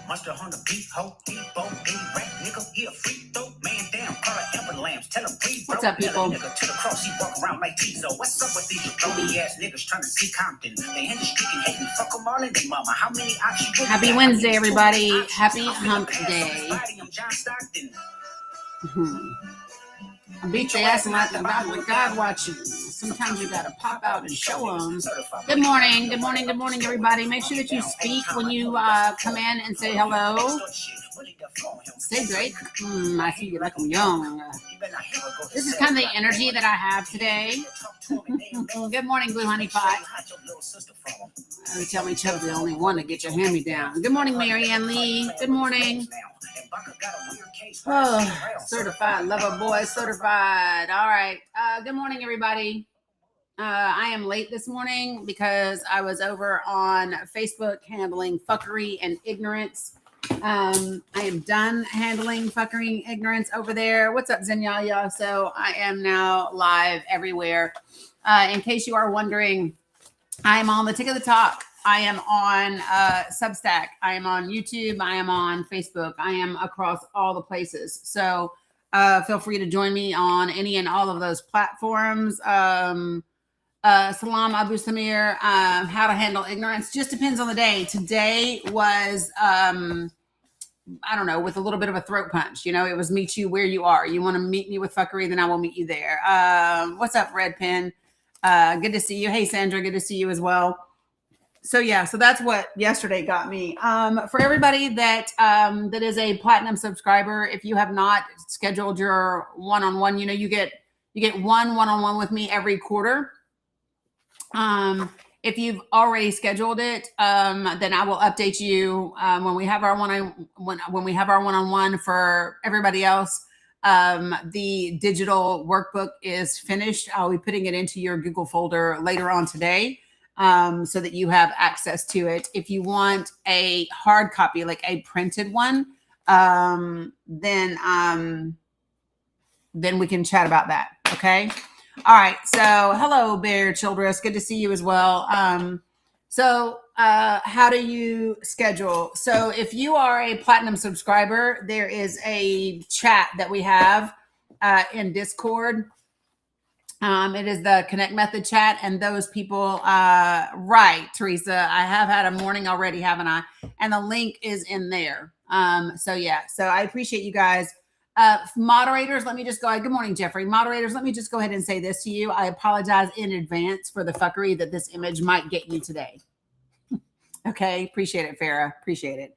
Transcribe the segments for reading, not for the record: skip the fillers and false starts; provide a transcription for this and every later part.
Mustard on the beat, ho, depot, rap, nigga, yeah, free throw, man down, call it amber lamps, tell him breathe, what's up, people? Nigga to the cross, he walk around like Tizo. What's up with these phony ass niggas trying to see Compton? They in the street and hating, fuck them all in their mama. How many options? Happy Wednesday, everybody. Happy hump day. I beat the ass and like the Bible with God watching. Sometimes you gotta pop out and show them. Good morning, good morning, good morning, everybody. Make sure that you speak when you come in and say hello. Say Drake. I see you like I'm young. This is kind of the energy that I have today. Good morning, Blue Honey Pie. They tell me Chubb's the only one to get your hand-me-down. Good morning, Marianne Lee. Good morning. Oh, certified lover boy, certified. All right. Good morning, everybody. I am late this morning because I was over on Facebook handling fuckery and ignorance. I am done handling fuckery and ignorance over there. What's up, Zenyaya? So I am now live everywhere. In case you are wondering, I am on the Tick of the Talk. I am on Substack. I am on YouTube. I am on Facebook. I am across all the places. So feel free to join me on any and all of those platforms. Salam Abu Samir, how to handle ignorance. Just depends on the day. Today was, I don't know, with a little bit of a throat punch. You know, it was meet you where you are. You want to meet me with fuckery, then I will meet you there. What's up, Red Pen? Good to see you. Hey, Sandra, good to see you as well. So yeah, so that's what yesterday got me. For everybody that that is a platinum subscriber, if you have not scheduled your one-on-one, you know, you get one-on-one with me every quarter. If you've already scheduled it, then I will update you when we have our one-on-one. For everybody else, the digital workbook is finished. I'll be putting it into your Google folder later on today. So that you have access to it. If you want a hard copy, like a printed one, then we can chat about that. Okay. All right. So hello, Bear Childress. Good to see you as well. So how do you schedule? So if you are a platinum subscriber, there is a chat that we have in Discord. It is the Connect Method chat, and those people, right, Teresa, I have had a morning already, haven't I? And the link is in there. So yeah, so I appreciate you guys. Moderators, let me just go ahead. Good morning, Jeffrey. Moderators, let me just go ahead and say this to you. I apologize in advance for the fuckery that this image might get you today. Okay, appreciate it, Farah. Appreciate it.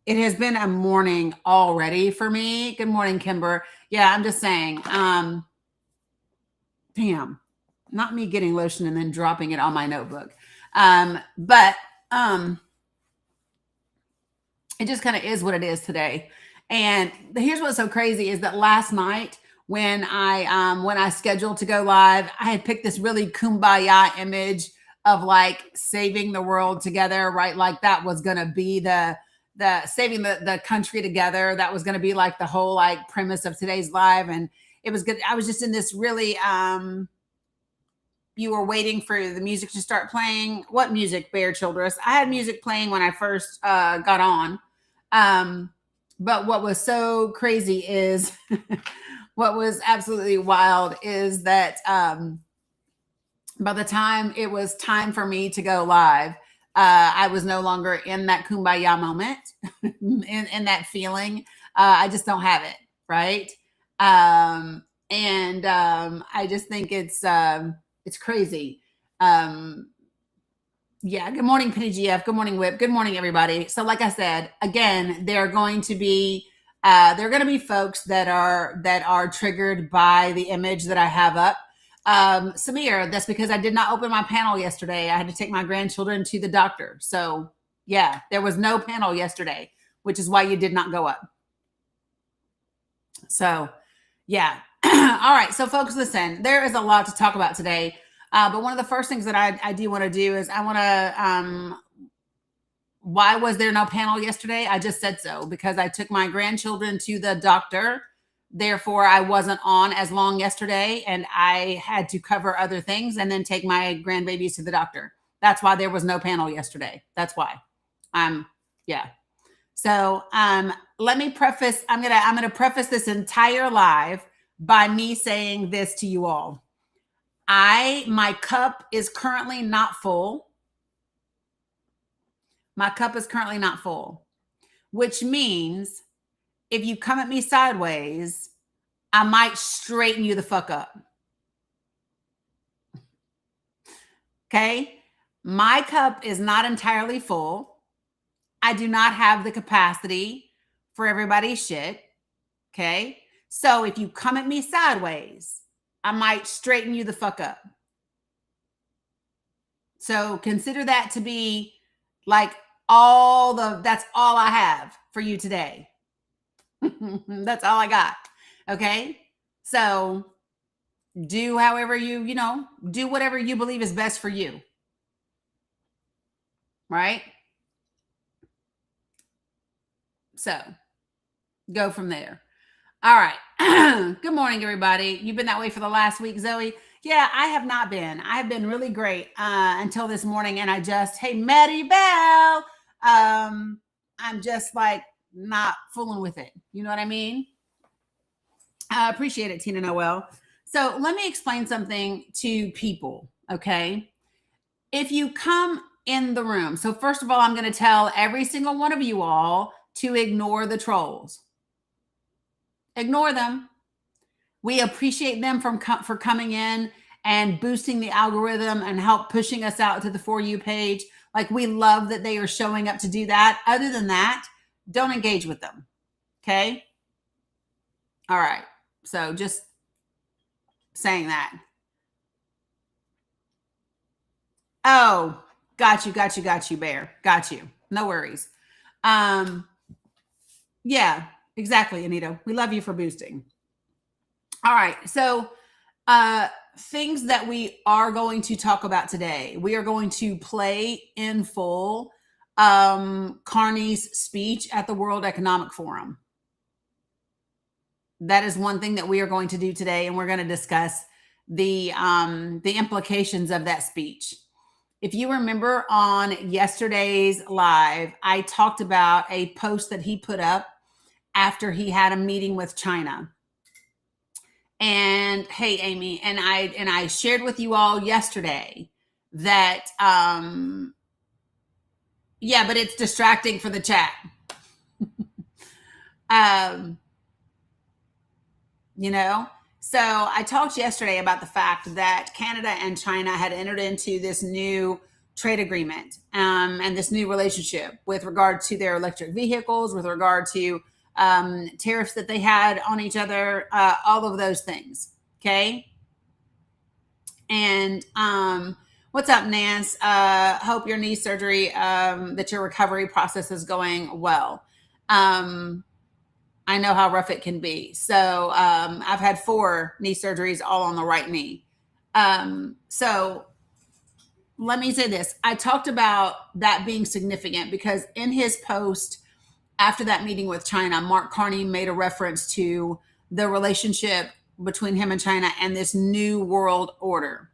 It has been a morning already for me. Good morning, Kimber. Yeah, I'm just saying, damn, not me getting lotion and then dropping it on my notebook. But it just kind of is what it is today. And here's what's so crazy is that last night when I scheduled to go live, I had picked this really kumbaya image of like saving the world together, right? Like that was going to be the saving the country together. That was going to be like the whole like premise of today's live. And it was good. I was just in this really, you were waiting for the music to start playing. What music, Bear Childress? I had music playing when I first got on. But what was so crazy is, what was absolutely wild is that by the time it was time for me to go live, I was no longer in that kumbaya moment, in that feeling. I just don't have it, right? I just think it's crazy. Yeah. Good morning, Penny GF. Good morning, Whip. Good morning, everybody. So like I said, again, there are going to be folks that are triggered by the image that I have up. Samir, that's because I did not open my panel yesterday. I had to take my grandchildren to the doctor. So yeah, there was no panel yesterday, which is why you did not go up. So yeah. All right. So folks, listen, there is a lot to talk about today. But one of the first things that I do want to do is I want to, why was there no panel yesterday? I just said so because I took my grandchildren to the doctor. Therefore, I wasn't on as long yesterday and I had to cover other things and then take my grandbabies to the doctor. That's why there was no panel yesterday. That's why. Yeah. So let me preface, I'm gonna preface this entire live by me saying this to you all. My cup is currently not full. My cup is currently not full, which means if you come at me sideways, I might straighten you the fuck up. Okay? My cup is not entirely full. I do not have the capacity for everybody's shit. Okay? So if you come at me sideways, I might straighten you the fuck up. So consider that to be like that's all I have for you today. That's all I got. Okay? So do however do whatever you believe is best for you. Right? So go from there. All right. Good morning, everybody. You've been that way for the last week, Zoe. Yeah, I have not been. I have been really great until this morning. And hey, Maddie Bell. I'm just like not fooling with it. You know what I mean? I appreciate it, Tina Noel. So let me explain something to people, okay? If you come in the room, so first of all, I'm going to tell every single one of you all to ignore the trolls. Ignore them. We appreciate them for coming in and boosting the algorithm and help pushing us out to the For You page. Like, we love that they are showing up to do that. Other than that, don't engage with them. Okay? All right. So just saying that. Oh, got you, Bear. Got you. No worries. Yeah, exactly, Anita. We love you for boosting. All right. So things that we are going to talk about today. We are going to play in full Carney's speech at the World Economic Forum. That is one thing that we are going to do today, and we're going to discuss the implications of that speech. If you remember on yesterday's live, I talked about a post that he put up after he had a meeting with China. And hey, Amy, and I shared with you all yesterday that yeah, but it's distracting for the chat. So I talked yesterday about the fact that Canada and China had entered into this new trade agreement and this new relationship with regard to their electric vehicles, with regard to tariffs that they had on each other, all of those things. Okay. And what's up, Nance? Hope your knee surgery, that your recovery process is going well. I know how rough it can be. So I've had 4 knee surgeries, all on the right knee. So let me say this. I talked about that being significant because in his post after that meeting with China, Mark Carney made a reference to the relationship between him and China and this new world order.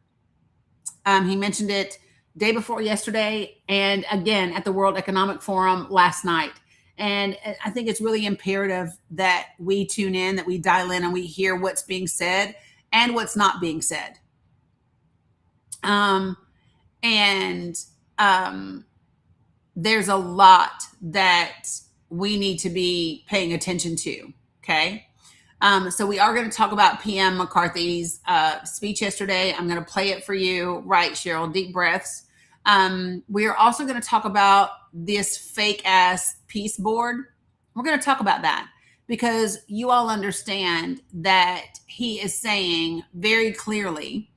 He mentioned it day before yesterday and again at the World Economic Forum last night. And I think it's really imperative that we tune in, that we dial in and we hear what's being said and what's not being said. There's a lot that we need to be paying attention to. Okay. So we are going to talk about PM McCarthy's speech yesterday. I'm going to play it for you. Right, Cheryl, deep breaths. We are also going to talk about this fake ass peace board. We're going to talk about that because you all understand that he is saying very clearly,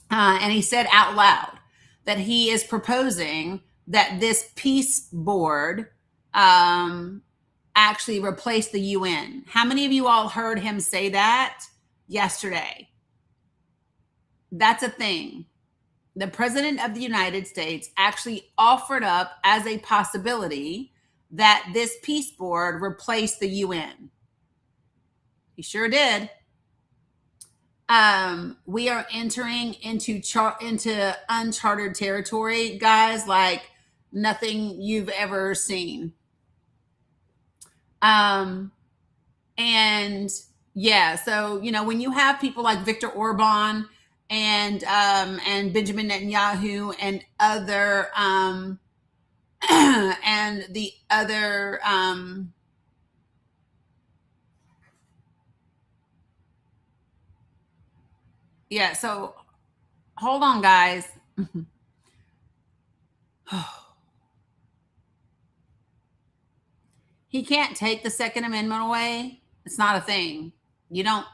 and he said out loud, that he is proposing that this peace board actually replace the UN. How many of you all heard him say that yesterday? That's a thing. The President of the United States actually offered up as a possibility that this peace board replace the UN. He sure did. We are entering into uncharted territory, guys. Like, nothing you've ever seen. And yeah, so when you have people like Viktor Orban and Benjamin Netanyahu and other and the other yeah, so hold on, guys. He can't take the Second Amendment away. It's not a thing. You don't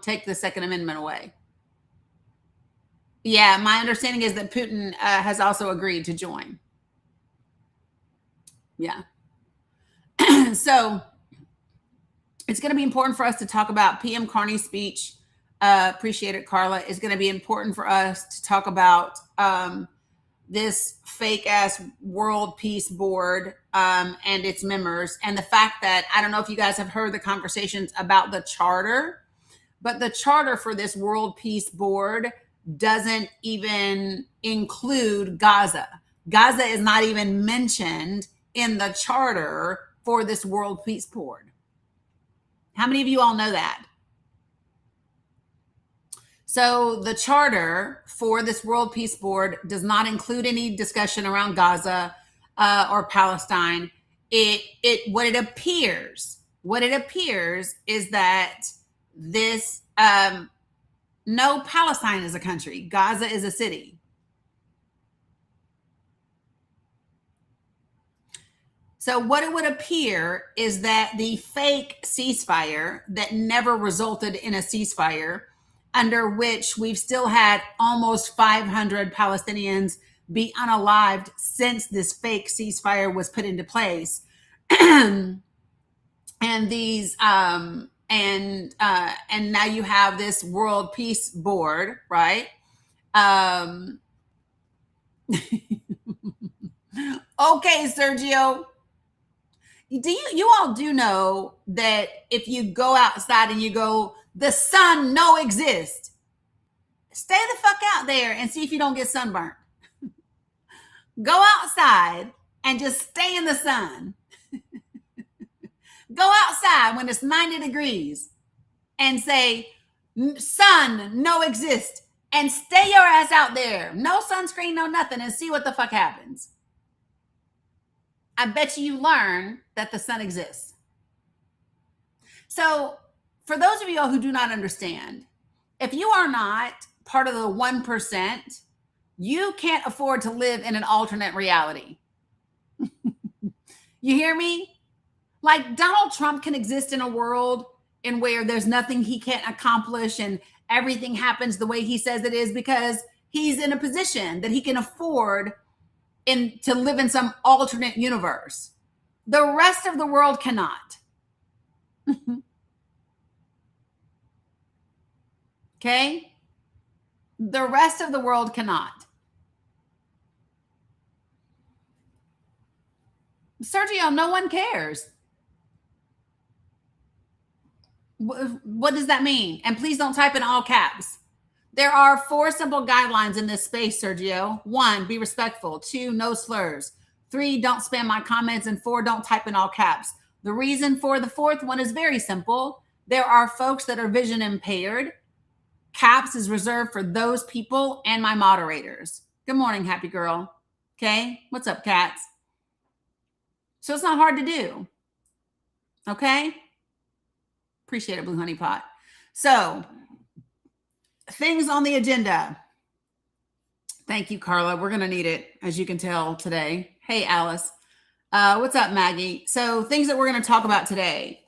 take the Second Amendment away. Yeah, my understanding is that Putin has also agreed to join. Yeah. So it's going to be important for us to talk about PM Carney's speech. Appreciate it, Carla. It's going to be important for us to talk about this fake ass World Peace Board and its members, and the fact that I don't know if you guys have heard the conversations about the charter, but the charter for this World Peace Board doesn't even include Gaza. Gaza is not even mentioned in the charter for this World Peace Board. How many of you all know that? So the charter for this World Peace Board does not include any discussion around Gaza or Palestine. What it appears is that this no, Palestine is a country. Gaza is a city. So what it would appear is that the fake ceasefire that never resulted in a ceasefire, under which we've still had almost 500 Palestinians be unalived since this fake ceasefire was put into place. And these and now you have this World Peace Board, right? Okay, Sergio. You all do know that if you go outside and you go, the sun no exist, stay the fuck out there and see if you don't get sunburned. Go outside and just stay in the sun. Go outside when it's 90 degrees and say, sun no exist, and stay your ass out there. No sunscreen, no nothing, and see what the fuck happens. I bet you learn that the sun exists. So for those of you all who do not understand, if you are not part of the 1%, you can't afford to live in an alternate reality. You hear me? Like Donald Trump can exist in a world in where there's nothing he can't accomplish and everything happens the way he says it is because he's in a position that he can afford to live in some alternate universe. The rest of the world cannot. Okay? The rest of the world cannot. Sergio, no one cares. What does that mean? And please don't type in all caps. There are 4 simple guidelines in this space, Sergio. 1, be respectful. 2, no slurs. 3, don't spam my comments. And 4, don't type in all caps. The reason for the 4th one is very simple. There are folks that are vision impaired. Caps is reserved for those people and my moderators. Good morning, happy girl. Okay, what's up, cats? So it's not hard to do. Okay? Appreciate it, Blue Honey Pot. So, things on the agenda. Thank you, Carla. We're going to need it, as you can tell today. Hey, Alice. What's up, Maggie? So, things that we're going to talk about today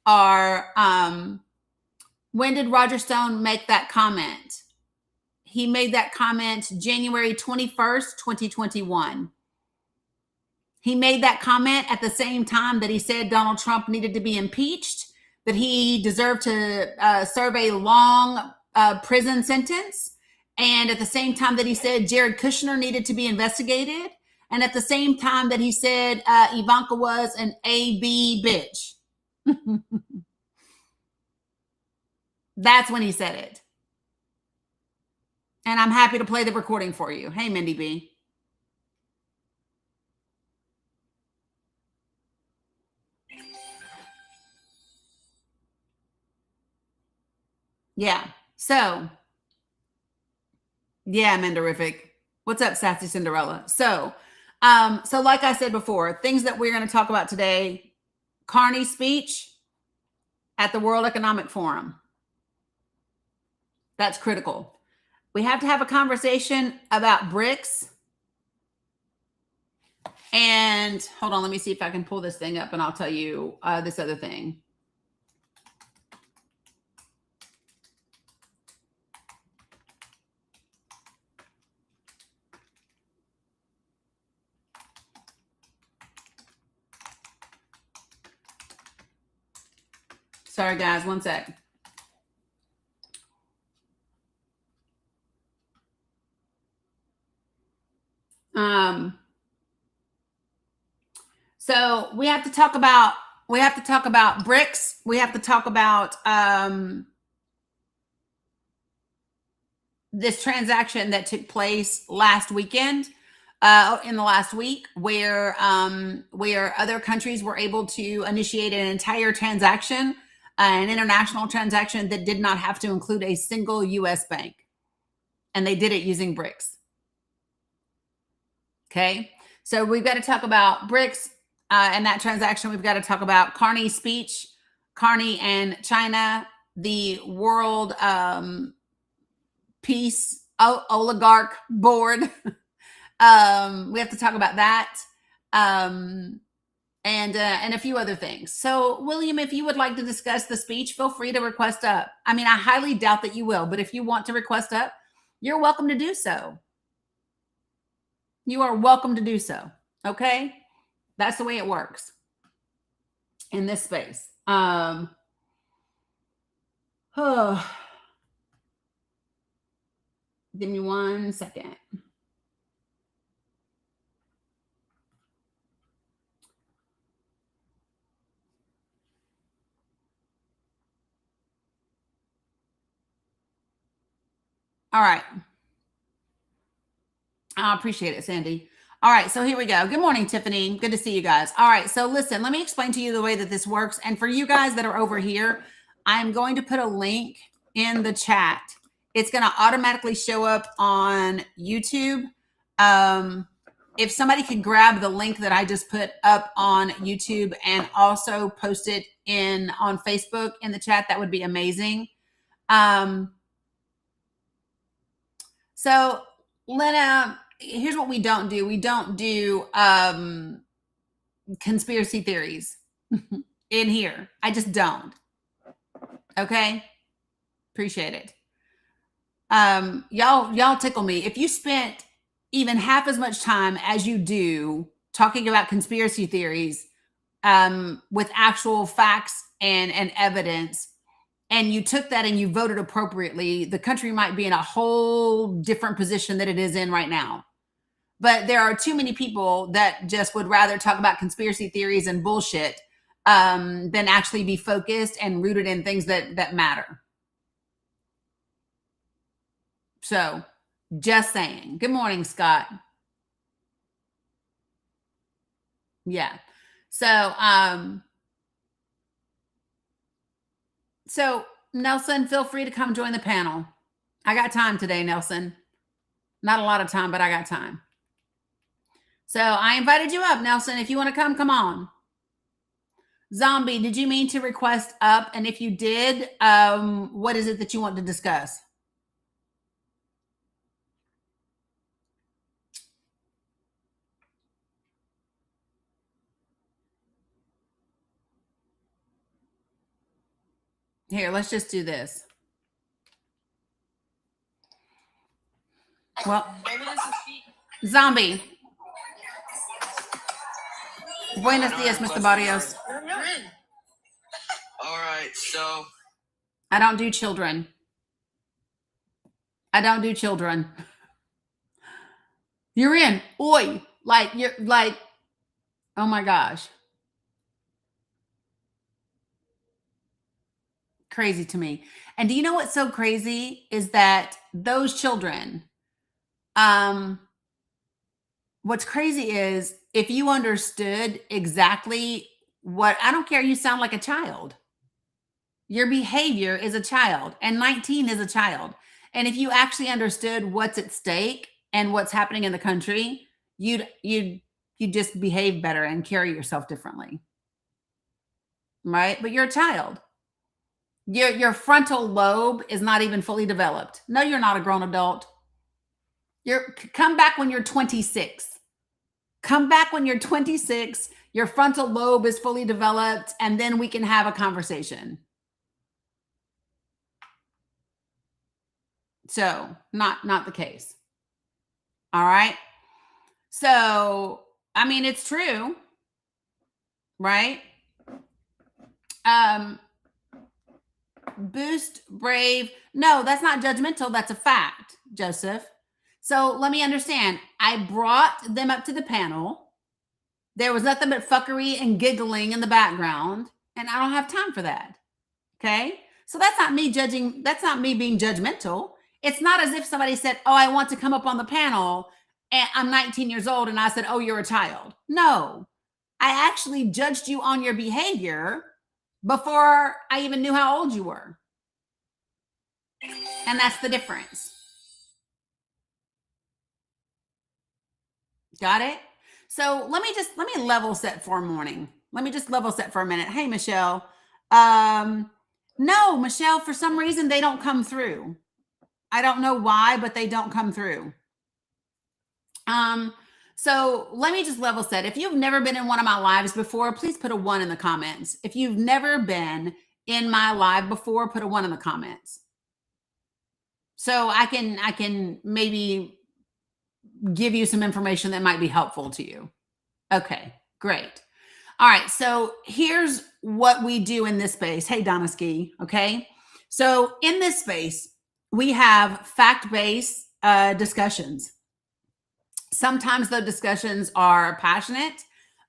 are when did Roger Stone make that comment? He made that comment January 21st, 2021. He made that comment at the same time that he said Donald Trump needed to be impeached, that he deserved to serve a long prison sentence, and at the same time that he said Jared Kushner needed to be investigated, and at the same time that he said Ivanka was an AB bitch. That's when he said it. And I'm happy to play the recording for you. Hey, Mindy B. Yeah. So, yeah, Mandarific. What's up, Sassy Cinderella? So like I said before, things that we're going to talk about today: Carney's speech at the World Economic Forum. That's critical. We have to have a conversation about BRICS. And hold on, let me see if I can pull this thing up and I'll tell you this other thing. Sorry, guys, one sec. So we have to talk about BRICS. We have to talk about this transaction that took place last weekend, in the last week, where other countries were able to initiate an entire transaction, an international transaction that did not have to include a single U.S. bank, and they did it using BRICS. Okay, so we've got to talk about BRICS and that transaction. We've got to talk about Carney's speech, Carney and China, the World Peace Oligarch Board. We have to talk about that, and a few other things. So, William, if you would like to discuss the speech, feel free to request up. I mean, I highly doubt that you will, but if you want to request up, you're welcome to do so. You are welcome to do so. Okay? That's the way it works in this space. Oh. Give me 1 second. All right. I appreciate it, Sandy. All right, so here we go. Good morning, Tiffany. Good to see you guys. All right, so listen, let me explain to you the way that this works. And for you guys that are over here, I'm going to put a link in the chat. It's going to automatically show up on YouTube. If somebody could grab the link that I just put up on YouTube and also post it on Facebook in the chat, that would be amazing. So, Lena, here's what we don't do. We don't do conspiracy theories in here. I just don't. Okay? Appreciate it. Y'all tickle me. If you spent even half as much time as you do talking about conspiracy theories with actual facts and evidence, and you took that and you voted appropriately, the country might be in a whole different position that it is in right now. But there are too many people that just would rather talk about conspiracy theories and bullshit than actually be focused and rooted in things that matter. So, just saying. Good morning, Scott. Yeah. So Nelson, feel free to come join the panel. I got time today, Nelson. Not a lot of time, but I got time. So I invited you up, Nelson. If you want to come on. Zombie, did you mean to request up? And if you did, what is it that you want to discuss? Here, let's just do this. Well, Zombie. Buenos dias, Mr. Barrios. All right, so I don't do children. I don't do children. You're in. Oi. You're like, oh my gosh. Crazy to me. And do you know what's so crazy is that those children, what's crazy is if you understood exactly what, I don't care, you sound like a child. Your behavior is a child, and 19 is a child. And if you actually understood what's at stake and what's happening in the country, you'd just behave better and carry yourself differently. Right? But you're a child. Your frontal lobe is not even fully developed. No, you're not a grown adult. Come back when you're 26. Come back when you're 26. Your frontal lobe is fully developed, and then we can have a conversation. So, not the case. All right. So, I mean, it's true, right? Boost, brave. No, that's not judgmental. That's a fact, Joseph. So let me understand. I brought them up to the panel. There was nothing but fuckery and giggling in the background, and I don't have time for that. Okay? So that's not me judging. That's not me being judgmental. It's not as if somebody said, "Oh, I want to come up on the panel," and I'm 19 years old, and I said, "Oh, you're a child." No, I actually judged you on your behavior before I even knew how old you were. And that's the difference. Got it? So let me level set for a morning. Let me just level set for a minute. Hey, Michelle. No, Michelle, for some reason they don't come through. I don't know why, but they don't come through. So let me just level set. If you've never been in one of my lives before, please put a 1 in the comments. If you've never been in my live before, put a 1 in the comments. So I can maybe give you some information that might be helpful to you. Okay, great. All right, so here's what we do in this space. Hey, Donna Ski, okay? So in this space, we have fact-based discussions. Sometimes the discussions are passionate,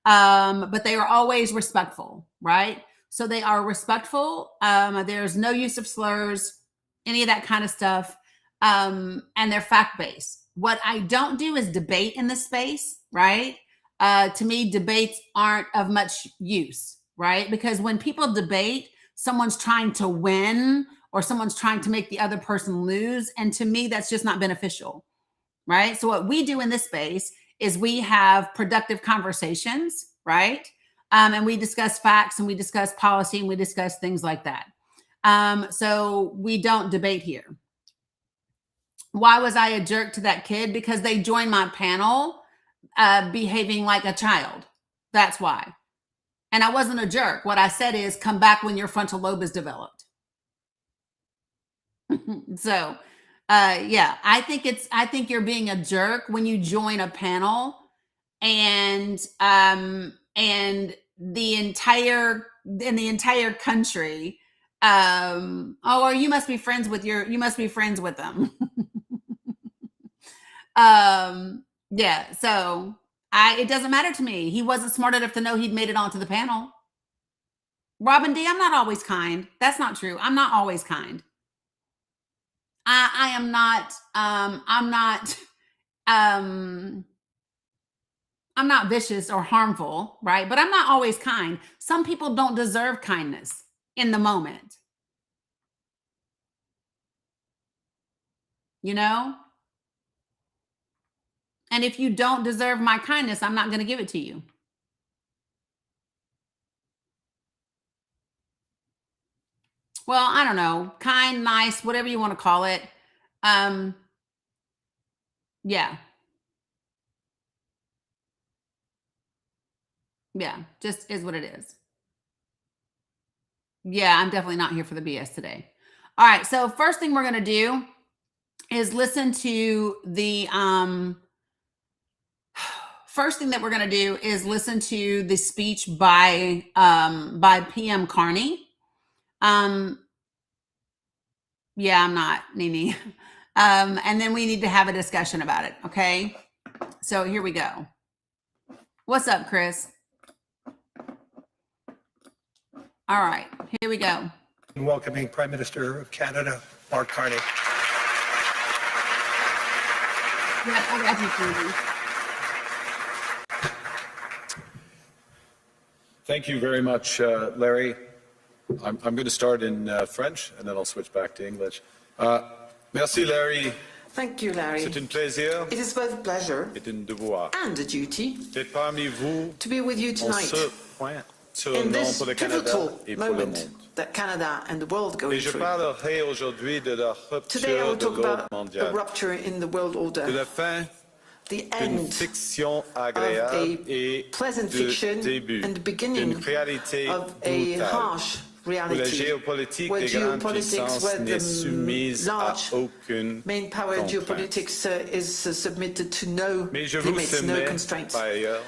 but they are always respectful, right? So they are respectful. There's no use of slurs, any of that kind of stuff. And they're fact-based. What I don't do is debate in this space, right? To me, debates aren't of much use, right? Because when people debate, someone's trying to win or someone's trying to make the other person lose. And to me, that's just not beneficial, right? So what we do in this space is we have productive conversations, right? And we discuss facts and we discuss policy and we discuss things like that. So we don't debate here. Why was I a jerk to that kid? Because they joined my panel behaving like a child. That's why. And I wasn't a jerk. What I said is come back when your frontal lobe is developed. So yeah, I think you're being a jerk when you join a panel and the entire country or you must be friends with them. Yeah, so it doesn't matter to me. He wasn't smart enough to know he'd made it onto the panel. Robin D, I'm not always kind. That's not true. I'm not always kind. I am not I'm not vicious or harmful, right? But I'm not always kind. Some people don't deserve kindness in the moment. You know? And if you don't deserve my kindness, I'm not going to give it to you. Well, I don't know. Kind, nice, whatever you want to call it. Yeah. Yeah, just is what it is. Yeah, I'm definitely not here for the BS today. All right, so first thing we're going to do is listen to the first thing that we're going to do is listen to the speech by PM Carney. Yeah, I'm not, Nini. And then we need to have a discussion about it, okay? So here we go. What's up, Chris? All right, here we go. Welcoming Prime Minister of Canada, Mark Carney. Yeah, I got you, Thank you very much, Larry. I'm going to start in French and then I'll switch back to English. Merci Larry. Thank you, Larry. C'est un plaisir It is both a pleasure et un devoir and a duty d'être parmi vous to be with you en tonight ce point sur in le nom this pour le Canada pivotal et pour le moment monde. that Canada and the world go Et je through. parlerai aujourd'hui de la Today I rupture will de talk l'ordre about the mondial, rupture in the world de order, la fin the d'une end fiction of agréable a et pleasant du fiction début and the d'une beginning réalité of a brutale. harsh Où la reality, géopolitique where des grandes geopolitics, puissances where n'est the soumise à large aucune main power contrainte. geopolitics is submitted to no Mais je vous limits, no soumets, constraints. par ailleurs,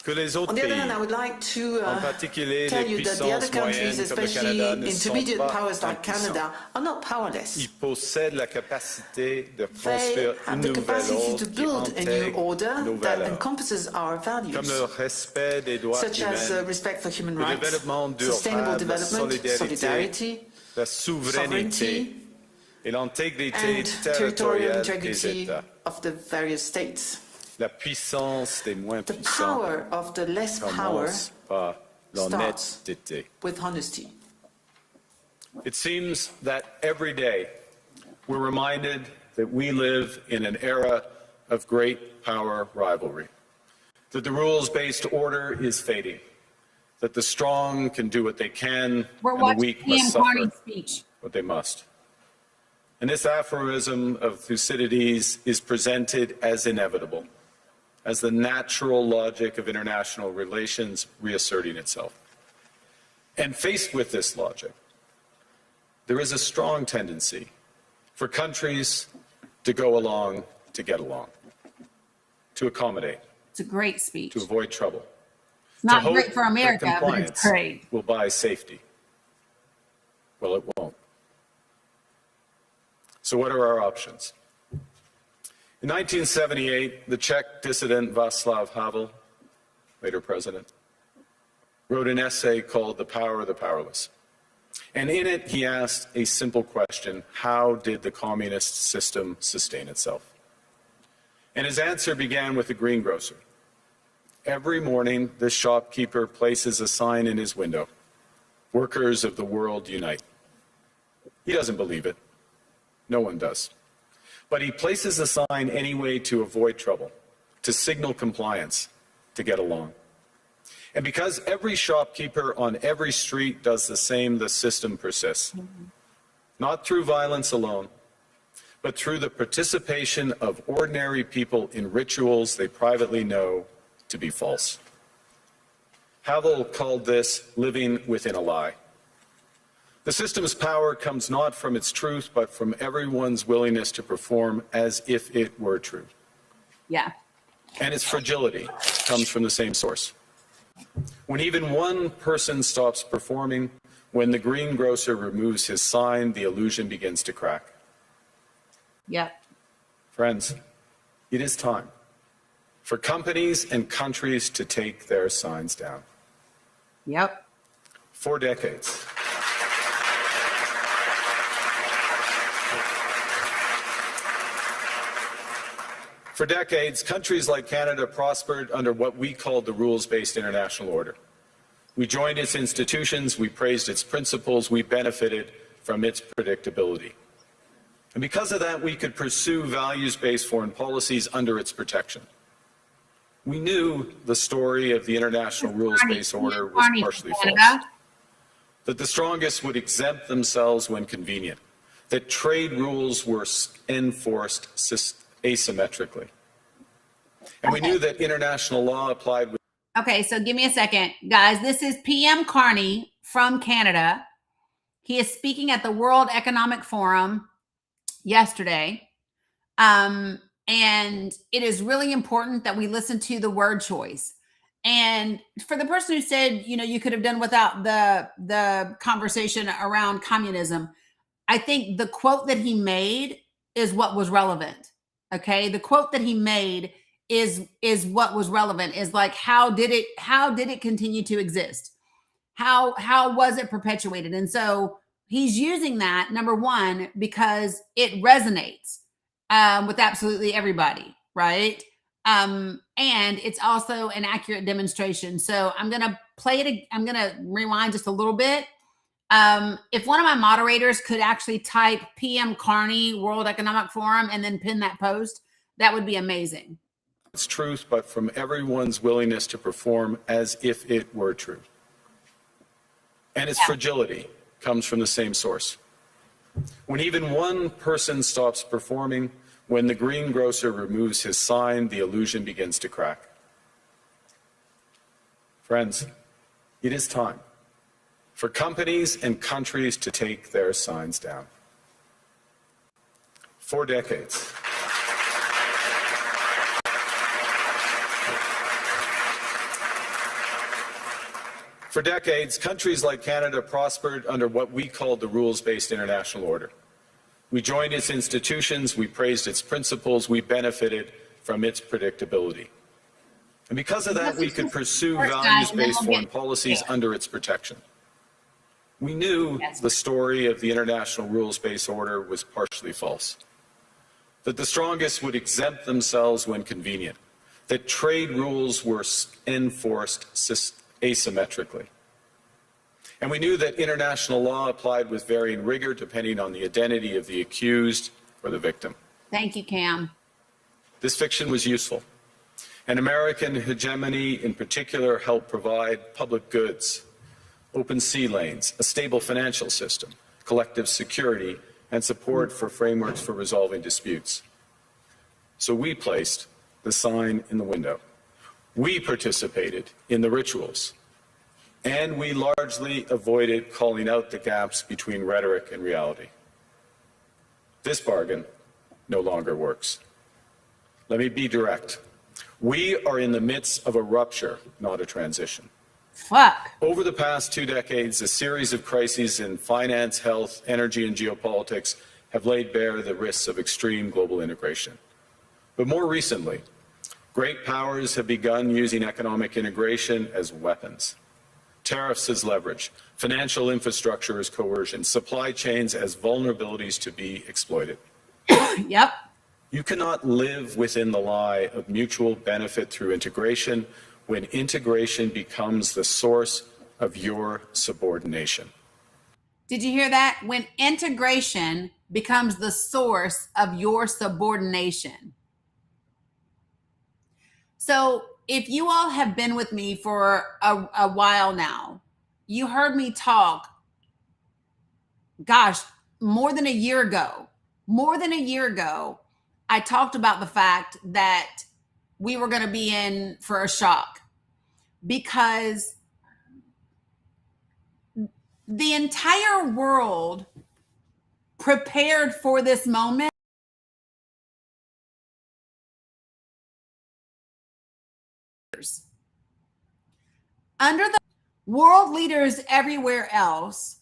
que les autres On the other pays, hand, I would like to en particulier tell les you that the other puissances countries, moyennes comme le especially Canada, ne sont intermediate pas powers like impuissants. Canada, are not powerless. Ils possèdent la capacité de They construire un have the nouvel capacity ordre to qui build a new intègre order nos that valeurs, encompasses our values, comme le respect des droits such as humains, respect for human le rights, développement sustainable durable, la development, solidarity, la souveraineté sovereignty, et l'intégrité and territorial territoriale des integrity États. of the various states. La puissance des moins The puissants power of the less power commence par l'honnêteté. with honesty. It seems that every day we're reminded that we live in an era of great power rivalry, that the rules-based order is fading, that the strong can do what they can We're and the watching weak PM must suffer Carney's speech. what they must. And this aphorism of Thucydides is presented as inevitable, as the natural logic of international relations reasserting itself. And faced with this logic, there is a strong tendency for countries to go along to get along, to accommodate, It's a great speech. to avoid trouble. It's not to hope great for that America, but it's compliance great. will buy safety. Well, it won't. So what are our options? In 1978, the Czech dissident Václav Havel, later president, wrote an essay called The Power of the Powerless. And in it, he asked a simple question: how did the communist system sustain itself? And his answer began with the greengrocer. Every morning, this shopkeeper places a sign in his window: "Workers of the world unite." He doesn't believe it. No one does. But he places a sign anyway to avoid trouble, to signal compliance, to get along. And because every shopkeeper on every street does the same, the system persists. Not through violence alone, but through the participation of ordinary people in rituals they privately know to be false. Havel called this living within a lie. The system's power comes not from its truth, but from everyone's willingness to perform as if it were true. Yeah. And its fragility comes from the same source. When even one person stops performing, when the greengrocer removes his sign, the illusion begins to crack. Yep. Friends, it is time for companies and countries to take their signs down. Yep. 4 decades. For decades, countries like Canada prospered under what we called the rules-based international order. We joined its institutions, we praised its principles, we benefited from its predictability. And because of that, we could pursue values-based foreign policies under its protection. We knew the story of the international rules-based order was partially false. That the strongest would exempt themselves when convenient. That trade rules were enforced asymmetrically. And we knew that international law applied with. Okay, so give me a second. Guys, this is PM Carney from Canada. He is speaking at the World Economic Forum yesterday. And it is really important that we listen to the word choice. And for the person who said, you know, you could have done without the conversation around communism, I think the quote that he made is what was relevant. Okay, the quote that he made is what was relevant. Is like, how did it continue to exist? How was it perpetuated? And so he's using that, number one, because it resonates with absolutely everybody, right? And it's also an accurate demonstration. So I'm gonna play it. I'm gonna rewind just a little bit If one of my moderators could actually type PM Carney World Economic Forum and then pin that post, that would be amazing. It's truth, but from everyone's willingness to perform as if it were true. And its fragility comes from the same source. When even one person stops performing, when the greengrocer removes his sign, the illusion begins to crack. Friends, it is time for companies and countries to take their signs down. For decades, countries like Canada prospered under what we called the rules-based international order. We joined its institutions, we praised its principles, we benefited from its predictability. And because of that, we could pursue values-based foreign policies under its protection. We knew the story of the international rules-based order was partially false, that the strongest would exempt themselves when convenient, that trade rules were enforced asymmetrically. And we knew that international law applied with varying rigor depending on the identity of the accused or the victim. Thank you, Cam. This fiction was useful. And American hegemony in particular helped provide public goods, open sea lanes, a stable financial system, collective security, and support for frameworks for resolving disputes. So we placed the sign in the window. We participated in the rituals. And we largely avoided calling out the gaps between rhetoric and reality. This bargain no longer works. Let me be direct. We are in the midst of a rupture, not a transition. Fuck. Over the past 2 decades, a series of crises in finance, health, energy, and geopolitics have laid bare the risks of extreme global integration. But more recently, great powers have begun using economic integration as weapons. Tariffs as leverage, financial infrastructure as coercion, supply chains as vulnerabilities to be exploited. Yep. You cannot live within the lie of mutual benefit through integration when integration becomes the source of your subordination. Did you hear that? When integration becomes the source of your subordination. So if you all have been with me for a while now, you heard me talk, gosh, more than a year ago, I talked about the fact that we were going to be in for a shock because the entire world prepared for this moment. Under the world leaders everywhere else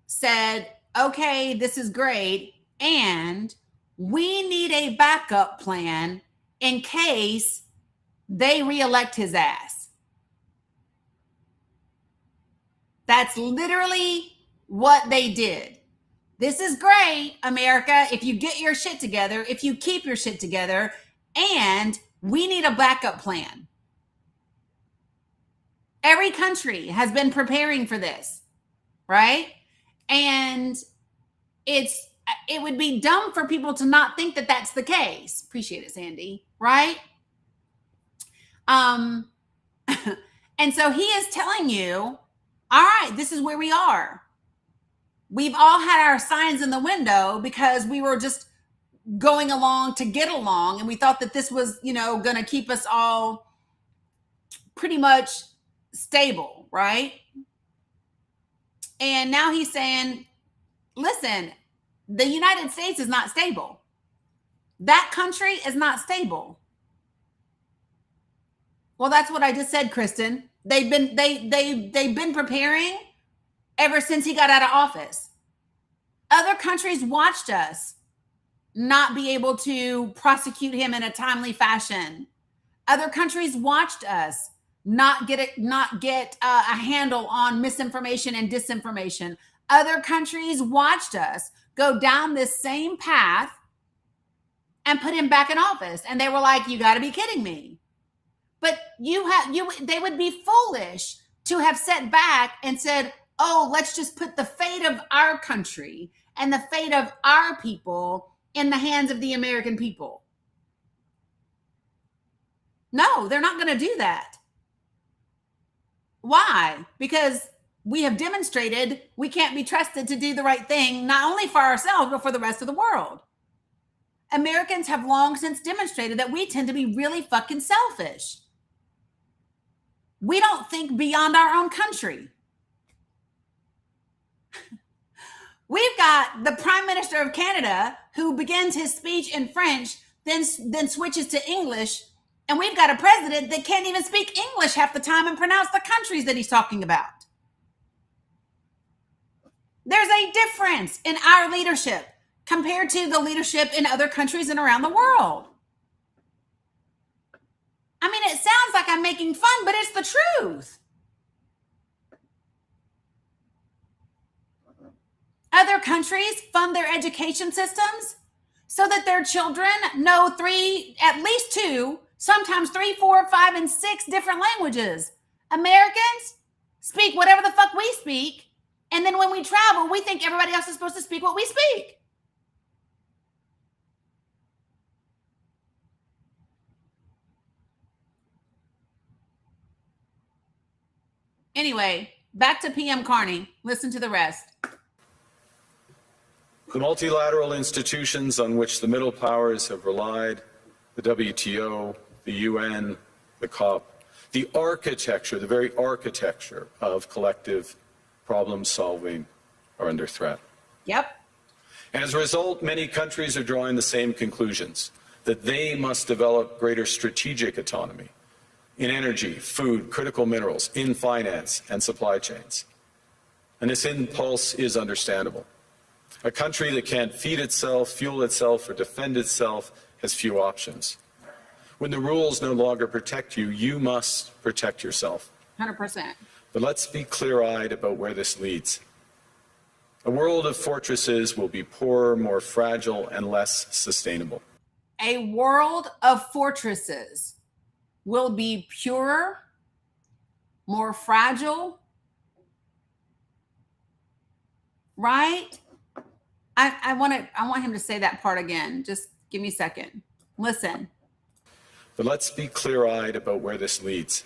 said, okay, this is great. And we need a backup plan in case they reelect his ass. That's literally what they did. This is great, America, if you get your shit together, if you keep your shit together, and we need a backup plan. Every country has been preparing for this, right? And it would be dumb for people to not think that that's the case. Appreciate it, Sandy, right? And so he is telling you, all right, this is where we are. We've all had our signs in the window because we were just going along to get along. And we thought that this was, going to keep us all pretty much stable, right? And now he's saying, listen, the United States is not stable. That country is not stable. Well, that's what I just said, Kristen. They've been preparing ever since he got out of office. Other countries watched us not be able to prosecute him in a timely fashion. Other countries watched us not get a handle on misinformation and disinformation. Other countries watched us go down this same path and put him back in office. And they were like, you got to be kidding me. But they would be foolish to have sat back and said, oh, let's just put the fate of our country and the fate of our people in the hands of the American people. No, they're not going to do that. Why? Because we have demonstrated we can't be trusted to do the right thing, not only for ourselves, but for the rest of the world. Americans have long since demonstrated that we tend to be really fucking selfish. We don't think beyond our own country. We've got the Prime Minister of Canada who begins his speech in French, then switches to English, and we've got a president that can't even speak English half the time and pronounce the countries that he's talking about. There's a difference in our leadership compared to the leadership in other countries and around the world. I mean, it sounds like I'm making fun, but it's the truth. Other countries fund their education systems so that their children know at least 2, sometimes 3, 4, 5, and 6 different languages. Americans speak whatever the fuck we speak, and then when we travel, we think everybody else is supposed to speak what we speak. Anyway, back to PM Carney. Listen to the rest. The multilateral institutions on which the middle powers have relied, the WTO, the UN, the COP, the architecture, the very architecture of collective problem solving are under threat. Yep. And as a result, many countries are drawing the same conclusions, that they must develop greater strategic autonomy in energy, food, critical minerals, in finance and supply chains. And this impulse is understandable. A country that can't feed itself, fuel itself, or defend itself has few options. When the rules no longer protect you, you must protect yourself. 100%. But let's be clear-eyed about where this leads. A world of fortresses will be poorer, more fragile, and less sustainable. A world of fortresses will be purer, more fragile, right? I want him to say that part again. Just give me a second. Listen. But let's be clear-eyed about where this leads.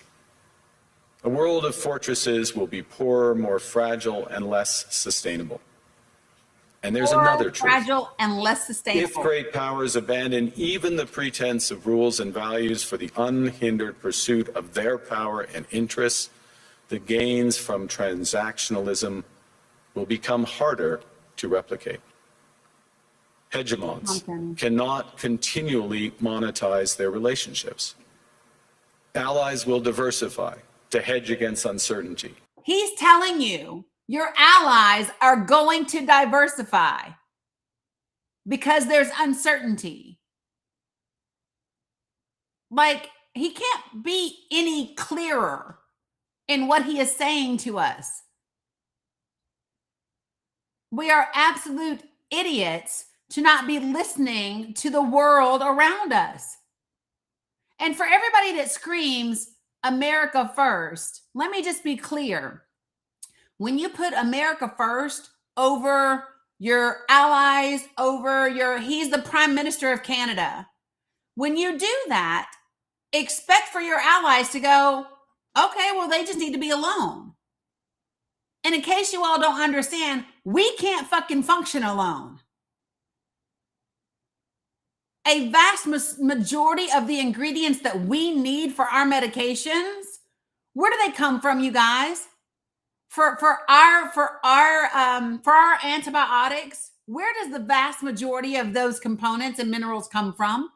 A world of fortresses will be poorer, more fragile, and less sustainable. And there's another truth. Fragile and less sustainable. If great powers abandon even the pretense of rules and values for the unhindered pursuit of their power and interests, the gains from transactionalism will become harder to replicate. Hegemons cannot continually monetize their relationships. Allies will diversify to hedge against uncertainty. He's telling you your allies are going to diversify because there's uncertainty. Like, he can't be any clearer in what he is saying to us. We are absolute idiots to not be listening to the world around us. And for everybody that screams America first, let me just be clear. When you put America first over your allies, he's the Prime Minister of Canada. When you do that, expect for your allies to go, okay, well, they just need to be alone. And in case you all don't understand, we can't fucking function alone. A vast majority of the ingredients that we need for our medications, where do they come from, you guys? For our antibiotics, where does the vast majority of those components and minerals come from?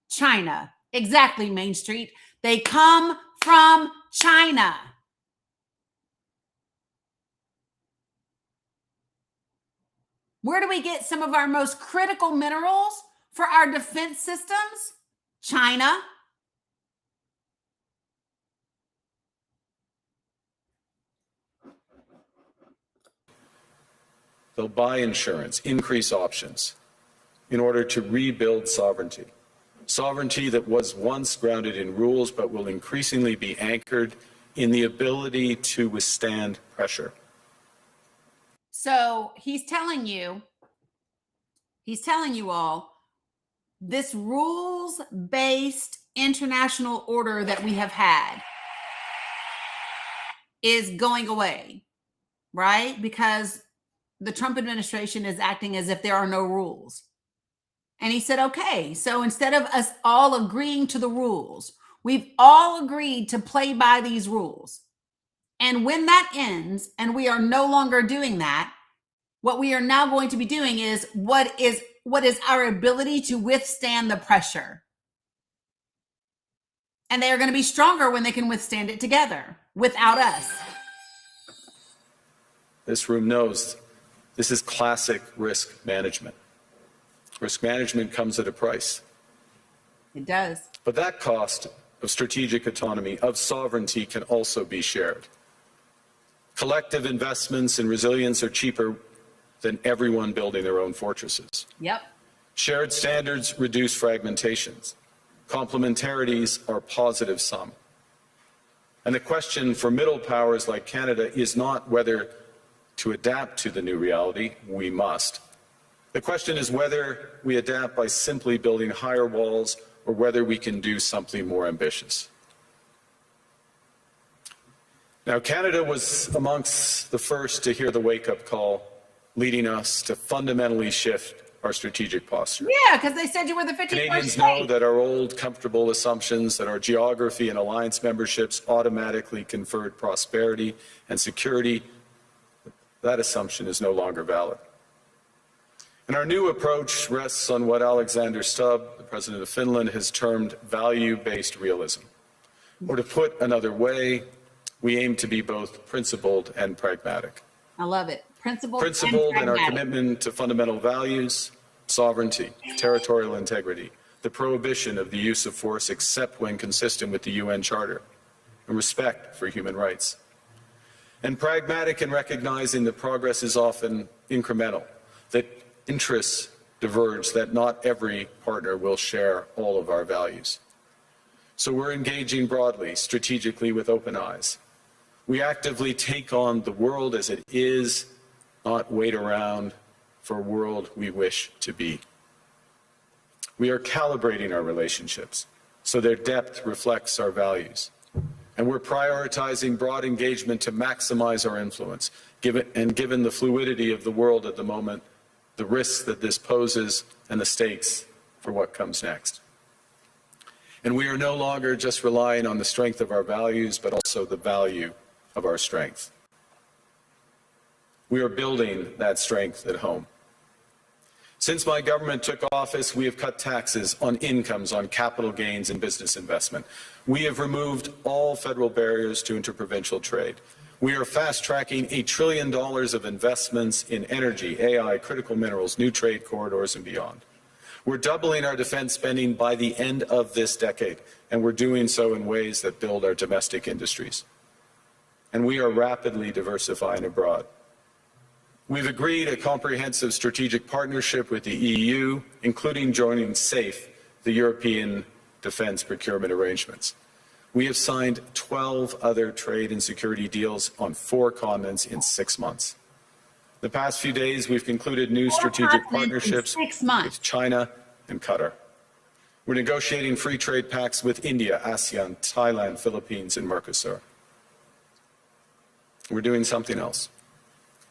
China. Exactly, Main Street. They come from China. Where do we get some of our most critical minerals for our defense systems? China. They'll buy insurance, increase options in order to rebuild sovereignty. Sovereignty that was once grounded in rules but will increasingly be anchored in the ability to withstand pressure. So he's telling you all, this rules-based international order that we have had is going away, right? Because the Trump administration is acting as if there are no rules. And he said, okay, so instead of us all agreeing to the rules, we've all agreed to play by these rules. And when that ends and we are no longer doing that, what we are now going to be doing is what is our ability to withstand the pressure. And they are going to be stronger when they can withstand it together without us. This room knows this is classic risk management. Risk management comes at a price. It does. But that cost of strategic autonomy, of sovereignty, can also be shared. Collective investments in resilience are cheaper than everyone building their own fortresses. Yep. Shared standards reduce fragmentations. Complementarities are positive sum. And the question for middle powers like Canada is not whether to adapt to the new reality. We must. The question is whether we adapt by simply building higher walls or whether we can do something more ambitious. Now, Canada was amongst the first to hear the wake-up call, leading us to fundamentally shift our strategic posture. Yeah, because they said you were the 51st Canadians state. know that our old comfortable assumptions that our geography and alliance memberships automatically conferred prosperity and security, that assumption is no longer valid. And our new approach rests on what Alexander Stubb, the President of Finland, has termed value-based realism. Or to put another way, we aim to be both principled and pragmatic. I love it. Principled Principled in our pragmatic. commitment to fundamental values, sovereignty, territorial integrity, the prohibition of the use of force except when consistent with the UN Charter, and respect for human rights. And pragmatic in recognizing that progress is often incremental, that interests diverge, that not every partner will share all of our values. So we're engaging broadly, strategically, with open eyes. We actively take on the world as it is, not wait around for a world we wish to be. We are calibrating our relationships so their depth reflects our values. And we're prioritizing broad engagement to maximize our influence, given the fluidity of the world at the moment, the risks that this poses, and the stakes for what comes next. And we are no longer just relying on the strength of our values, but also the value of our strength. We are building that strength at home. Since my government took office, we have cut taxes on incomes, on capital gains and business investment. We have removed all federal barriers to interprovincial trade. We are fast-tracking $1 trillion of investments in energy, AI, critical minerals, new trade corridors, and beyond. We're doubling our defense spending by the end of this decade, and we're doing so in ways that build our domestic industries. And we are rapidly diversifying abroad. We've agreed a comprehensive strategic partnership with the EU, including joining SAFE, the European Defence Procurement Arrangements. We have signed 12 other trade and security deals on 4 continents in 6 months. The past few days, we've concluded new strategic partnerships with China and Qatar. We're negotiating free trade pacts with India, ASEAN, Thailand, Philippines, and Mercosur. We're doing something else.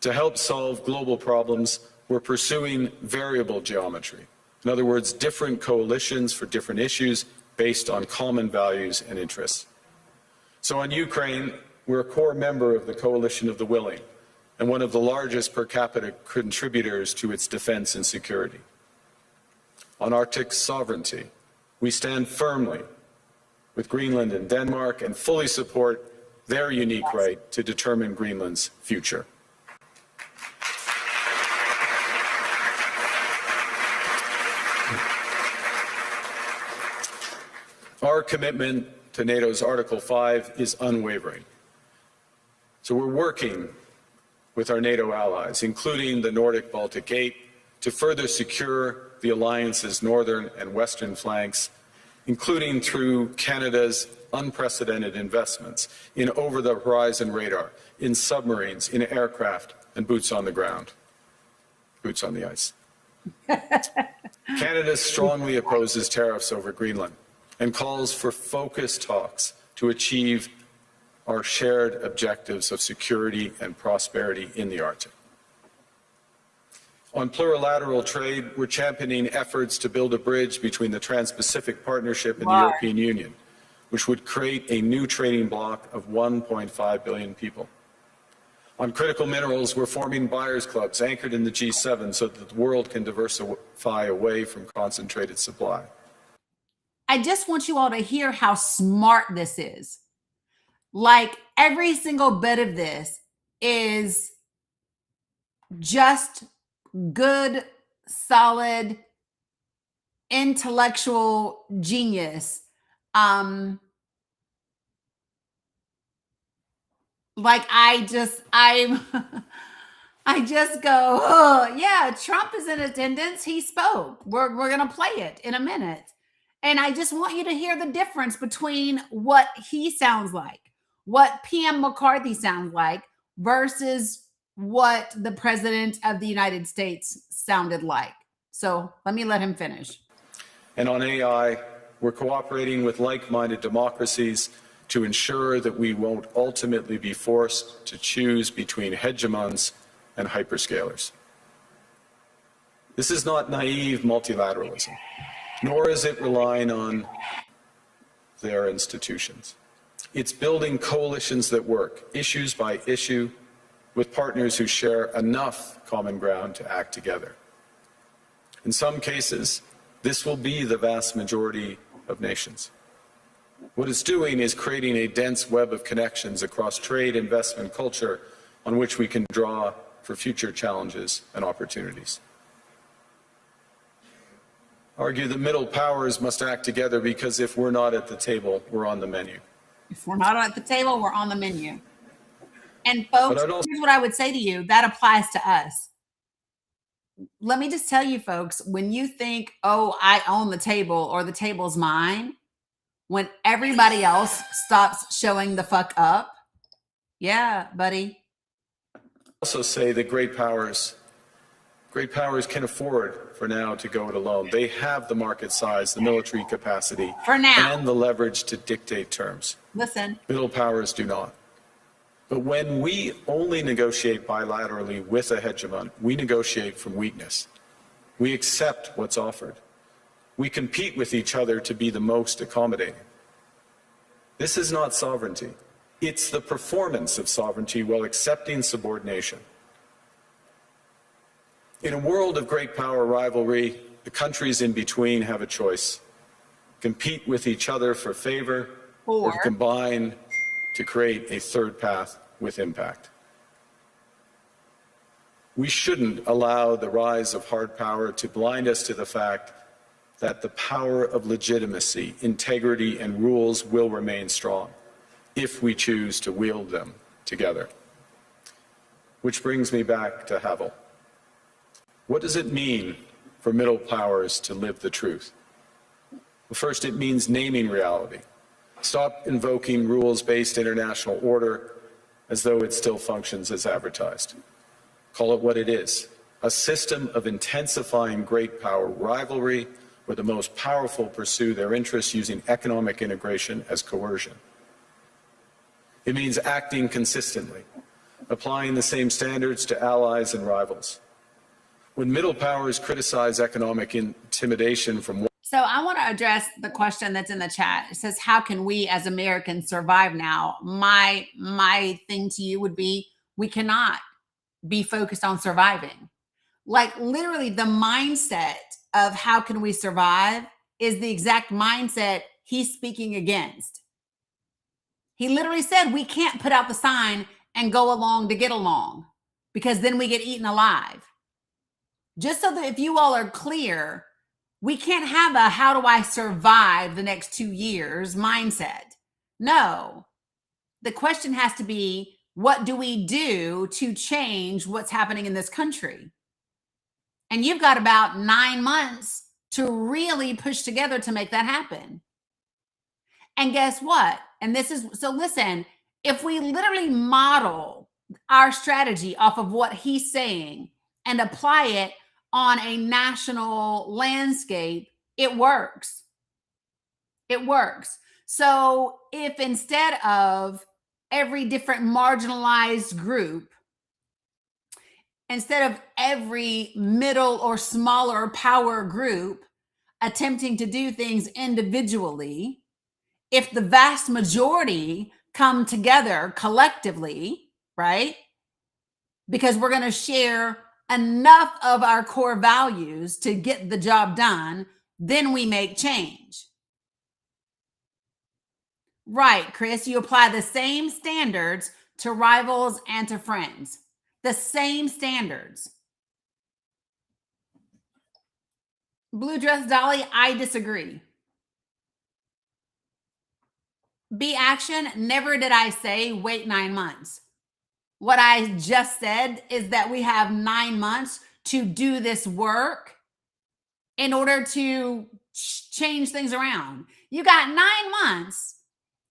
To help solve global problems, we're pursuing variable geometry. In other words, different coalitions for different issues based on common values and interests. So on Ukraine, we're a core member of the Coalition of the Willing and one of the largest per capita contributors to its defense and security. On Arctic sovereignty, we stand firmly with Greenland and Denmark and fully support their unique right to determine Greenland's future. Our commitment to NATO's Article 5 is unwavering. So we're working with our NATO allies, including the Nordic Baltic 8, to further secure the alliance's northern and western flanks, including through Canada's unprecedented investments in over-the-horizon radar, in submarines, in aircraft, and boots on the ground, boots on the ice. Canada strongly opposes tariffs over Greenland and calls for focused talks to achieve our shared objectives of security and prosperity in the Arctic. On plurilateral trade, we're championing efforts to build a bridge between the Trans-Pacific Partnership and the European Union, which would create a new trading bloc of 1.5 billion people. On critical minerals, we're forming buyers' clubs anchored in the G7 so that the world can diversify away from concentrated supply. I just want you all to hear how smart this is. Like, every single bit of this is just good, solid, intellectual genius. Like, I just go, oh, yeah, Trump is in attendance. He spoke. We're going to play it in a minute. And I just want you to hear the difference between what he sounds like, what PM McCarthy sounds like, versus what the president of the United States sounded like. So let him finish. And on AI, we're cooperating with like-minded democracies to ensure that we won't ultimately be forced to choose between hegemons and hyperscalers. This is not naive multilateralism, nor is it relying on their institutions. It's building coalitions that work, issues by issue, with partners who share enough common ground to act together. In some cases, this will be the vast majority of nations. What it's doing is creating a dense web of connections across trade, investment, culture, on which we can draw for future challenges and opportunities. Argue that middle powers must act together because if we're not at the table, we're on the menu. If we're not at the table, we're on the menu. And folks, here's what I would say to you. That applies to us. Let me just tell you, folks, when you think, oh, I own the table or the table's mine, when everybody else stops showing the fuck up, yeah, buddy. Also say that great powers can afford for now to go it alone. They have the market size, the military capacity, for now, and the leverage to dictate terms. Listen. Middle powers do not. But when we only negotiate bilaterally with a hegemon, we negotiate from weakness. We accept what's offered. We compete with each other to be the most accommodating. This is not sovereignty. It's the performance of sovereignty while accepting subordination. In a world of great power rivalry, the countries in between have a choice. Compete with each other for favor or combine to create a third path with impact. We shouldn't allow the rise of hard power to blind us to the fact that the power of legitimacy, integrity, and rules will remain strong if we choose to wield them together. Which brings me back to Havel. What does it mean for middle powers to live the truth? Well, first, it means naming reality. Stop invoking rules-based international order as though it still functions as advertised. Call it what it is, a system of intensifying great power rivalry where the most powerful pursue their interests using economic integration as coercion. It means acting consistently, applying the same standards to allies and rivals. When middle powers criticize economic intimidation from So I want to address the question that's in the chat. It says, how can we as Americans survive now? My thing to you would be, we cannot be focused on surviving. Like, literally the mindset of how can we survive is the exact mindset he's speaking against. He literally said we can't put out the sign and go along to get along because then we get eaten alive. Just so that if you all are clear, we can't have a how do I survive the next 2 years mindset. No, the question has to be, what do we do to change what's happening in this country? And you've got about 9 months to really push together to make that happen. And guess what? And this is so listen, if we literally model our strategy off of what he's saying and apply it on a national landscape, it works. It works. So if instead of every different marginalized group, instead of every middle or smaller power group attempting to do things individually, if the vast majority come together collectively, right? Because we're going to share enough of our core values to get the job done, then we make change. Right, Chris, you apply the same standards to rivals and to friends. The same standards. Blue Dress Dolly, I disagree. B Action, never did I say wait 9 months. What I just said is that we have 9 months to do this work in order to change things around. You got 9 months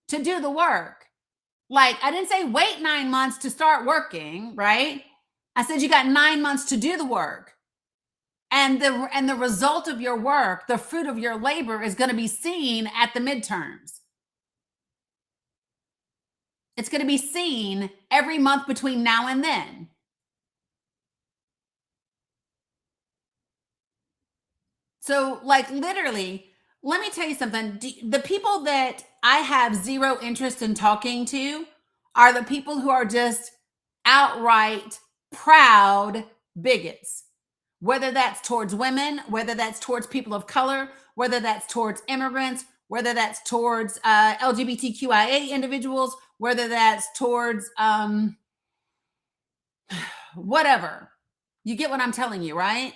to do the work. Like, I didn't say wait 9 months to start working, right? I said you got 9 months to do the work. And the result of your work, the fruit of your labor is going to be seen at the midterms. It's going to be seen every month between now and then. So, like, literally, let me tell you something. The people that I have zero interest in talking to are the people who are just outright proud bigots. Whether that's towards women, whether that's towards people of color, whether that's towards immigrants, whether that's towards LGBTQIA individuals, whether that's towards whatever. You get what I'm telling you, right?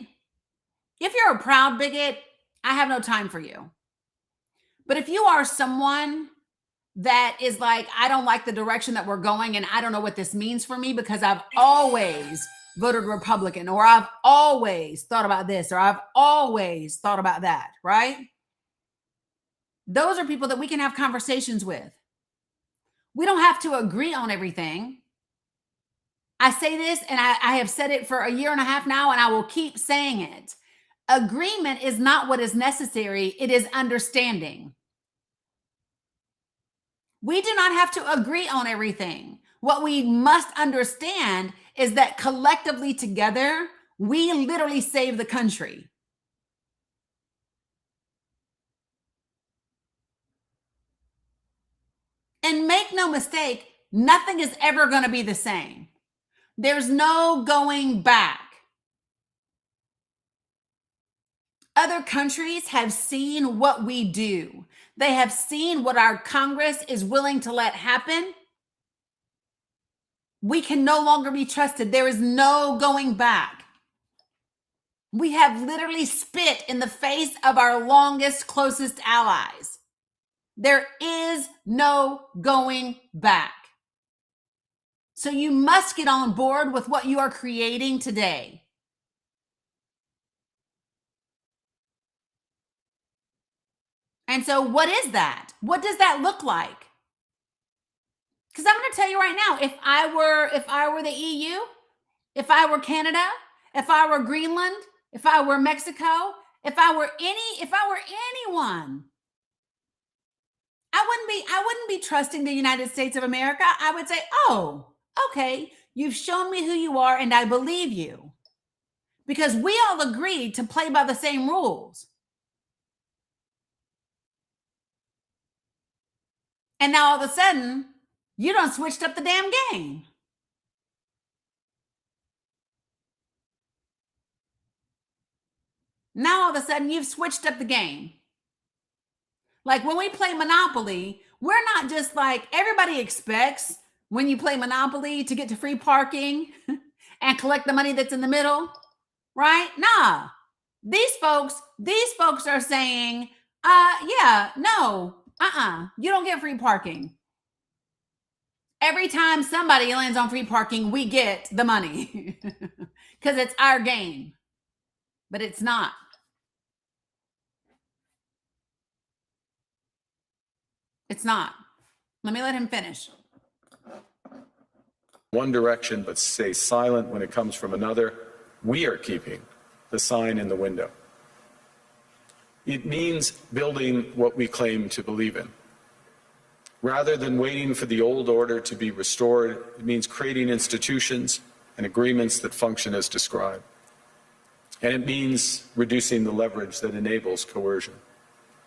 If you're a proud bigot, I have no time for you. But if you are someone that is like, I don't like the direction that we're going and I don't know what this means for me because I've always voted Republican, or I've always thought about this, or I've always thought about that, right? Those are people that we can have conversations with. We don't have to agree on everything. I say this, and I have said it for a year and a half now, and I will keep saying it. Agreement is not what is necessary. It is understanding. We do not have to agree on everything. What we must understand is that collectively together, we literally save the country. And make no mistake, nothing is ever going to be the same. There's no going back. Other countries have seen what we do. They have seen what our Congress is willing to let happen. We can no longer be trusted. There is no going back. We have literally spit in the face of our longest, closest allies. There is no going back. So you must get on board with what you are creating today. And so what is that? What does that look like? Because I'm going to tell you right now, if I were the EU, if I were Canada, if I were Greenland, if I were Mexico, if I were anyone, I wouldn't be trusting the United States of America. I would say, "Oh, okay, you've shown me who you are and I believe you." Because we all agreed to play by the same rules. And now all of a sudden, you done switched up the damn game. Now all of a sudden, you've switched up the game. Like when we play Monopoly, we're not just like everybody expects when you play Monopoly to get to free parking and collect the money that's in the middle, right? Nah. These folks are saying, yeah, no, you don't get free parking. Every time somebody lands on free parking, we get the money because it's our game, but it's not. It's not. Let me let him finish. One direction but stay silent when it comes from another, we are keeping the sign in the window. It means building what we claim to believe in. Rather than waiting for the old order to be restored, it means creating institutions and agreements that function as described. And it means reducing the leverage that enables coercion.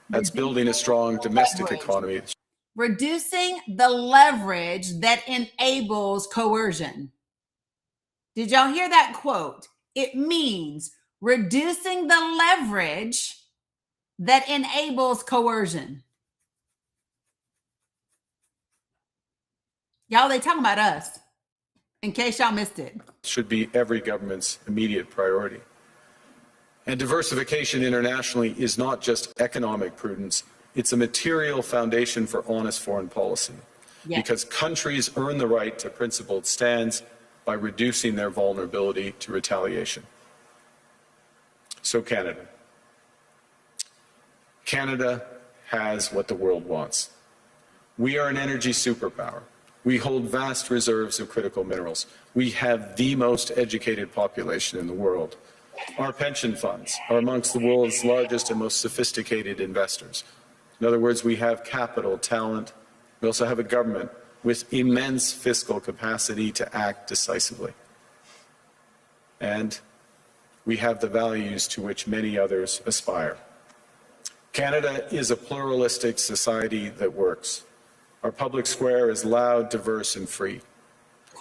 That's building a strong domestic economy. Reducing the leverage that enables coercion. Did y'all hear that quote? It means reducing the leverage that enables coercion. Y'all, they talking about us, in case y'all missed it. Should be every government's immediate priority. And diversification internationally is not just economic prudence, it's a material foundation for honest foreign policy. Yes. Because countries earn the right to principled stands by reducing their vulnerability to retaliation. So Canada. Canada has what the world wants. We are an energy superpower. We hold vast reserves of critical minerals. We have the most educated population in the world. Our pension funds are amongst the world's largest and most sophisticated investors. In other words, we have capital, talent. We also have a government with immense fiscal capacity to act decisively. And we have the values to which many others aspire. Canada is a pluralistic society that works. Our public square is loud, diverse, and free.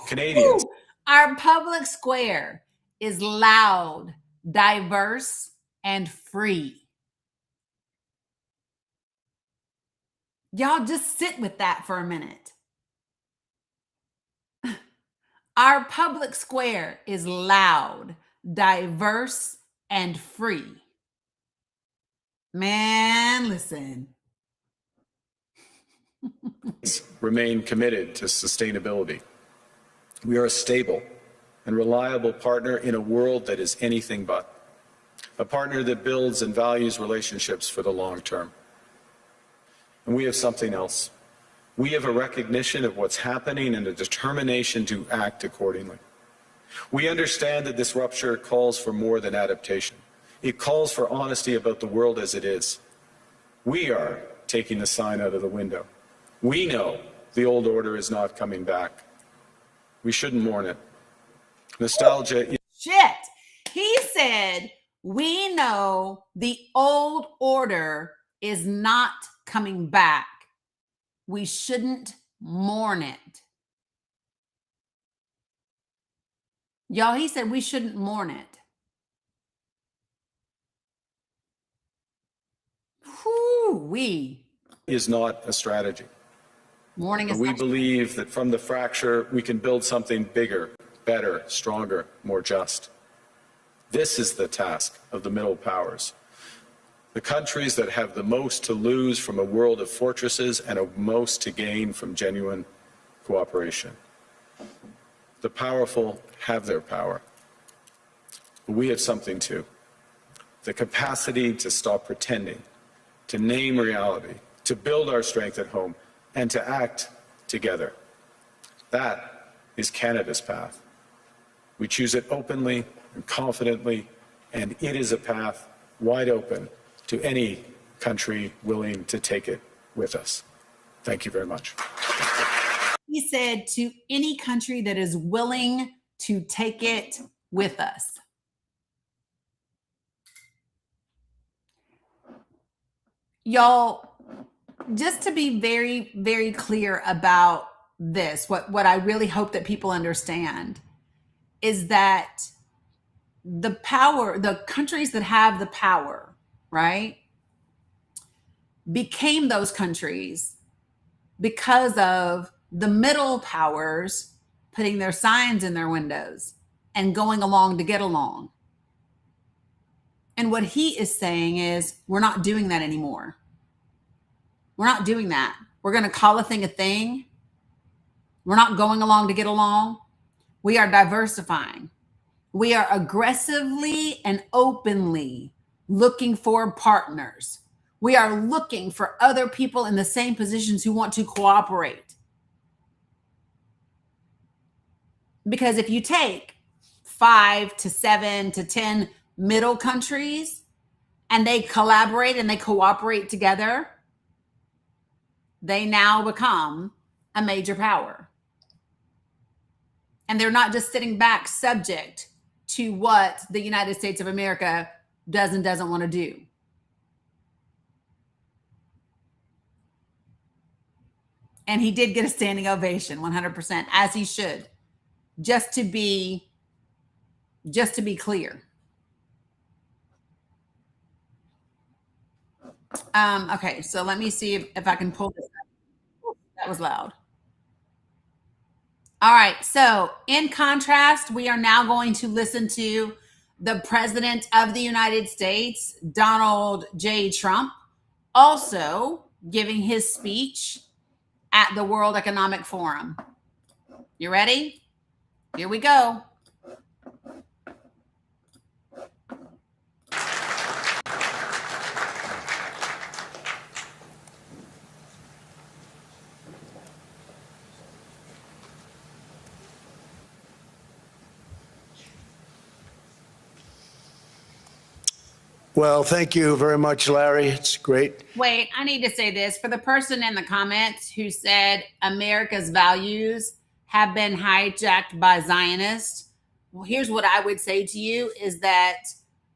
Canadians. Ooh, our public square is loud, diverse, and free. Y'all just sit with that for a minute. Our public square is loud, diverse, and free. Man, listen. Remain committed to sustainability. We are a stable and reliable partner in a world that is anything but. A partner that builds and values relationships for the long term. And we have something else. We have a recognition of what's happening and a determination to act accordingly. We understand that this rupture calls for more than adaptation. It calls for honesty about the world as it is. We are taking the sign out of the window. We know the old order is not coming back. We shouldn't mourn it. Nostalgia is... Shit. He said, we know the old order is not coming back. We shouldn't mourn it. Y'all, he said we shouldn't mourn it. Whew-wee. is not a strategy. Mourning is We not- believe that from the fracture, we can build something bigger, better, stronger, more just. This is the task of the middle powers. The countries that have the most to lose from a world of fortresses and a most to gain from genuine cooperation. The powerful have their power. But we have something too. The capacity to stop pretending, to name reality, to build our strength at home, and to act together. That is Canada's path. We choose it openly and confidently, and it is a path wide open to any country willing to take it with us. Thank you very much. He said to any country that is willing to take it with us. Y'all, just to be very, very clear about this, what I really hope that people understand is that the power, the countries that have the power, right, became those countries because of the middle powers putting their signs in their windows and going along to get along. And what he is saying is, we're not doing that anymore. We're not doing that. We're going to call a thing a thing. We're not going along to get along. We are diversifying. We are aggressively and openly looking for partners. We are looking for other people in the same positions who want to cooperate. Because if you take 5 to 7 to 10 middle countries and they collaborate and they cooperate together, they now become a major power. And they're not just sitting back subject to what the United States of America does and doesn't want to do. And he did get a standing ovation, 100%, as he should. Just to be clear. Okay, so let me see if I can pull this up. That was loud. All right, so in contrast, we are now going to listen to the President of the United States, Donald J. Trump, also giving his speech at the World Economic Forum. You ready? Here we go. Well, thank you very much, Larry. It's great. Wait, I need to say this. For the person in the comments who said America's values have been hijacked by Zionists, well, here's what I would say to you is that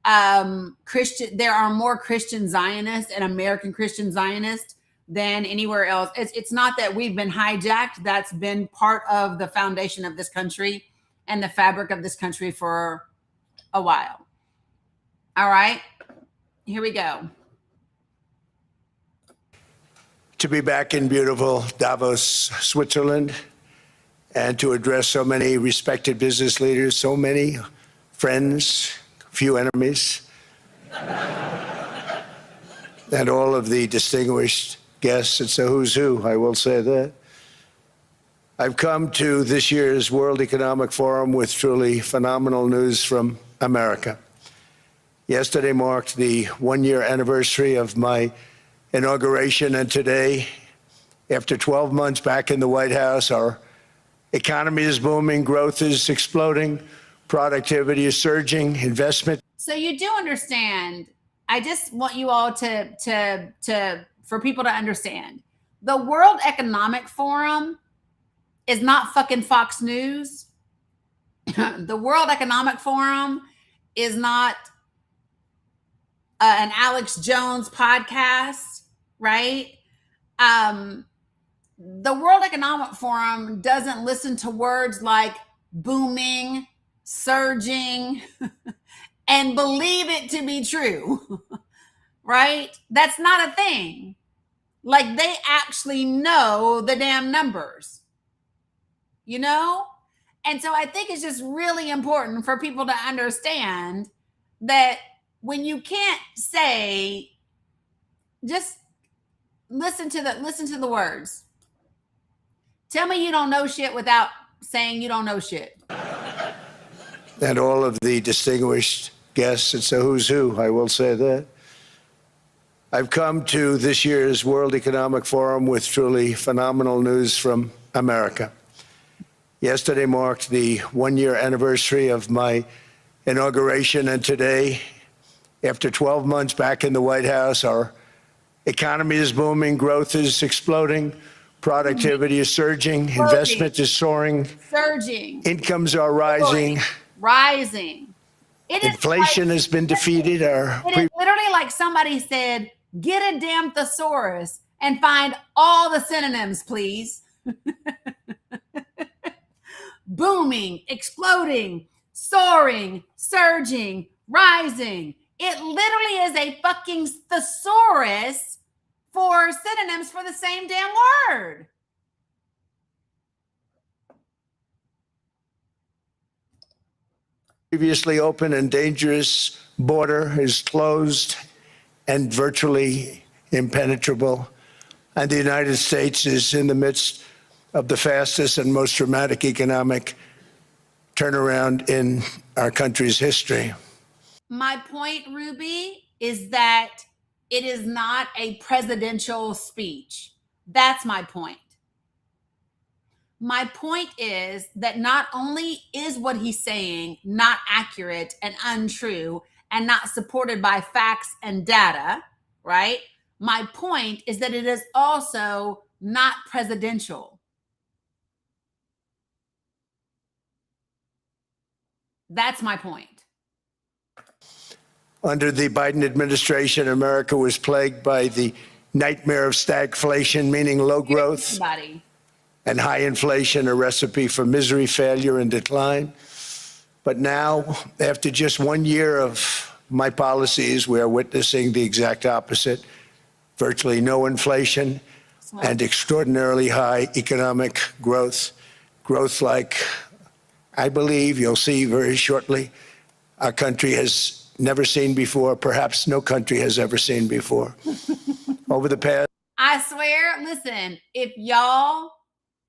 there are more Christian Zionists and American Christian Zionists than anywhere else. It's not that we've been hijacked. That's been part of the foundation of this country and the fabric of this country for a while. All right. Here we go. To be back in beautiful Davos, Switzerland, and to address so many respected business leaders, so many friends, few enemies, and all of the distinguished guests. It's a who's who, I will say that. I've come to this year's World Economic Forum with truly phenomenal news from America. Yesterday marked the one-year anniversary of my inauguration, and today, after 12 months back in the White House, our economy is booming, growth is exploding, productivity is surging, investment. So you do understand. I just want you all for people to understand. The World Economic Forum is not fucking Fox News. The World Economic Forum is not an Alex Jones podcast, right? The World Economic Forum doesn't listen to words like booming, surging, and believe it to be true, right? That's not a thing. Like, they actually know the damn numbers, you know? And so I think it's just really important for people to understand that when you can't say, just listen to the words. Tell me you don't know shit without saying you don't know shit. And all of the distinguished guests. It's a who's who, I will say that. I've come to this year's World Economic Forum with truly phenomenal news from America. Yesterday marked the one-year anniversary of my inauguration, and today, after 12 months back in the White House, our economy is booming, growth is exploding, productivity is surging, investment is soaring, surging, incomes are rising, Inflation has been defeated. It is literally like somebody said, get a damn thesaurus and find all the synonyms, please. Booming, exploding, soaring, surging, rising. It literally is a fucking thesaurus for synonyms for the same damn word. Previously open and dangerous border is closed and virtually impenetrable. And the United States is in the midst of the fastest and most dramatic economic turnaround in our country's history. My point, Ruby, is that It is not a presidential speech. That's my point. My point is that not only is what he's saying not accurate and untrue and not supported by facts and data, right? My point is that it is also not presidential. That's my point. Under the Biden administration, America was plagued by the nightmare of stagflation, meaning low growth, Everybody. and high inflation, a recipe for misery, failure, and decline. But now, after just 1 year of my policies, we are witnessing the exact opposite. Virtually no inflation and extraordinarily high economic growth. Growth like I believe you'll see very shortly our country has never seen before, perhaps no country has ever seen before. Over the past, I swear, listen, if y'all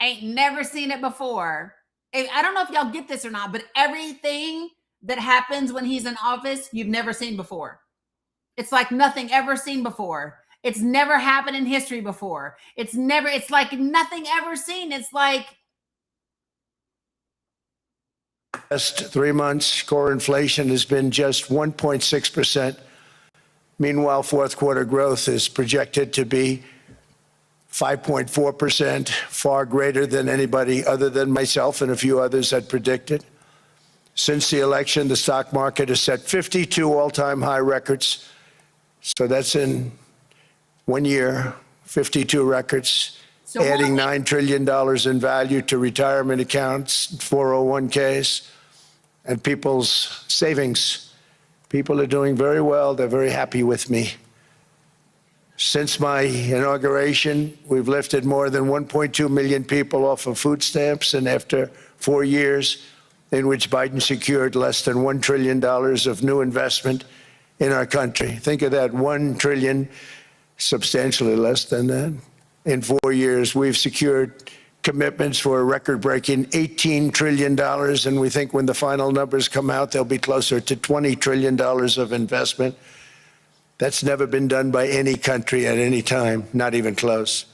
ain't never seen it before, I don't know if y'all get this or not, but everything that happens when he's in office, you've never seen before. It's like nothing ever seen before. It's never happened in history before. It's like nothing ever seen. It's like, last 3 months, core inflation has been just 1.6%. Meanwhile, fourth quarter growth is projected to be 5.4%, far greater than anybody other than myself and a few others had predicted. Since the election, the stock market has set 52 all-time high records. So that's in 1 year, 52 records, So adding what- $9 trillion in value to retirement accounts, 401ks, and people's savings. People are doing very well. They're very happy with me. Since my inauguration, we've lifted more than 1.2 million people off of food stamps, and after 4 years in which Biden secured less than $1 trillion of new investment in our country. Think of that, 1 trillion, substantially less than that. In 4 years, we've secured commitments for a record-breaking $18 trillion, and we think when the final numbers come out, they'll be closer to $20 trillion of investment. That's never been done by any country at any time, not even close.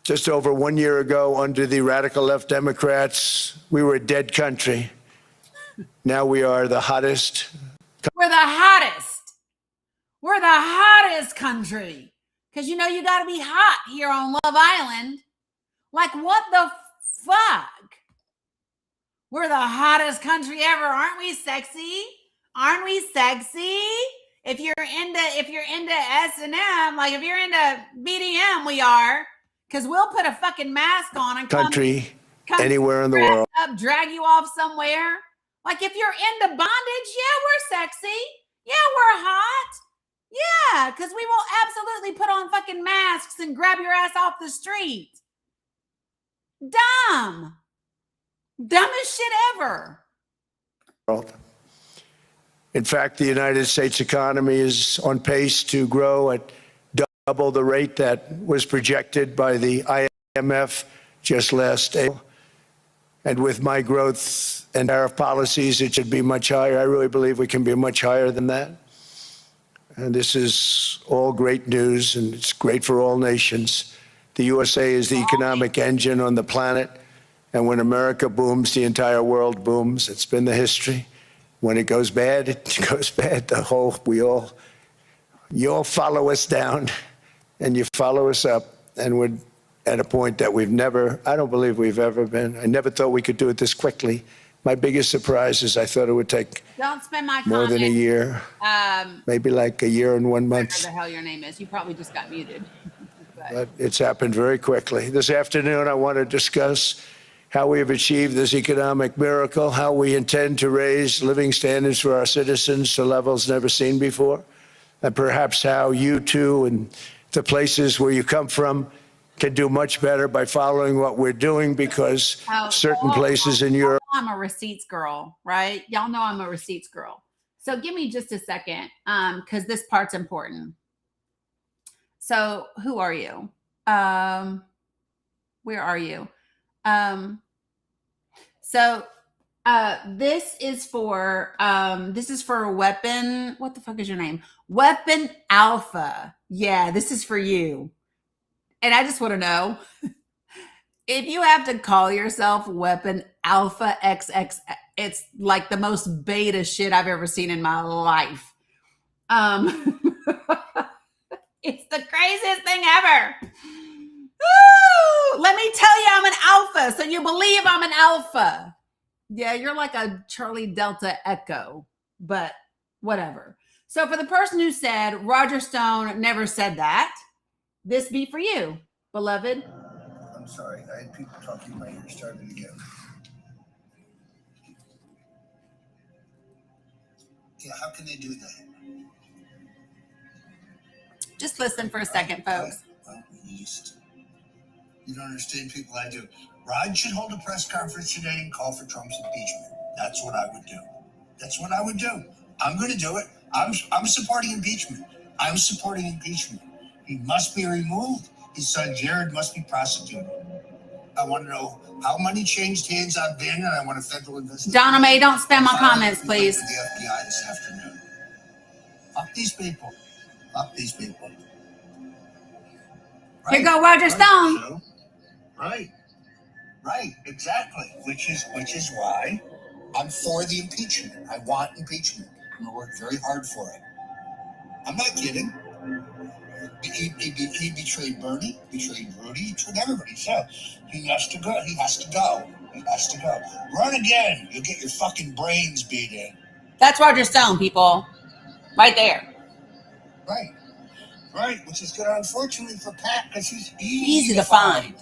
Just over 1 year ago, under the radical left Democrats, we were a dead country. Now we are the hottest. we're the hottest. We're the hottest country. Because you know you got to be hot here on Love Island. Like, what the fuck? We're the hottest country ever. Aren't we sexy? Aren't we sexy? If you're into S&M, like if you're into BDM, we are. Because we'll put a fucking mask on and Country come anywhere in the drag world. up, drag you off somewhere. Like if you're into bondage, yeah, we're sexy. Yeah, we're hot. Yeah, because we will absolutely put on fucking masks and grab your ass off the street. Dumb. Dumbest shit ever. In fact, the United States economy is on pace to grow at double the rate that was projected by the IMF just last April. And with my growth and tariff policies, it should be much higher. I really believe we can be much higher than that. And this is all great news, and it's great for all nations. The USA is the economic engine on the planet. And when America booms, the entire world booms. It's been the history. When it goes bad, it goes bad. You all follow us down and you follow us up. And we're at a point that I don't believe we've ever been. I never thought we could do it this quickly. My biggest surprise is I thought it would take Don't spend my more than a comment. year, maybe like a year and 1 month. Whatever the hell your name is. You probably just got muted. But it's happened very quickly. This afternoon, I want to discuss how we have achieved this economic miracle, how we intend to raise living standards for our citizens to levels never seen before, and perhaps how you too and the places where you come from can do much better by following what we're doing, because certain places in Europe. I'm a receipts girl, right? Y'all know I'm a receipts girl. So give me just a second, because this part's important. So who are you? Where are you? So This is for Weapon. What the fuck is your name? Weapon Alpha. Yeah, this is for you. And I just want to know if you have to call yourself Weapon Alpha XX. It's like the most beta shit I've ever seen in my life. It's the craziest thing ever. Woo! Let me tell you, I'm an alpha, so you believe I'm an alpha. Yeah, you're like a Charlie Delta Echo, but whatever. So for the person who said Roger Stone never said that, this be for you, beloved. I'm sorry. I had people talking in my ear started again. Yeah, how can they do that? Just listen for a second, folks. Well, you don't understand people I do. Rod should hold a press conference today and call for Trump's impeachment. That's what I would do. That's what I would do. I'm going to do it. I'm supporting impeachment. I'm supporting impeachment. He must be removed. His son Jared must be prosecuted. I want to know how money changed hands on Bannon. I want a federal investigation. Donna Mae, don't spam my comments, please. The FBI this afternoon. Fuck these people. Fuck these people. Right. Here go Roger Stone. So, right, exactly. Which is why I'm for the impeachment. I want impeachment. I'm gonna work very hard for it. I'm not kidding. He betrayed Bernie, betrayed Rudy, he betrayed everybody. So he has to go. He has to go. He has to go. Run again. You'll get your fucking brains beat in. That's Roger Stone, people. Right there. Right, which is good, unfortunately, for Pat, because he's Easy to find.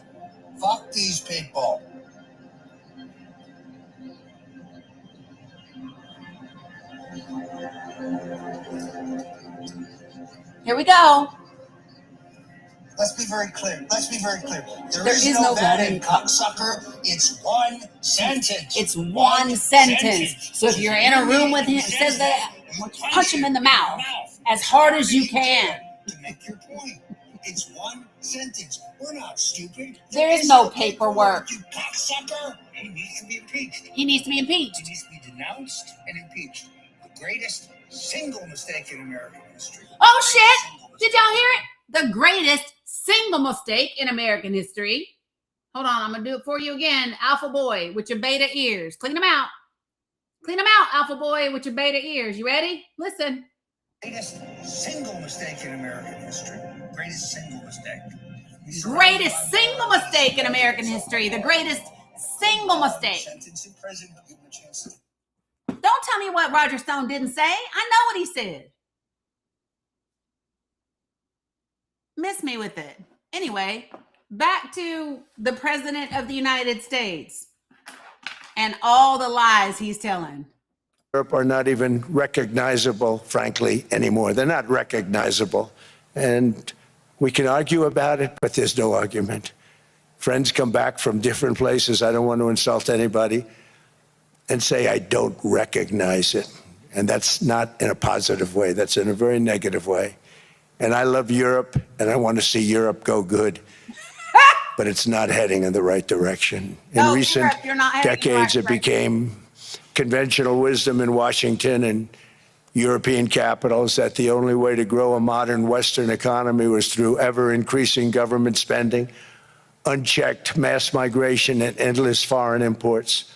Fuck these people. Here we go. Let's be very clear. There is no Bannon, cocksucker. It's one sentence. It's one sentence. So if you're in a room with him, says that, punch him in the mouth as hard as you can. To make your point. It's one sentence. We're not stupid. There is no paperwork. You cocksucker. He needs to be impeached. He needs to be impeached. He needs to be denounced and impeached. The greatest single mistake in American history. Oh, shit. Did y'all hear it? The greatest single mistake in American history. Hold on. I'm going to do it for you again. Alpha boy with your beta ears. Clean them out. Clean them out, alpha boy with your beta ears. You ready? Listen. Greatest single mistake in American history. Greatest single mistake. Greatest single mistake in American history. The greatest single mistake. Don't tell me what Roger Stone didn't say. I know what he said. Miss me with it. Anyway, back to the President of the United States and all the lies he's telling. Europe are not even recognizable, frankly, anymore. They're not recognizable. And we can argue about it, but there's no argument. Friends come back from different places. I don't want to insult anybody and say I don't recognize it. And that's not in a positive way. That's in a very negative way. And I love Europe, and I want to see Europe go good. But it's not heading in the right direction. In recent decades, it became conventional wisdom in Washington and European capitals that the only way to grow a modern Western economy was through ever-increasing government spending, unchecked mass migration, and endless foreign imports.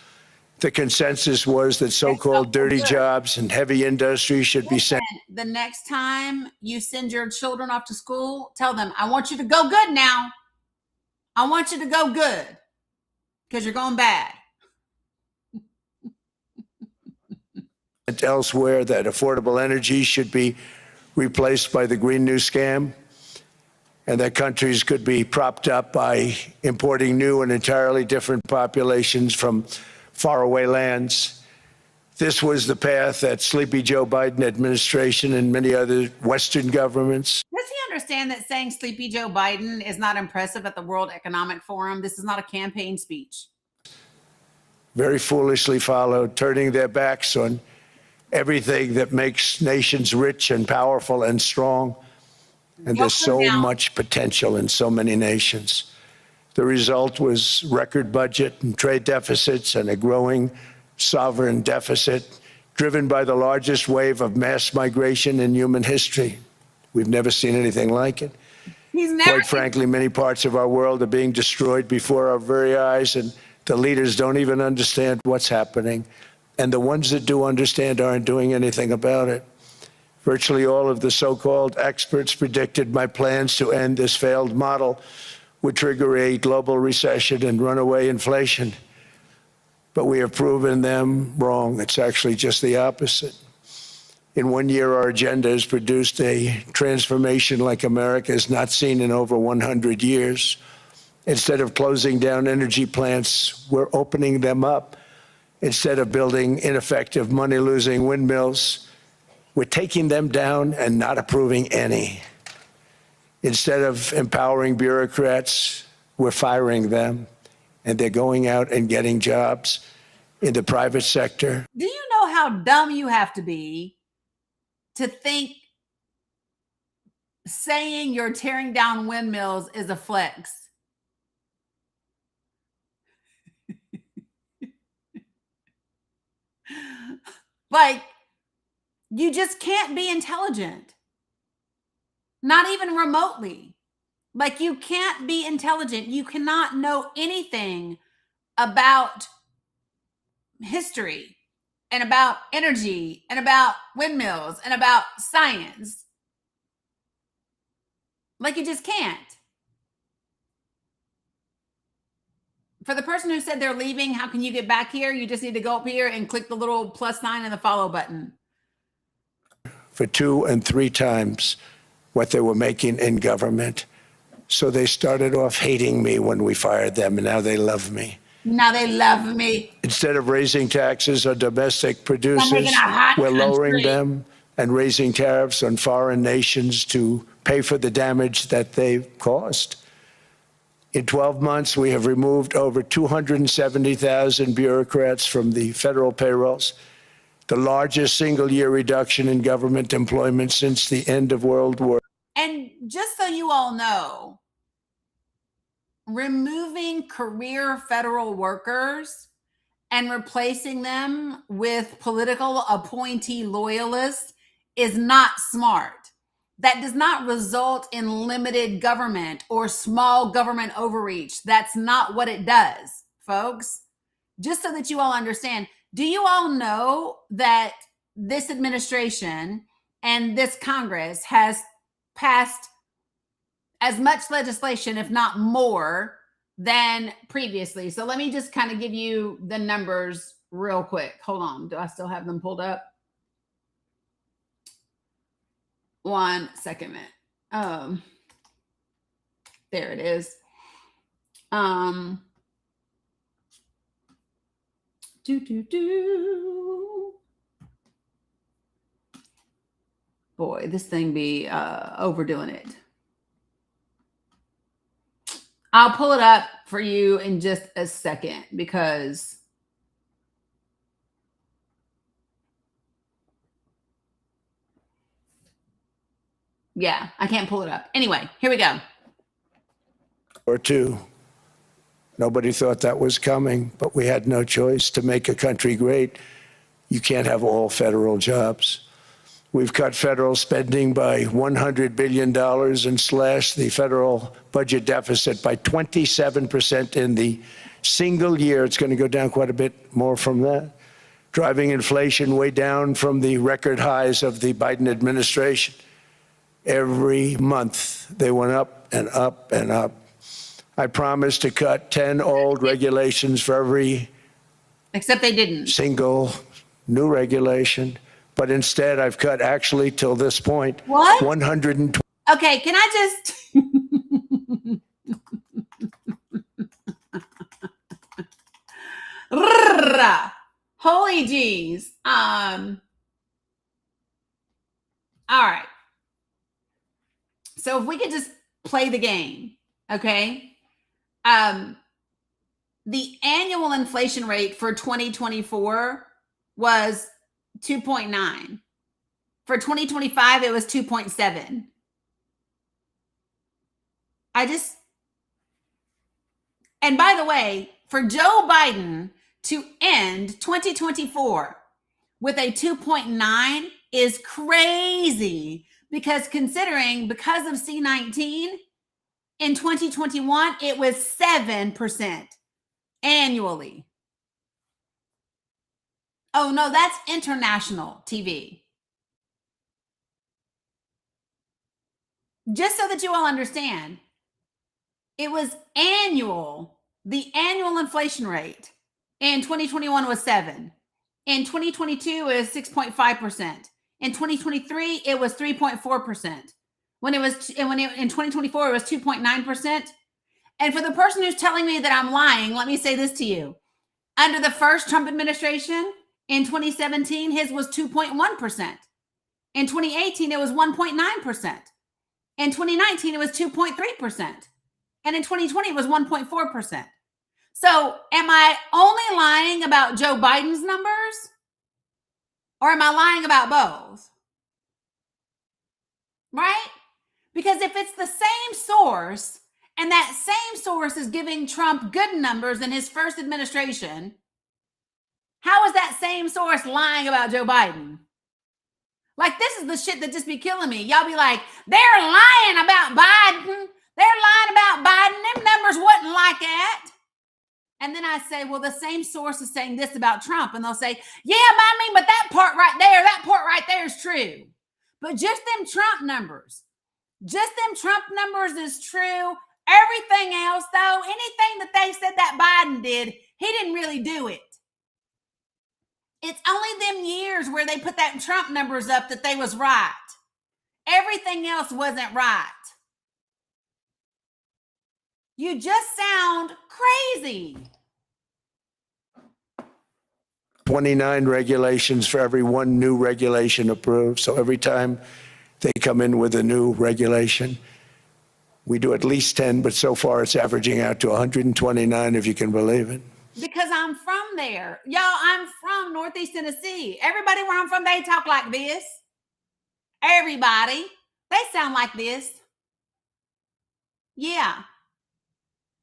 The consensus was that so-called dirty jobs and heavy industry should be sent. The next time you send your children off to school, tell them, I want you to go good now. I want you to go good because you're going bad. Elsewhere, that affordable energy should be replaced by the Green New Scam, and that countries could be propped up by importing new and entirely different populations from faraway lands. This was the path that Sleepy Joe Biden administration and many other Western governments. Does he understand that saying Sleepy Joe Biden is not impressive at the World Economic Forum? This is not a campaign speech. Very foolishly followed, turning their backs on everything that makes nations rich and powerful and strong. And there's so much potential in so many nations. The result was record budget and trade deficits and a growing sovereign deficit driven by the largest wave of mass migration in human history. We've never seen anything like it. He's never. Quite frankly, many parts of our world are being destroyed before our very eyes, and the leaders don't even understand what's happening. And the ones that do understand aren't doing anything about it. Virtually all of the so-called experts predicted my plans to end this failed model would trigger a global recession and runaway inflation. But we have proven them wrong. It's actually just the opposite. In 1 year, our agenda has produced a transformation like America has not seen in over 100 years. Instead of closing down energy plants, we're opening them up. Instead of building ineffective, money-losing windmills, we're taking them down and not approving any. Instead of empowering bureaucrats, we're firing them, and they're going out and getting jobs in the private sector. Do you know how dumb you have to be to think saying you're tearing down windmills is a flex? Like, you just can't be intelligent. Not even remotely. Like, you can't be intelligent. You cannot know anything about history and about energy and about windmills and about science. Like, you just can't. For the person who said they're leaving, how can you get back here? You just need to go up here and click the little plus sign and the follow button. For 2 and 3 times what they were making in government. So they started off hating me when we fired them, and now they love me. Now they love me. Instead of raising taxes on domestic producers, making a hot we're lowering country. them and raising tariffs on foreign nations to pay for the damage that they've caused. In 12 months, we have removed over 270,000 bureaucrats from the federal payrolls, the largest single-year reduction in government employment since the end of World War. And just so you all know, removing career federal workers and replacing them with political appointee loyalists is not smart. That does not result in limited government or small government overreach. That's not what it does, folks. Just so that you all understand, do you all know that this administration and this Congress has passed as much legislation, if not more, than previously? So let me just kind of give you the numbers real quick. Hold on. Do I still have them pulled up? 1 second. There it is. Boy, this thing be overdoing it. I'll pull it up for you in just a second because yeah, I can't pull it up. Anyway, here we go. Or 2. Nobody thought that was coming, but we had no choice. To make a country great, you can't have all federal jobs. We've cut federal spending by $100 billion and slashed the federal budget deficit by 27% in the single year. It's going to go down quite a bit more from that, driving inflation way down from the record highs of the Biden administration. Every month, they went up and up and up. I promised to cut 10 old regulations for every Except they didn't. single new regulation. But instead, I've cut actually till this point, What? 120. Okay, can I just holy jeez. All right. So if we could just play the game, okay? The annual inflation rate for 2024 was 2.9. For 2025, it was 2.7. And by the way, for Joe Biden to end 2024 with a 2.9 is crazy, because considering because of C19 in 2021, it was 7% annually. Oh no, that's international TV. Just so that you all understand, it was annual. The annual inflation rate in 2021 was 7. In 2022, it was 6.5%. In 2023, it was 3.4%. In 2024, it was 2.9%. And for the person who's telling me that I'm lying, let me say this to you. Under the first Trump administration in 2017, his was 2.1%. In 2018, it was 1.9%. In 2019, it was 2.3%. And in 2020, it was 1.4%. So am I only lying about Joe Biden's numbers? Or am I lying about both? Right? Because if it's the same source, and that same source is giving Trump good numbers in his first administration, how is that same source lying about Joe Biden? Like, this is the shit that just be killing me. Y'all be like, they're lying about Biden. They're lying about Biden. Them numbers wasn't like that. And then I say, well, the same source is saying this about Trump. And they'll say, yeah, but that part right there is true. But just them Trump numbers is true. Everything else, though, anything that they said that Biden did, he didn't really do it. It's only them years where they put that Trump numbers up that they was right. Everything else wasn't right. You just sound crazy. 29 regulations for every one new regulation approved. So every time they come in with a new regulation, we do at least 10, but so far it's averaging out to 129, if you can believe it. Because I'm from there. Y'all, I'm from Northeast Tennessee. Everybody where I'm from, they talk like this. Everybody. They sound like this. Yeah,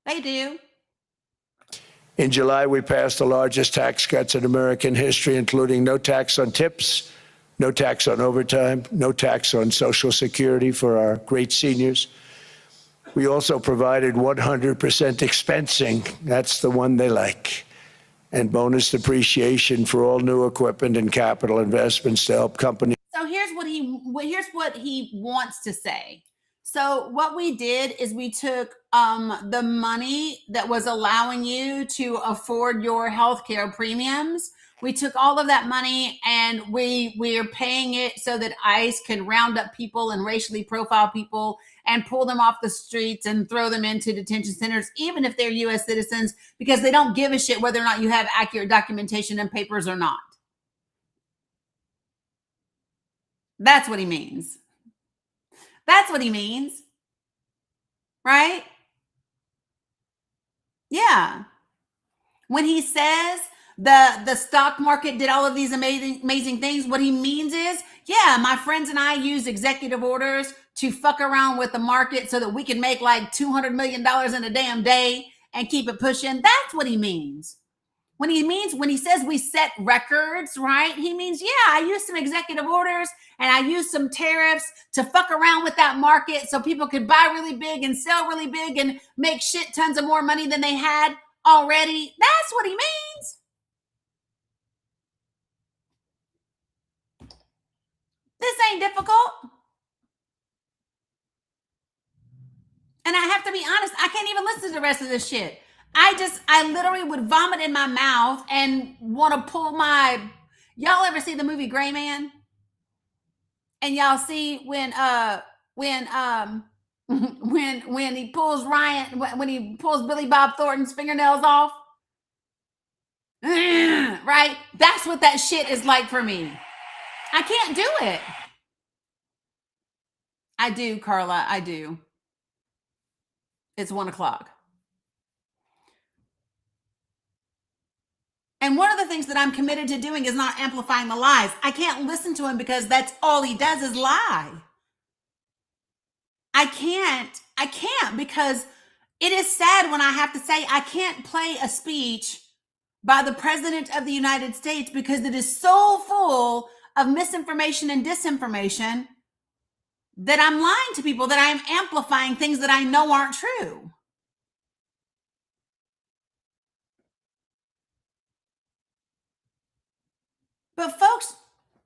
they do. In July, we passed the largest tax cuts in American history, including no tax on tips, no tax on overtime, no tax on Social Security for our great seniors. We also provided 100% expensing. That's the one they like. And bonus depreciation for all new equipment and capital investments to help companies. So here's what he wants to say. So what we did is we took the money that was allowing you to afford your healthcare premiums. We took all of that money and we're paying it so that ICE can round up people and racially profile people and pull them off the streets and throw them into detention centers, even if they're U.S. citizens, because they don't give a shit whether or not you have accurate documentation and papers or not. That's what he means. That's what he means. Right? Yeah. When he says the stock market did all of these amazing things, what he means is, yeah, my friends and I use executive orders to fuck around with the market so that we can make like $200 million in a damn day and keep it pushing. That's what he means. When he says we set records, right? He means, yeah, I used some executive orders and I used some tariffs to fuck around with that market so people could buy really big and sell really big and make shit tons of more money than they had already. That's what he means. This ain't difficult. And I have to be honest, I can't even listen to the rest of this shit. I literally would vomit in my mouth and want to pull my, y'all ever see the movie Gray Man? And y'all see when he pulls when he pulls Billy Bob Thornton's fingernails off? Right? That's what that shit is like for me. I can't do it. I do, Carla, I do. It's 1:00. And one of the things that I'm committed to doing is not amplifying the lies. I can't listen to him because that's all he does is lie. I can't because it is sad when I have to say I can't play a speech by the President of the United States because it is so full of misinformation and disinformation that I'm lying to people, that I'm amplifying things that I know aren't true. But folks,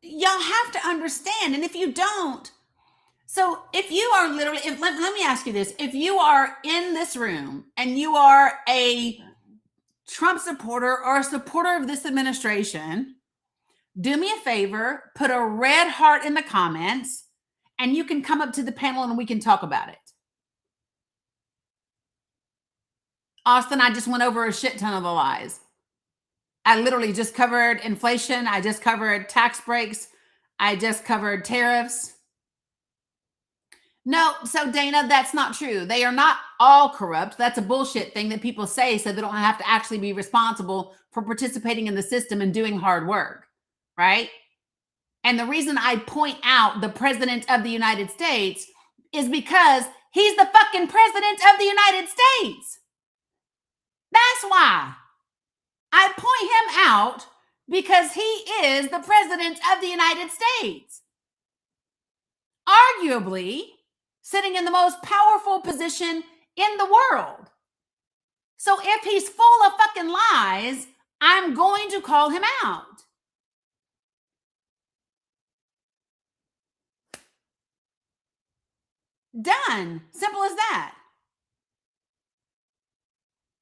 y'all have to understand, and if you don't, so if you are literally, let me ask you this, if you are in this room and you are a Trump supporter or a supporter of this administration, do me a favor, put a red heart in the comments, and you can come up to the panel and we can talk about it. Austin, I just went over a shit ton of the lies. I literally just covered inflation. I just covered tax breaks. I just covered tariffs. No, so Dana, that's not true. They are not all corrupt. That's a bullshit thing that people say so they don't have to actually be responsible for participating in the system and doing hard work, right? And the reason I point out the President of the United States is because he's the fucking President of the United States. That's why I point him out, because he is the President of the United States. Arguably sitting in the most powerful position in the world. So if he's full of fucking lies, I'm going to call him out. Done. Simple as that.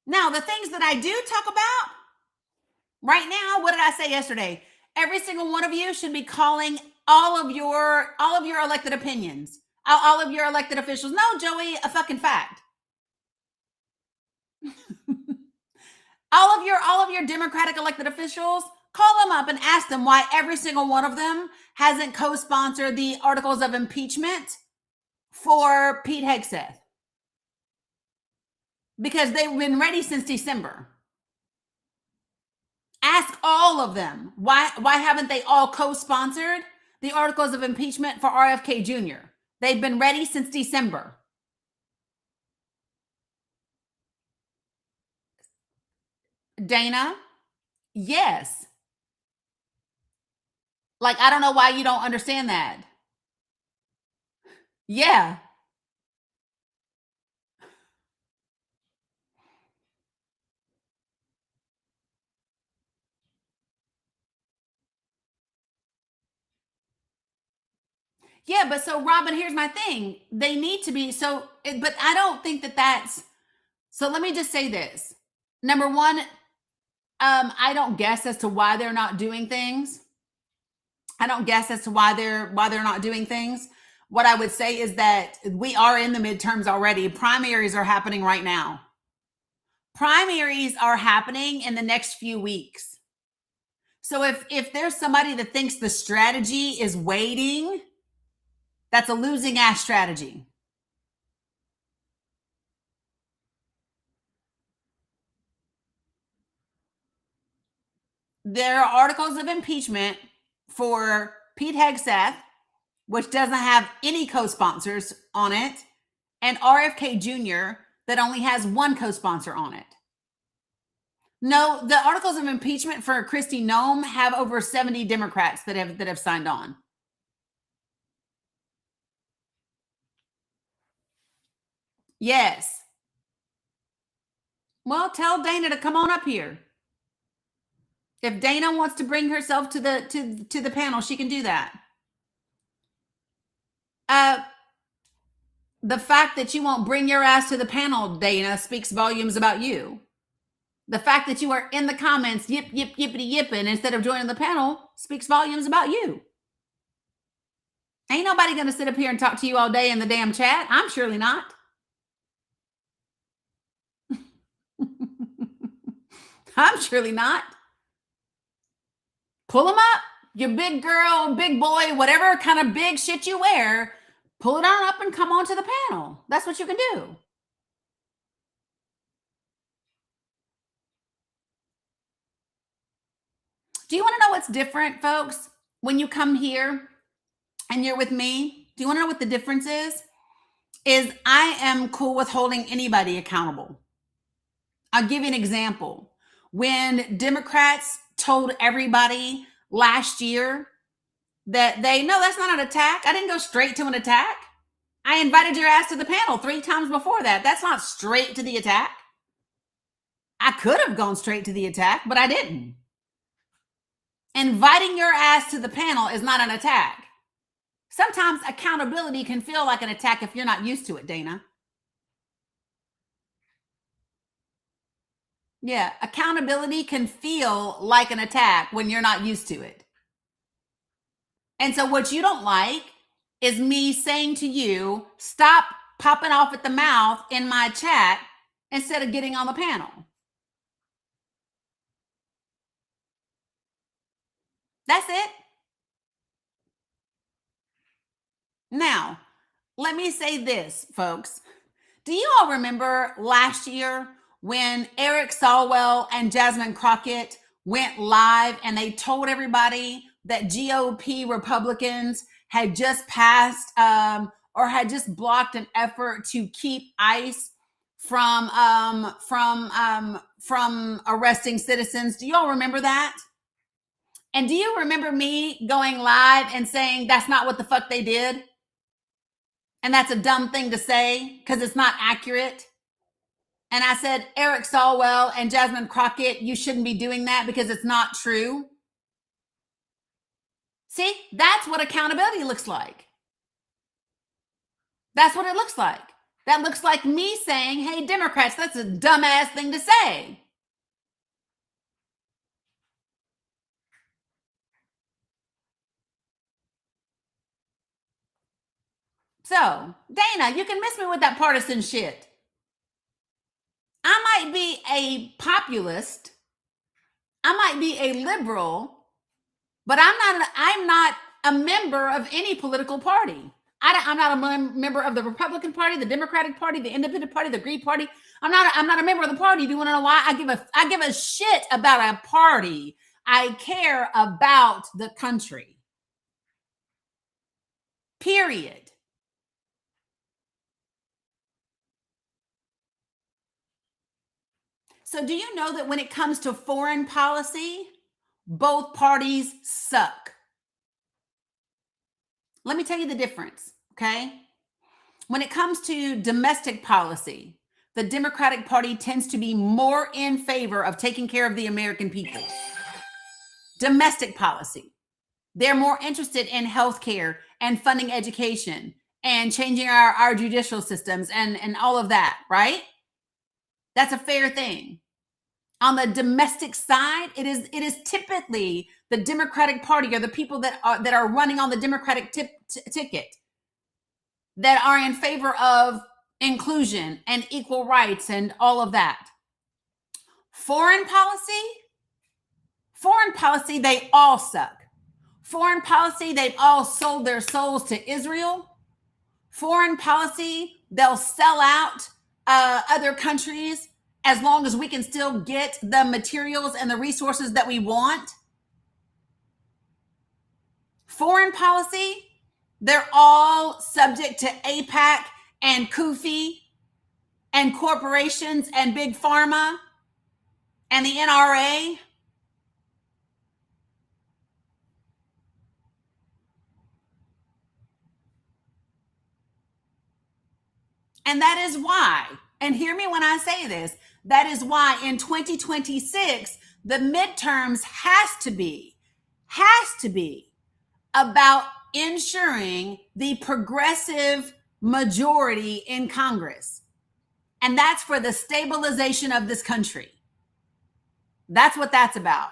Now, the things that I do talk about right now, what did I say yesterday? Every single one of you should be calling all of your elected opinions, all of your elected officials. No, Joey, a fucking fact. all of your Democratic elected officials, call them up and ask them why every single one of them hasn't co-sponsored the articles of impeachment for Pete Hegseth. Because they've been ready since December. Ask all of them, why haven't they all co-sponsored the articles of impeachment for RFK Jr.? They've been ready since December. Dana, yes. Like, I don't know why you don't understand that. Yeah. Yeah, but so Robin, here's my thing. They need to be so, but I don't think that that's, so let me just say this. Number one, I don't guess as to why they're not doing things. I don't guess as to why they're not doing things. What I would say is that we are in the midterms already. Primaries are happening right now. Primaries are happening in the next few weeks. So if there's somebody that thinks the strategy is waiting, that's a losing ass strategy. There are articles of impeachment for Pete Hegseth, which doesn't have any co-sponsors on it, and RFK Jr. that only has one co-sponsor on it. No, the articles of impeachment for Kristi Noem have over 70 Democrats that have signed on. Yes. Well, tell Dana to come on up here. If Dana wants to bring herself to the panel, she can do that. The fact that you won't bring your ass to the panel, Dana, speaks volumes about you. The fact that you are in the comments, yip, yip, yippity yipping, instead of joining the panel, speaks volumes about you. Ain't nobody going to sit up here and talk to you all day in the damn chat. I'm surely not. I'm surely not. Pull them up. Your big girl, big boy, whatever kind of big shit you wear, pull it on up and come on to the panel. That's what you can do. Do you want to know what's different, folks? When you come here and you're with me, do you want to know what the difference is? Is I am cool with holding anybody accountable. I'll give you an example. when Democrats told everybody last year that no, that's not an attack. I didn't go straight to an attack. I invited your ass to the panel 3 times before that. That's not straight to the attack. I could have gone straight to the attack, but I didn't. Inviting your ass to the panel is not an attack. Sometimes accountability can feel like an attack if you're not used to it, Dana. Yeah, accountability can feel like an attack when you're not used to it. And so what you don't like is me saying to you, stop popping off at the mouth in my chat instead of getting on the panel. That's it. Now, let me say this, folks. Do you all remember last year when Eric Swalwell and Jasmine Crockett went live and they told everybody that GOP Republicans had just passed or had just blocked an effort to keep ICE from arresting citizens? Do you all remember that? And do you remember me going live and saying that's not what the fuck they did? And that's a dumb thing to say because it's not accurate. And I said, Eric Swalwell and Jasmine Crockett, you shouldn't be doing that because it's not true. See, that's what accountability looks like. That's what it looks like. That looks like me saying, hey, Democrats, that's a dumbass thing to say. So, Dana, you can miss me with that partisan shit. I might be a populist. I might be a liberal, but I'm not a member of any political party. I'm not a member of the Republican Party, the Democratic Party, the Independent Party, the Green Party. I'm not a member of the party. Do you want to know why? I give a shit about a party. I care about the country. Period. So do you know that when it comes to foreign policy, both parties suck? Let me tell you the difference, okay? When it comes to domestic policy, the Democratic Party tends to be more in favor of taking care of the American people. Domestic policy. They're more interested in healthcare and funding education and changing our judicial systems and all of that, right? That's a fair thing. On the domestic side, it is typically the Democratic Party or the people that are running on the Democratic ticket that are in favor of inclusion and equal rights and all of that. Foreign policy, they all suck. Foreign policy, they've all sold their souls to Israel. Foreign policy, they'll sell out other countries as long as we can still get the materials and the resources that we want. Foreign policy, they're all subject to AIPAC and CUFI and corporations and big pharma and the NRA. And that is why, and hear me when I say this, that is why in 2026, the midterms has to be about ensuring the progressive majority in Congress. And that's for the stabilization of this country. That's what that's about.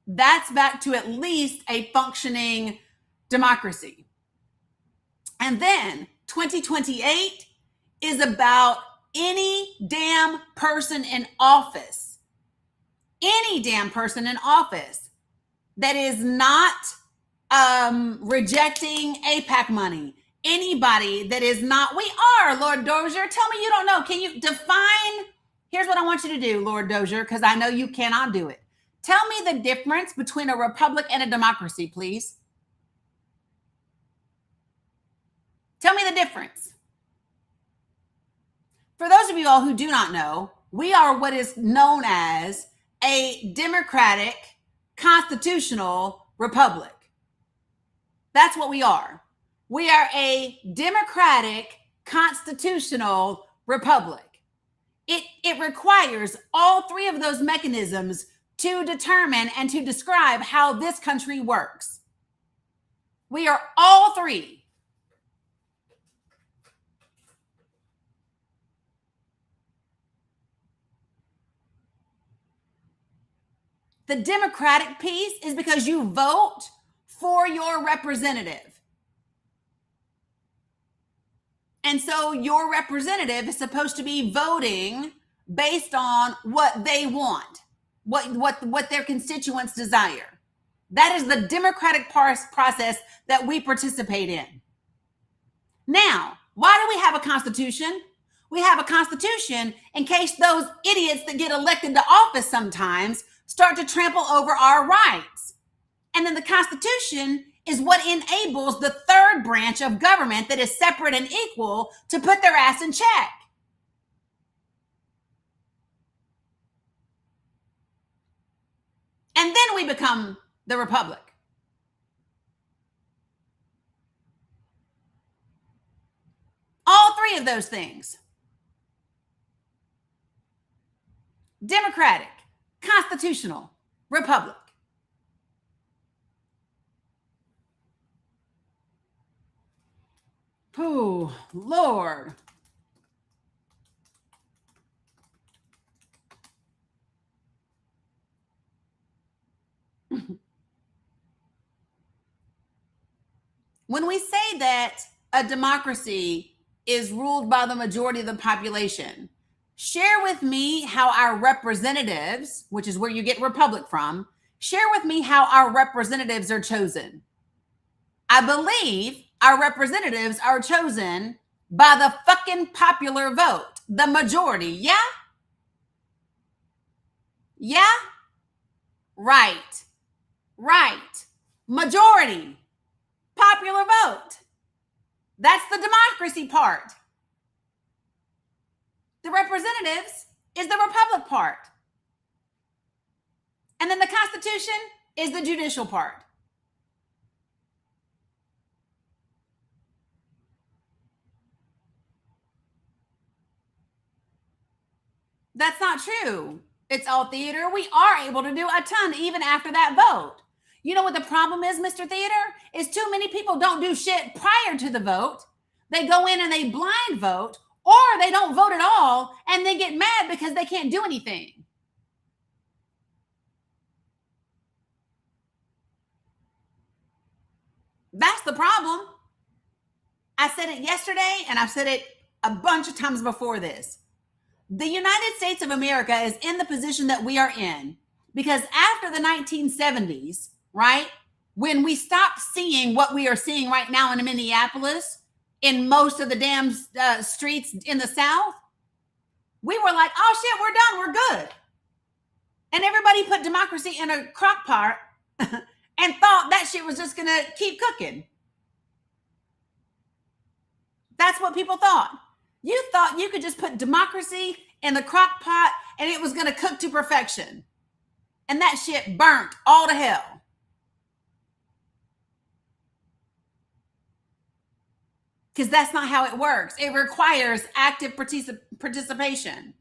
That's back to at least a functioning democracy. And then 2028 is about any damn person in office, that is not rejecting AIPAC money. Anybody that is not, we are, Lord Dozier. Tell me you don't know. Can you define? Here's what I want you to do, Lord Dozier, because I know you cannot do it. Tell me the difference between a republic and a democracy, please. Tell me the difference. For those of you all who do not know, we are what is known as a democratic constitutional republic. That's what we are. We are a democratic constitutional republic. It requires all three of those mechanisms to determine and to describe how this country works. We are all three. The Democratic piece is because you vote for your representative. And so your representative is supposed to be voting based on what they want, what their constituents desire. That is the democratic process that we participate in. Now, why do we have a constitution? We have a constitution in case those idiots that get elected to office sometimes start to trample over our rights. And then the Constitution is what enables the third branch of government that is separate and equal to put their ass in check. And then we become the republic. All three of those things. Democratic, constitutional, republic. Oh, Lord. When we say that a democracy is ruled by the majority of the population, share with me how our representatives, which is where you get republic from, share with me how our representatives are chosen. I believe our representatives are chosen by the fucking popular vote, the majority. Yeah? Yeah? Right. Majority. Popular vote. That's the democracy part. The representatives is the republic part. And then the Constitution is the judicial part. That's not true. It's all theater. We are able to do a ton even after that vote. You know what the problem is, Mr. Theater? Is too many people don't do shit prior to the vote. They go in and they blind vote, or they don't vote at all and they get mad because they can't do anything. That's the problem. I said it yesterday and I've said it a bunch of times before this. The United States of America is in the position that we are in because after the 1970s, right, when we stopped seeing what we are seeing right now in Minneapolis, in most of the damn streets in the South, we were like, oh shit, we're done, we're good. And everybody put democracy in a crock pot and thought that shit was just gonna keep cooking. That's what people thought. You thought you could just put democracy in the crock pot and it was going to cook to perfection. And that shit burnt all to hell. Because that's not how it works. It requires active participation.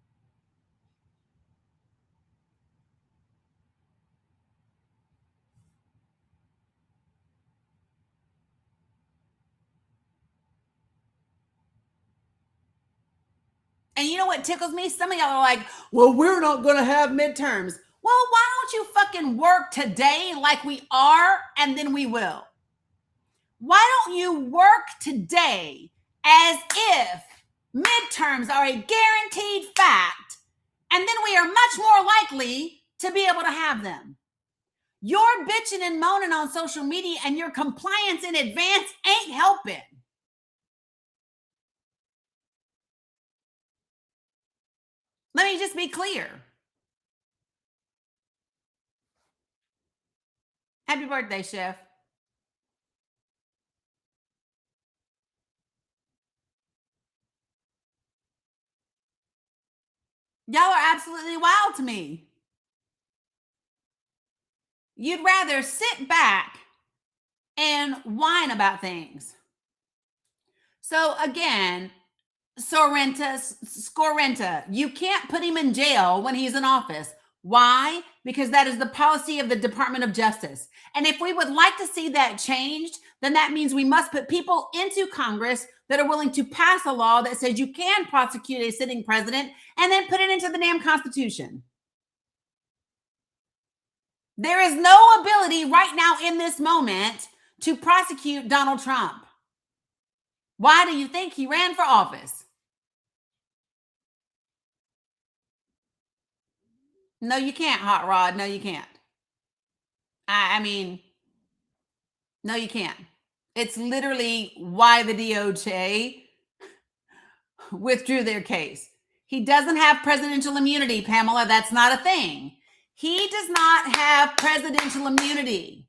And you know what tickles me? Some of y'all are like, well, we're not going to have midterms. Well, why don't you fucking work today like we are, and then we will? Why don't you work today as if midterms are a guaranteed fact, and then we are much more likely to be able to have them? Your bitching and moaning on social media and your compliance in advance ain't helping. Let me just be clear. Happy birthday, Chef. Y'all are absolutely wild to me. You'd rather sit back and whine about things. So again, Scorrenta, you can't put him in jail when he's in office. Why? Because that is the policy of the Department of Justice. And if we would like to see that changed, then that means we must put people into Congress that are willing to pass a law that says you can prosecute a sitting president and then put it into the damn Constitution. There is no ability right now in this moment to prosecute Donald Trump. Why do you think he ran for office? No, you can't, Hot Rod. No, you can't. I mean, no, you can't. It's literally why the DOJ withdrew their case. He doesn't have presidential immunity, Pamela. That's not a thing. He does not have presidential immunity.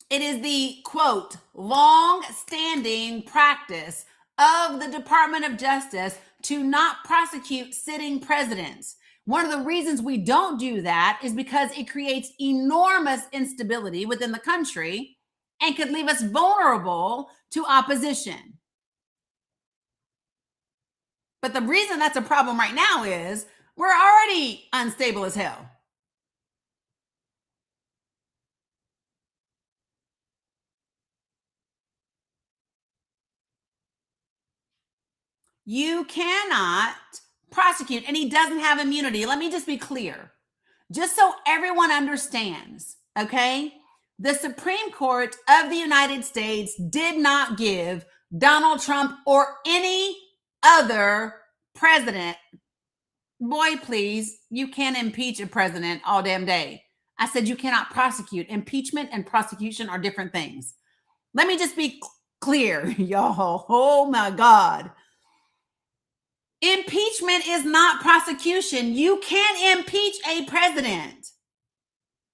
It is the, quote, long-standing practice of the Department of Justice to not prosecute sitting presidents. One of the reasons we don't do that is because it creates enormous instability within the country and could leave us vulnerable to opposition. But the reason that's a problem right now is we're already unstable as hell. You cannot prosecute, and he doesn't have immunity. Let me just be clear, just so everyone understands, okay? The Supreme Court of the United States did not give Donald Trump or any other president. Boy, please, you can't impeach a president all damn day. I said you cannot prosecute. Impeachment and prosecution are different things. Let me just be clear, y'all. Oh my God. Impeachment is not prosecution. You can't impeach a president.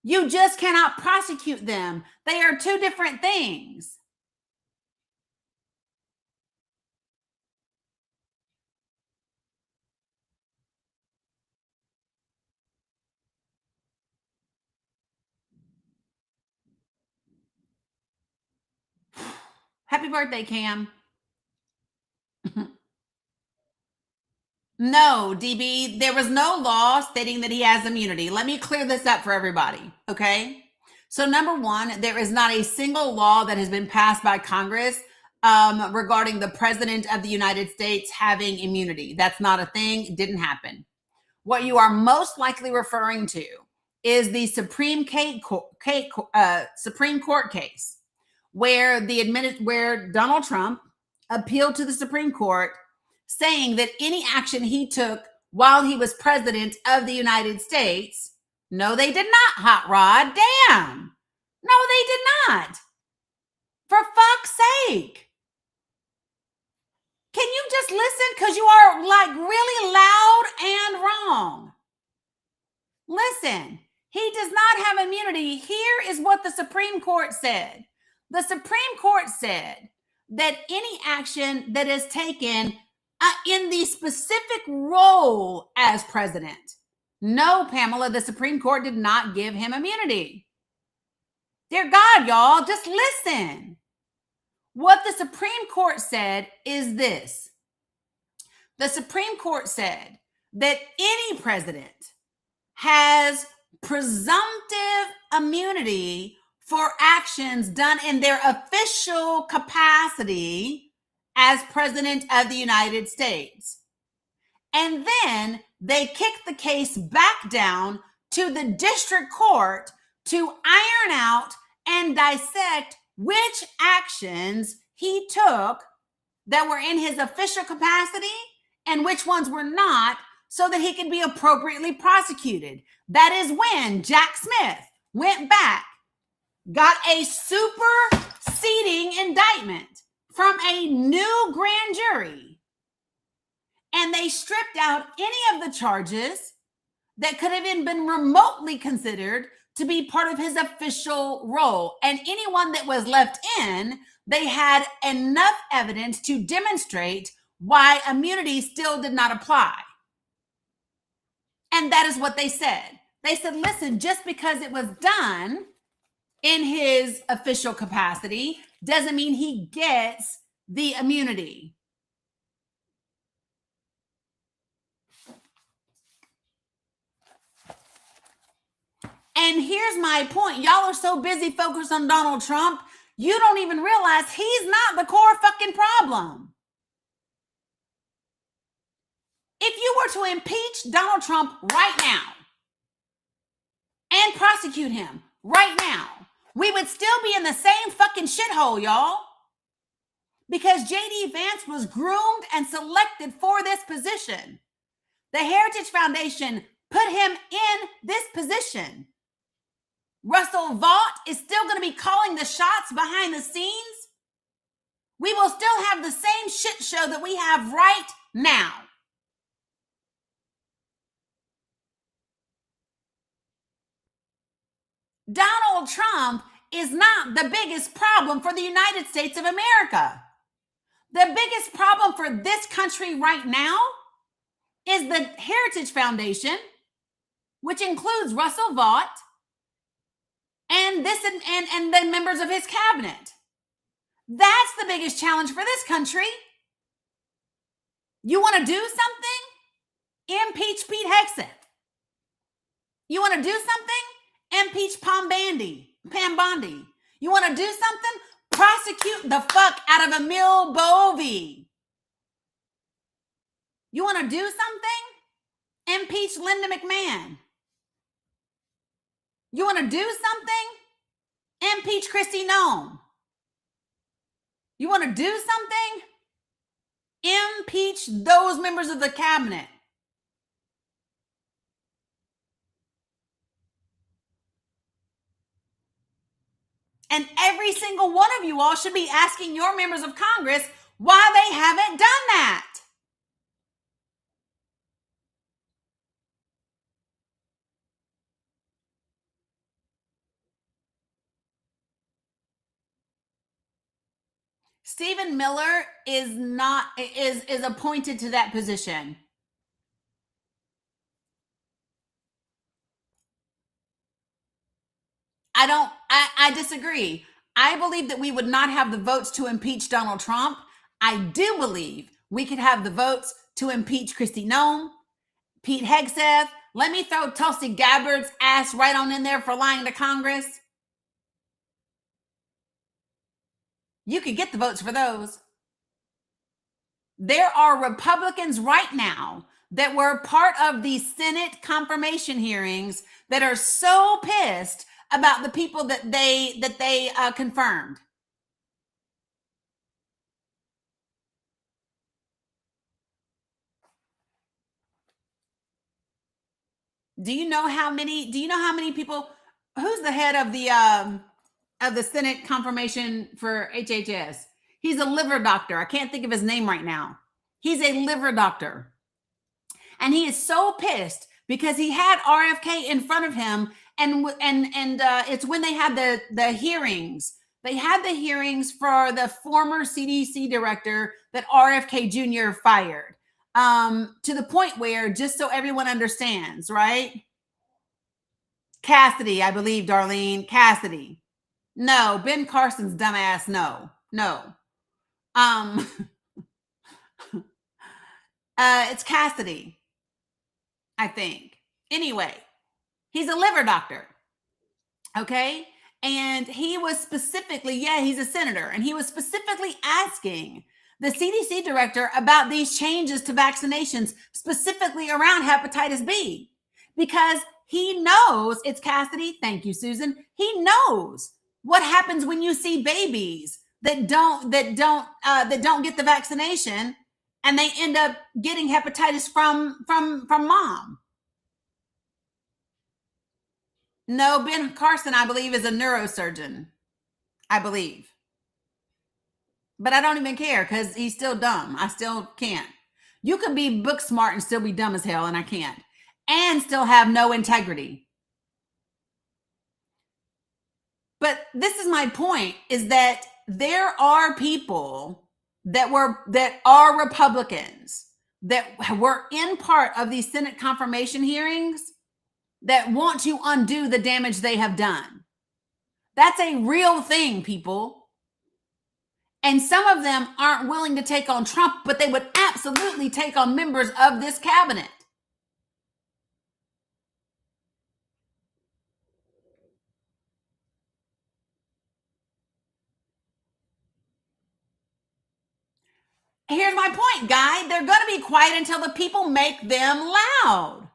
You just cannot prosecute them. They are two different things. Happy birthday, Cam. No, DB, there was no law stating that he has immunity. Let me clear this up for everybody, okay? So number one, there is not a single law that has been passed by Congress regarding the president of the United States having immunity. That's not a thing. It didn't happen. What you are most likely referring to is the Supreme Court case where Donald Trump appealed to the Supreme Court saying that any action he took while he was president of the United States, no, they did not, Hot Rod. Damn. No, they did not. For fuck's sake. Can you just listen? Because you are like really loud and wrong. Listen, he does not have immunity. Here is what the Supreme Court said. The Supreme Court said that any action that is taken in the specific role as president. No, Pamela, the Supreme Court did not give him immunity. Dear God, y'all, just listen. What the Supreme Court said is this. The Supreme Court said that any president has presumptive immunity for actions done in their official capacity as president of the United States. And then they kicked the case back down to the district court to iron out and dissect which actions he took that were in his official capacity and which ones were not, so that he could be appropriately prosecuted. That is when Jack Smith went back, got a superseding indictment from a new grand jury, and they stripped out any of the charges that could have even been remotely considered to be part of his official role. And anyone that was left in, they had enough evidence to demonstrate why immunity still did not apply. And that is what they said. They said, listen, just because it was done in his official capacity doesn't mean he gets the immunity. And here's my point. Y'all are so busy focused on Donald Trump, you don't even realize he's not the core fucking problem. If you were to impeach Donald Trump right now and prosecute him right now, we would still be in the same fucking shithole, y'all. Because J.D. Vance was groomed and selected for this position. The Heritage Foundation put him in this position. Russell Vought is still going to be calling the shots behind the scenes. We will still have the same shit show that we have right now. Donald Trump is not the biggest problem for the United States of America. The biggest problem for this country right now is the Heritage Foundation, which includes Russell Vought and the members of his cabinet. That's the biggest challenge for this country. You want to do something? Impeach Pete Hegseth. You want to do something? Impeach Pam Bondi. You want to do something? Prosecute the fuck out of Emil Bovee. You want to do something? Impeach Linda McMahon. You want to do something? Impeach Kristi Noem. You want to do something? Impeach those members of the cabinet. And every single one of you all should be asking your members of Congress why they haven't done that. Stephen Miller is appointed to that position. I disagree. I believe that we would not have the votes to impeach Donald Trump. I do believe we could have the votes to impeach Kristi Noem, Pete Hegseth. Let me throw Tulsi Gabbard's ass right on in there for lying to Congress. You could get the votes for those. There are Republicans right now that were part of the Senate confirmation hearings that are so pissed about the people that they confirmed. Do you know how many people? Who's the head of the Senate confirmation for HHS? He's a liver doctor. I can't think of his name right now. He's a liver doctor, and he is so pissed because he had RFK in front of him, and it's when they had the hearings. They had the hearings for the former CDC director that RFK Jr. fired. To the point where, just so everyone understands, right? Cassidy, I believe, Darlene, Cassidy. No, Ben Carson's dumbass. No. It's Cassidy, I think. Anyway, he's a liver doctor. Okay. And he was specifically, he's a senator, and he was specifically asking the CDC director about these changes to vaccinations, specifically around hepatitis B, because he knows, it's Cassidy. Thank you, Susan. He knows what happens when you see babies that don't get the vaccination, and they end up getting hepatitis from mom. No, Ben Carson, I believe, is a neurosurgeon. I believe. But I don't even care because he's still dumb. I still can't. You could be book smart and still be dumb as hell, and I can't. And still have no integrity. But this is my point, is that there are people that are Republicans that were in part of these Senate confirmation hearings that want to undo the damage they have done. That's a real thing, people. And some of them aren't willing to take on Trump, but they would absolutely take on members of this cabinet. Here's my point, guy. They're going to be quiet until the people make them loud.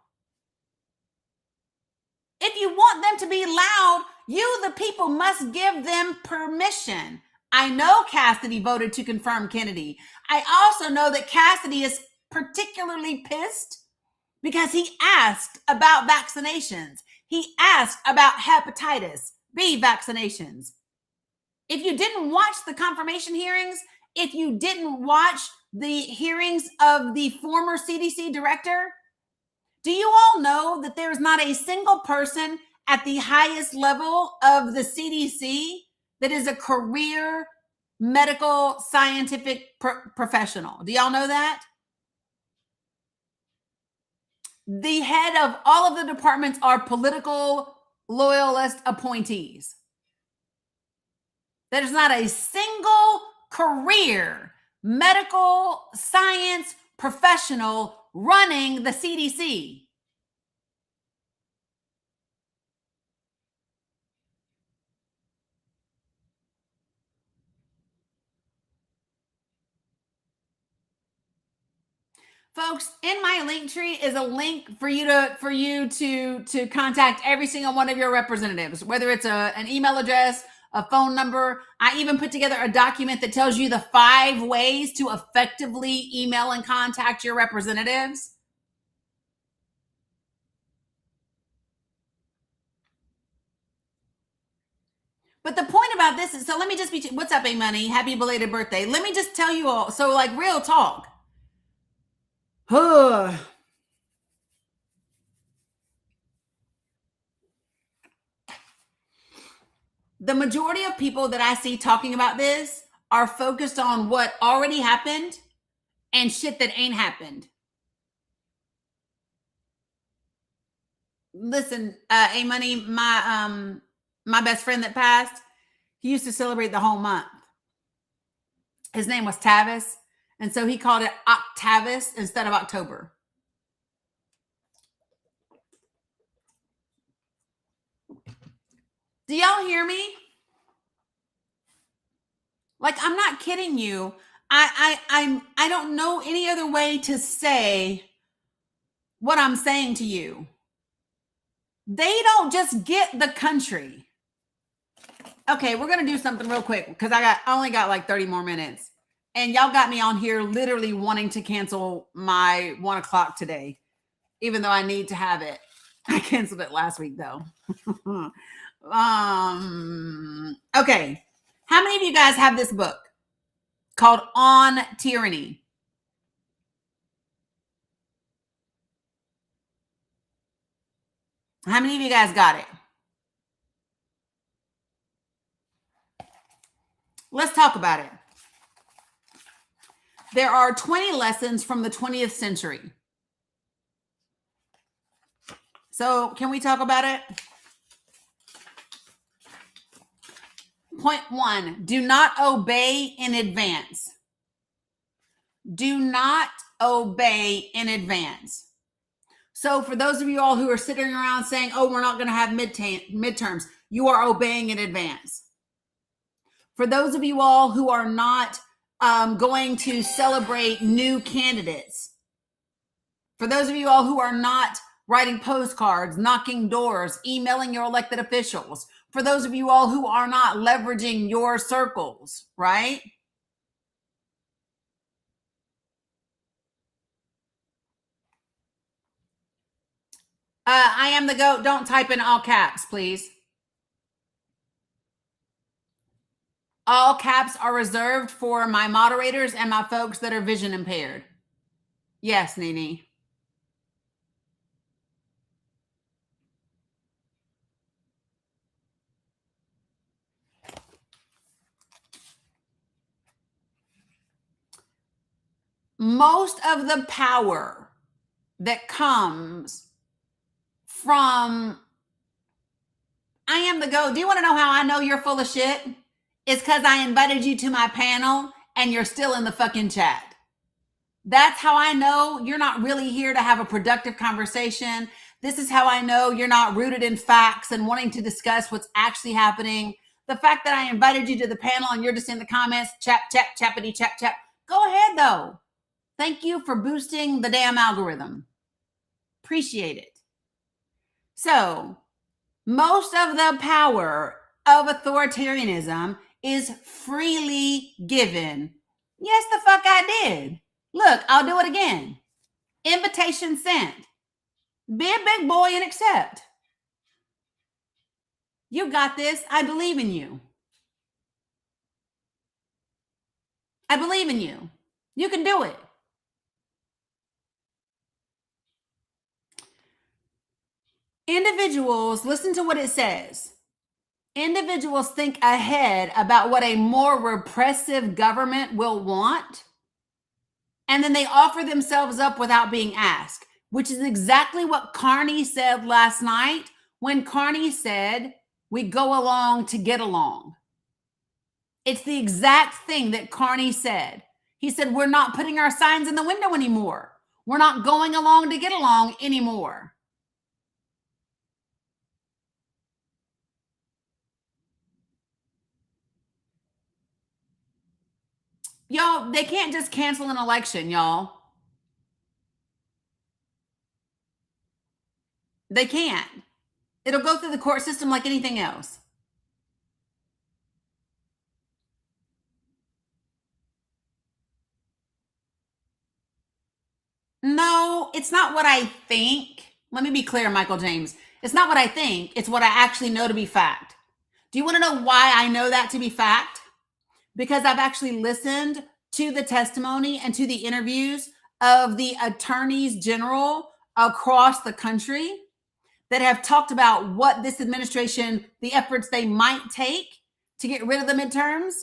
If you want them to be loud, you, the people, must give them permission. I know Cassidy voted to confirm Kennedy. I also know that Cassidy is particularly pissed because he asked about vaccinations. He asked about hepatitis B vaccinations. If you didn't watch the confirmation hearings, if you didn't watch the hearings of the former CDC director, do you all know that there's not a single person at the highest level of the CDC that is a career medical scientific professional? Do y'all know that? The head of all of the departments are political loyalist appointees. There's not a single career medical science professional running the CDC. Folks, in my link tree is a link for you to contact every single one of your representatives, whether it's an email address, a phone number. I even put together a document that tells you the 5 ways to effectively email and contact your representatives. But the point about this is, so let me just what's up, A-Money? Happy belated birthday. Let me just tell you all, so like real talk. The majority of people that I see talking about this are focused on what already happened and shit that ain't happened. Listen, A-Money, my best friend that passed, he used to celebrate the whole month. His name was Tavis, and so he called it Octavis instead of October. Do y'all hear me? Like, I'm not kidding you. I don't know any other way to say what I'm saying to you. They don't just get the country. Okay, we're gonna do something real quick because I only got like 30 more minutes, and y'all got me on here literally wanting to cancel my 1 o'clock today, even though I need to have it. I canceled it last week though. Okay. How many of you guys have this book called On Tyranny? How many of you guys got it? Let's talk about it. There are 20 lessons from the 20th century. So can we talk about it? Point 1, do not obey in advance. Do not obey in advance. So for those of you all who are sitting around saying, oh, we're not going to have midterms, you are obeying in advance. For those of you all who are not going to celebrate new candidates, for those of you all who are not writing postcards, knocking doors, emailing your elected officials, for those of you all who are not leveraging your circles, right? I am the GOAT. Don't type in all caps, please. All caps are reserved for my moderators and my folks that are vision impaired. Yes, Nene. Most of the power that comes from I am the GOAT. Do you want to know how I know you're full of shit? It's because I invited you to my panel and you're still in the fucking chat. That's how I know you're not really here to have a productive conversation. This is how I know you're not rooted in facts and wanting to discuss what's actually happening. The fact that I invited you to the panel and you're just in the comments, chap, chappity, chap. Go ahead, though. Thank you for boosting the damn algorithm. Appreciate it. So, most of the power of authoritarianism is freely given. Yes, the fuck I did. Look, I'll do it again. Invitation sent. Be a big boy and accept. You got this. I believe in you. I believe in you. You can do it. Individuals, listen to what it says. Individuals think ahead about what a more repressive government will want, and then they offer themselves up without being asked, which is exactly what Carney said last night when Carney said, we go along to get along. It's the exact thing that Carney said. He said, we're not putting our signs in the window anymore. We're not going along to get along anymore. Y'all, they can't just cancel an election, y'all. They can't. It'll go through the court system like anything else. No, it's not what I think. Let me be clear, Michael James. It's not what I think. It's what I actually know to be fact. Do you want to know why I know that to be fact? Because I've actually listened to the testimony and to the interviews of the attorneys general across the country that have talked about what this administration, the efforts they might take to get rid of the midterms,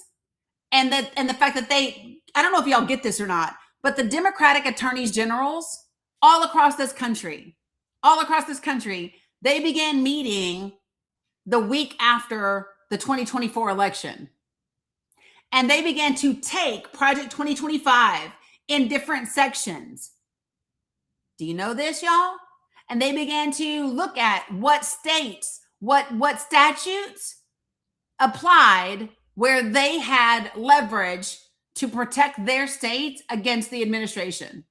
and the fact that I don't know if y'all get this or not, but the Democratic attorneys generals all across this country, they began meeting the week after the 2024 election. And they began to take Project 2025 in different sections. Do you know this, y'all? And they began to look at what states, what statutes applied where they had leverage to protect their states against the administration.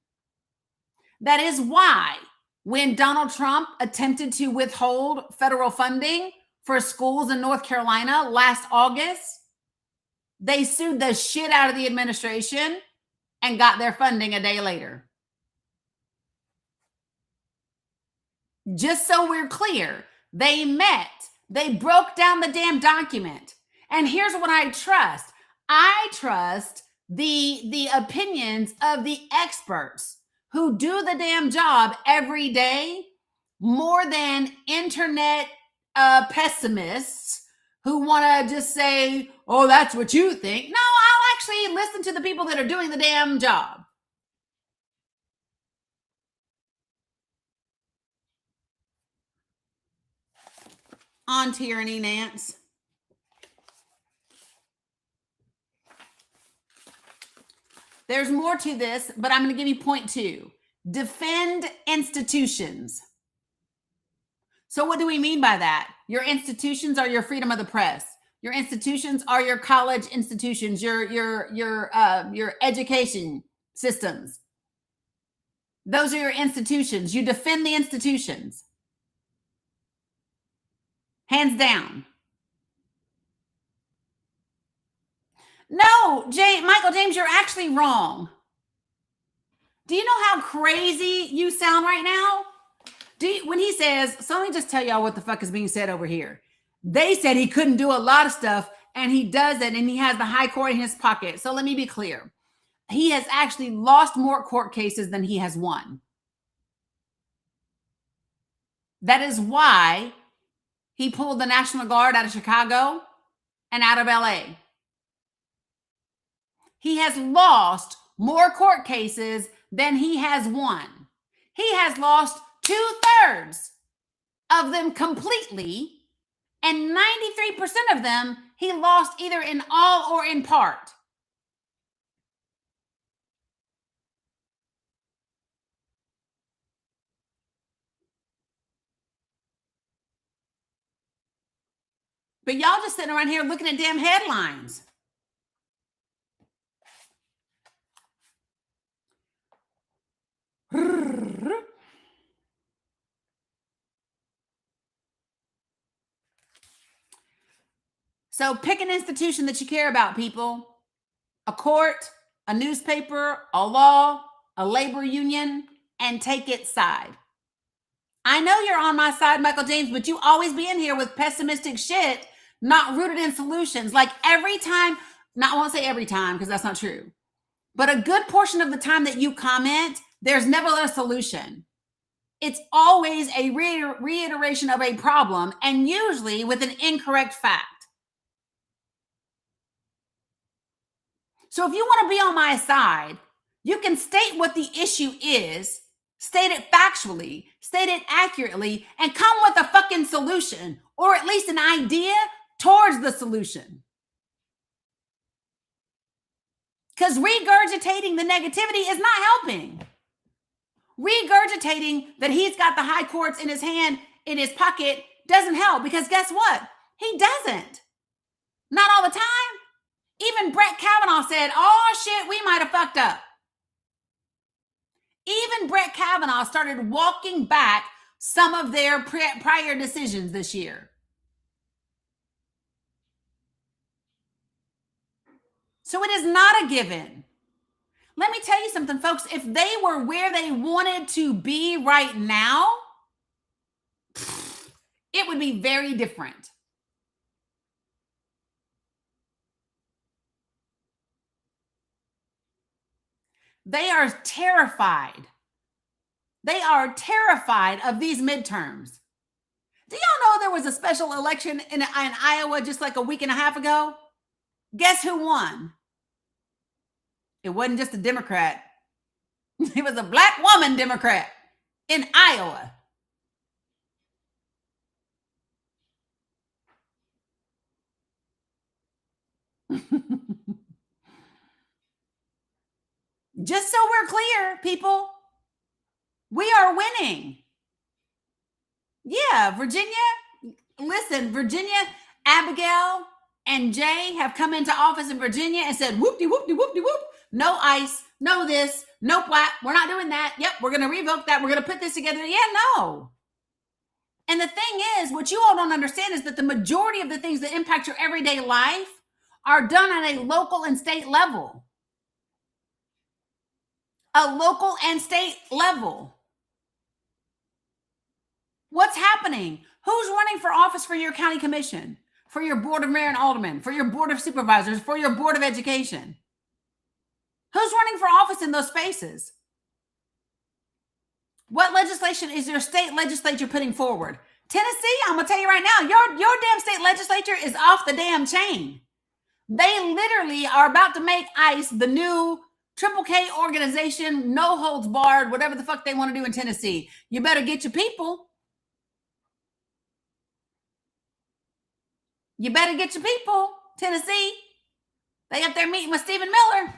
That is why when Donald Trump attempted to withhold federal funding for schools in North Carolina last August, they sued the shit out of the administration and got their funding a day later. Just so we're clear, they met, they broke down the damn document. And here's what I trust. I trust the opinions of the experts who do the damn job every day more than internet pessimists who want to just say, oh, that's what you think. No, I'll actually listen to the people that are doing the damn job. On tyranny, Nance. There's more to this, but I'm going to give you point 2. Defend institutions. So what do we mean by that? Your institutions are your freedom of the press. Your institutions are your college institutions, your education systems. Those are your institutions. You defend the institutions. Hands down. No, Michael James, you're actually wrong. Do you know how crazy you sound right now? When he says, so let me just tell y'all what the fuck is being said over here. They said he couldn't do a lot of stuff, and he does it, and he has the high court in his pocket. So let me be clear. He has actually lost more court cases than he has won. That is why he pulled the National Guard out of Chicago and out of LA. He has lost more court cases than he has won. He has lost 2/3 of them completely, and 93% of them he lost either in all or in part. But y'all just sitting around here looking at damn headlines. So pick an institution that you care about, people. A court, a newspaper, a law, a labor union, and take its side. I know you're on my side, Michael James, but you always be in here with pessimistic shit, not rooted in solutions. Like every time, I won't say every time because that's not true, but a good portion of the time that you comment, there's never a solution. It's always a reiteration of a problem, and usually with an incorrect fact. So if you want to be on my side, you can state what the issue is, state it factually, state it accurately, and come with a fucking solution, or at least an idea towards the solution. Because regurgitating the negativity is not helping. Regurgitating that he's got the high courts in his hand, in his pocket, doesn't help, because guess what? He doesn't. Not all the time. Even Brett Kavanaugh said, oh shit, we might have fucked up. Even Brett Kavanaugh started walking back some of their prior decisions this year. So it is not a given. Let me tell you something, folks. If they were where they wanted to be right now, it would be very different. They are terrified. They are terrified of these midterms. Do y'all know there was a special election in Iowa just like a week and a half ago? Guess who won? It wasn't just a Democrat. It was a black woman Democrat in Iowa. Just so we're clear, people, we are winning. Yeah, Virginia, listen, Virginia, Abigail and Jay have come into office in Virginia and said, whoop-de, whoop-de, whoop-de, whoop. No ICE, no this, no plat. We're not doing that. Yep, we're going to revoke that. We're going to put this together. Yeah, no. And the thing is, what you all don't understand is that the majority of the things that impact your everyday life are done at a local and state level. A local and state level. What's happening? Who's running for office for your county commission, for your board of mayor and aldermen, for your board of supervisors, for your board of education? Who's running for office in those spaces? What legislation is your state legislature putting forward? Tennessee, I'm going to tell you right now, your damn state legislature is off the damn chain. They literally are about to make ICE the new Triple K organization, no holds barred, whatever the fuck they want to do in Tennessee. You better get your people. You better get your people, Tennessee. They up there meeting with Stephen Miller.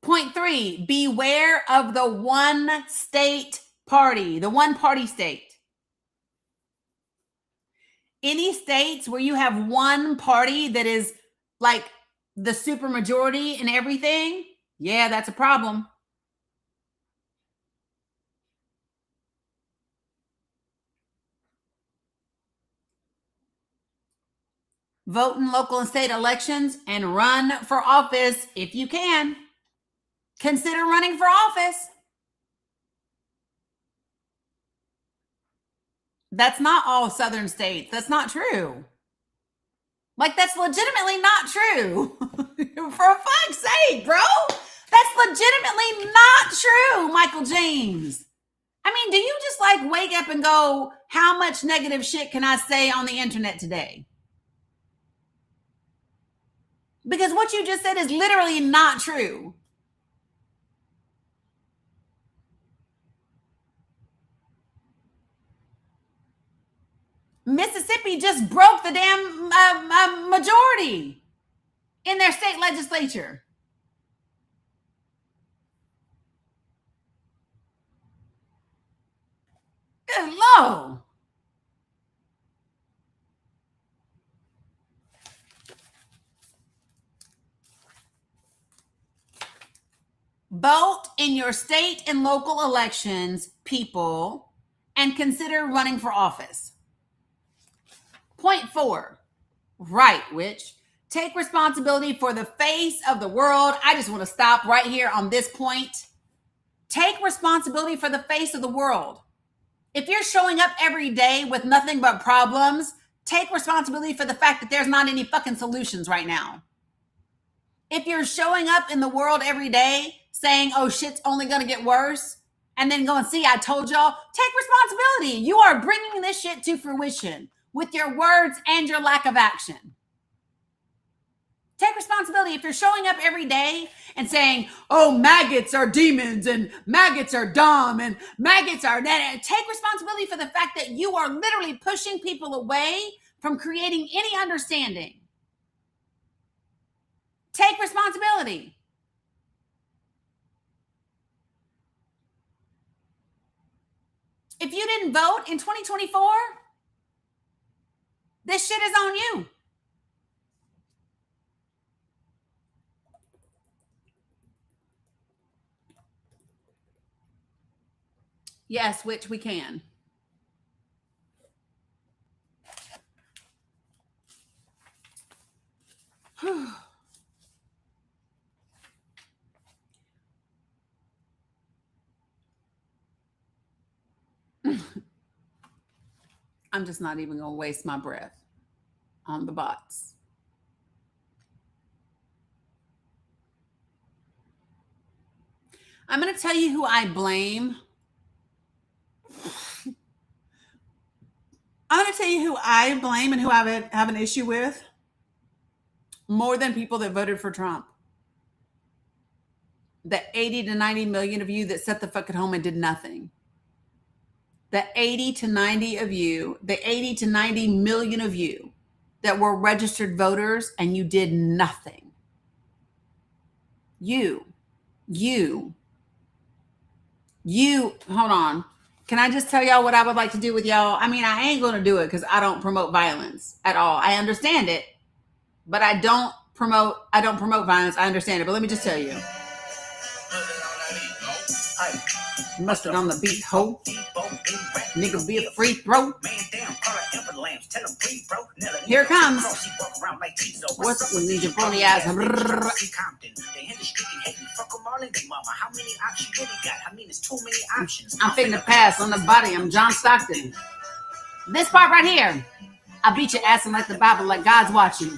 Point 3, beware of the one state party, the one party state. Any states where you have one party that is like the super majority in everything, yeah, that's a problem. Vote in local and state elections and run for office if you can. Consider running for office. That's not all southern states. That's not true. Like, that's legitimately not true. For fuck's sake, bro. That's legitimately not true, Michael James. I mean, do you just like wake up and go, how much negative shit can I say on the internet today? Because what you just said is literally not true. Mississippi just broke the damn majority in their state legislature. Good Lord. Vote in your state and local elections, people, and consider running for office. Point 4, right, which take responsibility for the face of the world. I just want to stop right here on this point. Take responsibility for the face of the world. If you're showing up every day with nothing but problems, take responsibility for the fact that there's not any fucking solutions right now. If you're showing up in the world every day saying, oh, shit's only going to get worse, and then going, see, I told y'all, take responsibility. You are bringing this shit to fruition with your words and your lack of action. Take responsibility. If you're showing up every day and saying, oh, maggots are demons and maggots are dumb and maggots are dead, take responsibility for the fact that you are literally pushing people away from creating any understanding. Take responsibility. If you didn't vote in 2024, this shit is on you. Yes, which we can. I'm just not even going to waste my breath on the bots. I'm going to tell you who I blame. I'm going to tell you who I blame and who I have an issue with more than people that voted for Trump. The 80 to 90 million of you that sat the fuck at home and did nothing. The 80 to 90 of you, the 80 to 90 million of you that were registered voters and you did nothing. You, hold on. Can I just tell y'all what I would like to do with y'all? I mean, I ain't going to do it because I don't promote violence at all. I understand it, but I don't promote violence. I understand it, but let me just tell you. Mustard on the beat, ho. Nigga be a free throw. Here it comes. What's up with these jabroni eyes? I'm fitting to pass on the body. I'm John Stockton. This part right here. I beat your ass and like the Bible like God's watching.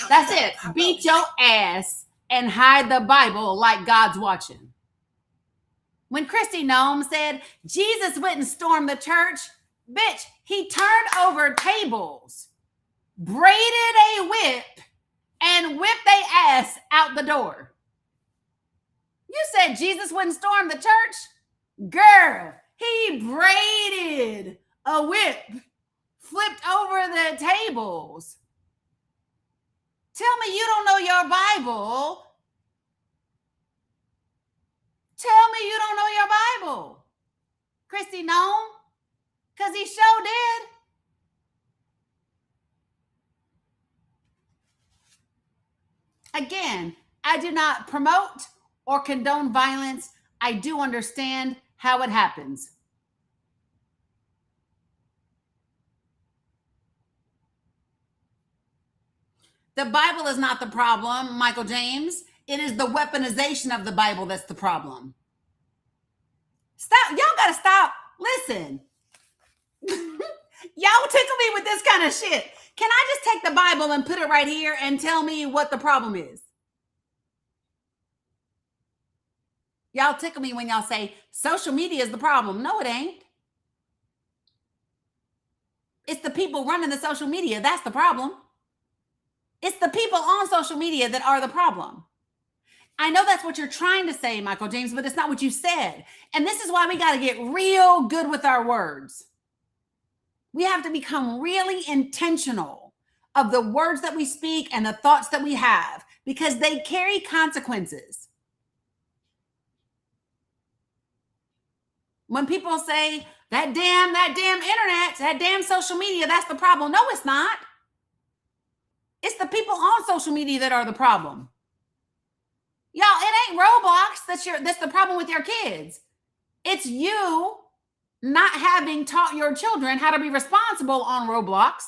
That's it. Beat your ass and hide the Bible like God's watching. When Christy Nome said Jesus wouldn't storm the church, bitch, he turned over tables, braided a whip, and whipped their ass out the door. You said Jesus wouldn't storm the church? Girl, he braided a whip, flipped over the tables. Tell me you don't know your Bible. Tell me you don't know your Bible. Christy Nome, because he sure did. Again, I do not promote or condone violence. I do understand how it happens. The Bible is not the problem, Michael James. It is the weaponization of the Bible that's the problem. Stop. Y'all got to stop. Listen. Y'all tickle me with this kind of shit. Can I just take the Bible and put it right here and tell me what the problem is? Y'all tickle me when y'all say social media is the problem. No, it ain't. It's the people running the social media. That's the problem. It's the people on social media that are the problem. I know that's what you're trying to say, Michael James, but it's not what you said. And this is why we got to get real good with our words. We have to become really intentional of the words that we speak and the thoughts that we have, because they carry consequences. When people say that damn internet, that damn social media, that's the problem. No, it's not. It's the people on social media that are the problem. Y'all, it ain't Roblox that's the problem with your kids. It's you not having taught your children how to be responsible on Roblox,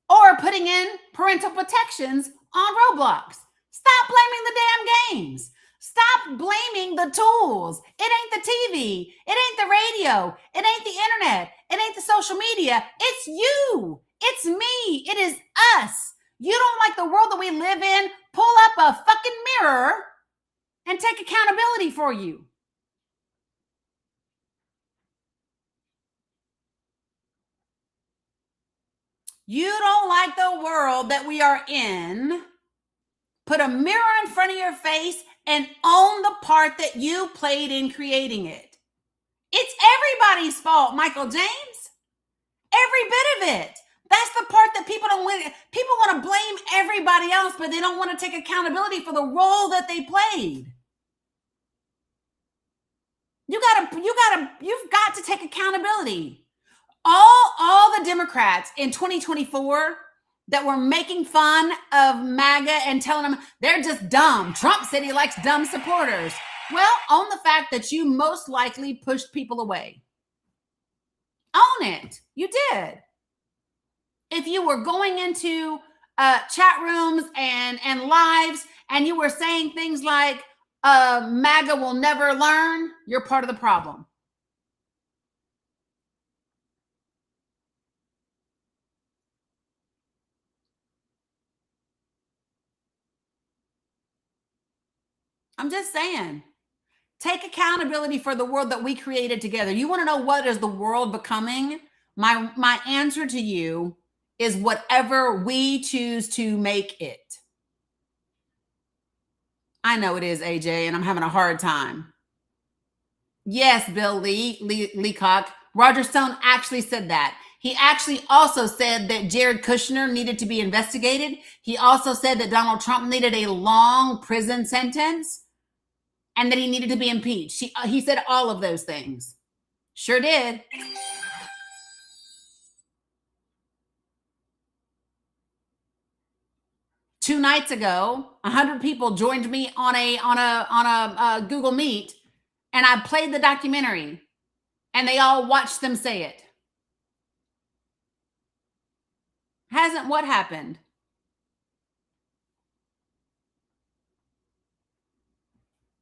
or putting in parental protections on Roblox. Stop blaming the damn games. Stop blaming the tools. It ain't the TV. It ain't the radio. It ain't the internet. It ain't the social media. It's you. It's me. It is us. You don't like the world that we live in? Pull up a fucking mirror and take accountability for you. You don't like the world that we are in? Put a mirror in front of your face and own the part that you played in creating it. It's everybody's fault, Michael James. Every bit of it. That's the part that people don't win. People want to blame everybody else, but they don't want to take accountability for the role that they played. You've got to take accountability. All the Democrats in 2024 that were making fun of MAGA and telling them they're just dumb. Trump said he likes dumb supporters. Well, own the fact that you most likely pushed people away. Own it. You did. If you were going into chat rooms and lives and you were saying things like MAGA will never learn, you're part of the problem. I'm just saying, take accountability for the world that we created together. You want to know what is the world becoming? My answer to you is whatever we choose to make it. I know it is, AJ, and I'm having a hard time. Yes, Bill Leacock. Roger Stone actually said that. He actually also said that Jared Kushner needed to be investigated. He also said that Donald Trump needed a long prison sentence and that he needed to be impeached. He said all of those things. Sure did. Two nights ago, 100 people joined me on a Google Meet, and I played the documentary, and they all watched them say it. Hasn't what happened?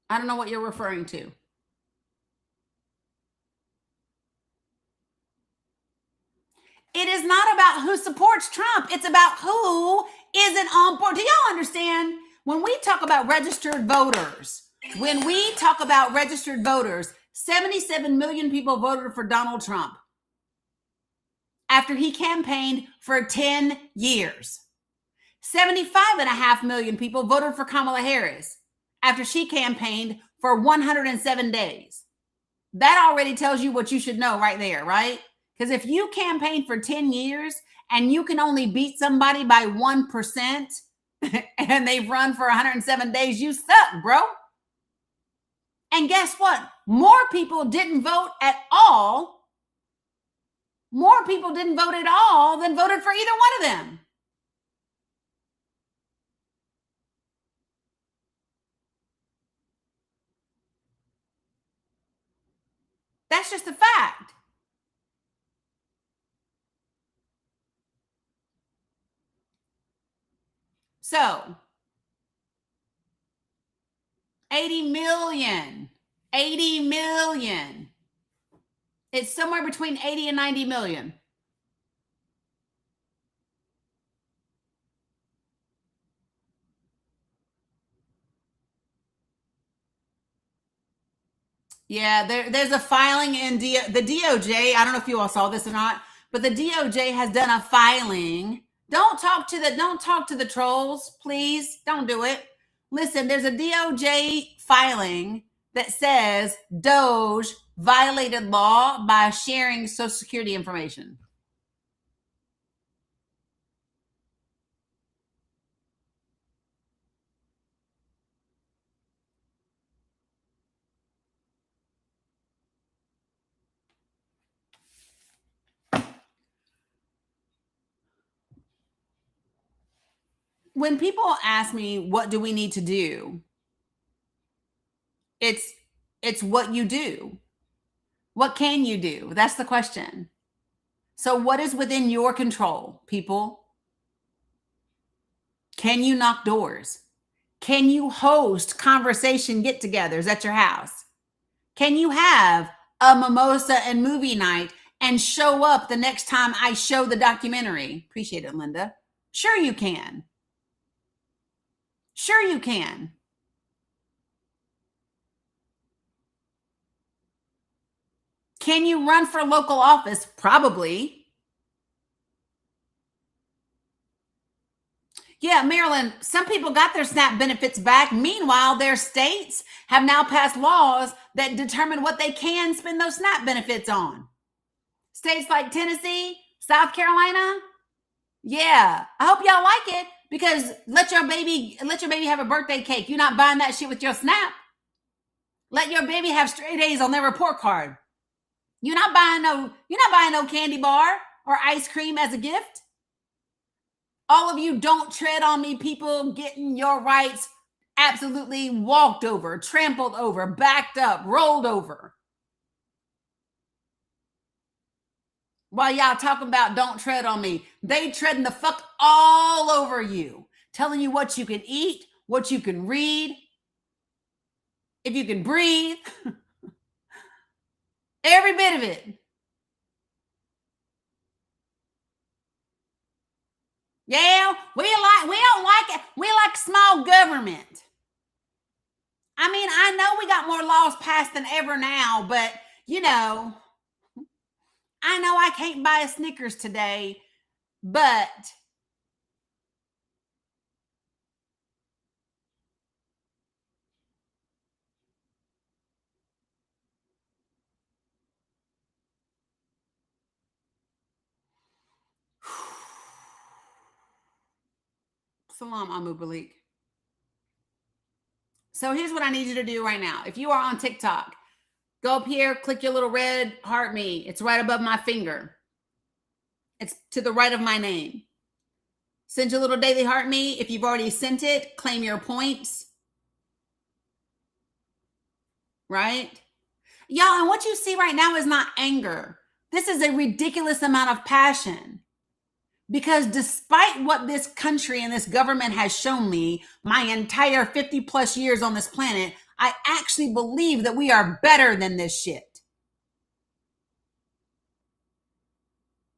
I don't know what you're referring to. It is not about who supports Trump. It's about who isn't on board. Do y'all understand? When we talk about registered voters, 77 million people voted for Donald Trump after he campaigned for 10 years. 75.5 million people voted for Kamala Harris after she campaigned for 107 days. That already tells you what you should know right there, right? Because if you campaign for 10 years and you can only beat somebody by 1% and they've run for 107 days, you suck, bro. And guess what? More people didn't vote at all. More people didn't vote at all than voted for either one of them. That's just a fact. So, 80 million. It's somewhere between 80 and 90 million. Yeah, there's a filing in the DOJ. I don't know if you all saw this or not, but the DOJ has done a filing. Don't talk to the trolls, please. Don't do it. Listen, there's a DOJ filing that says Doge violated law by sharing Social Security information. When people ask me, what do we need to do? It's what you do. What can you do? That's the question. So what is within your control, people? Can you knock doors? Can you host conversation get-togethers at your house? Can you have a mimosa and movie night and show up the next time I show the documentary? Appreciate it, Linda. Sure you can. Sure you can. Can you run for local office? Probably. Yeah, Maryland, some people got their SNAP benefits back. Meanwhile, their states have now passed laws that determine what they can spend those SNAP benefits on. States like Tennessee, South Carolina. Yeah, I hope y'all like it, because let your baby have a birthday cake. You're not buying that shit with your SNAP. Let your baby have straight A's on their report card. You're not buying no candy bar or ice cream as a gift. All of you don't tread on me people getting your rights absolutely walked over, trampled over, backed up, rolled over. While y'all talking about don't tread on me, they treading the fuck all over you, telling you what you can eat, what you can read, if you can breathe, every bit of it. Yeah, we don't like it. We like small government. I mean, I know we got more laws passed than ever now, but I know I can't buy a Snickers today, but Salam Amu Balik. So here's what I need you to do right now. If you are on TikTok, go up here, click your little red heart me. It's right above my finger. It's to the right of my name. Send your little daily heart me. If you've already sent it, claim your points. Right? Y'all, and what you see right now is not anger. This is a ridiculous amount of passion. Because despite what this country and this government has shown me, my entire 50 plus years on this planet, I actually believe that we are better than this shit.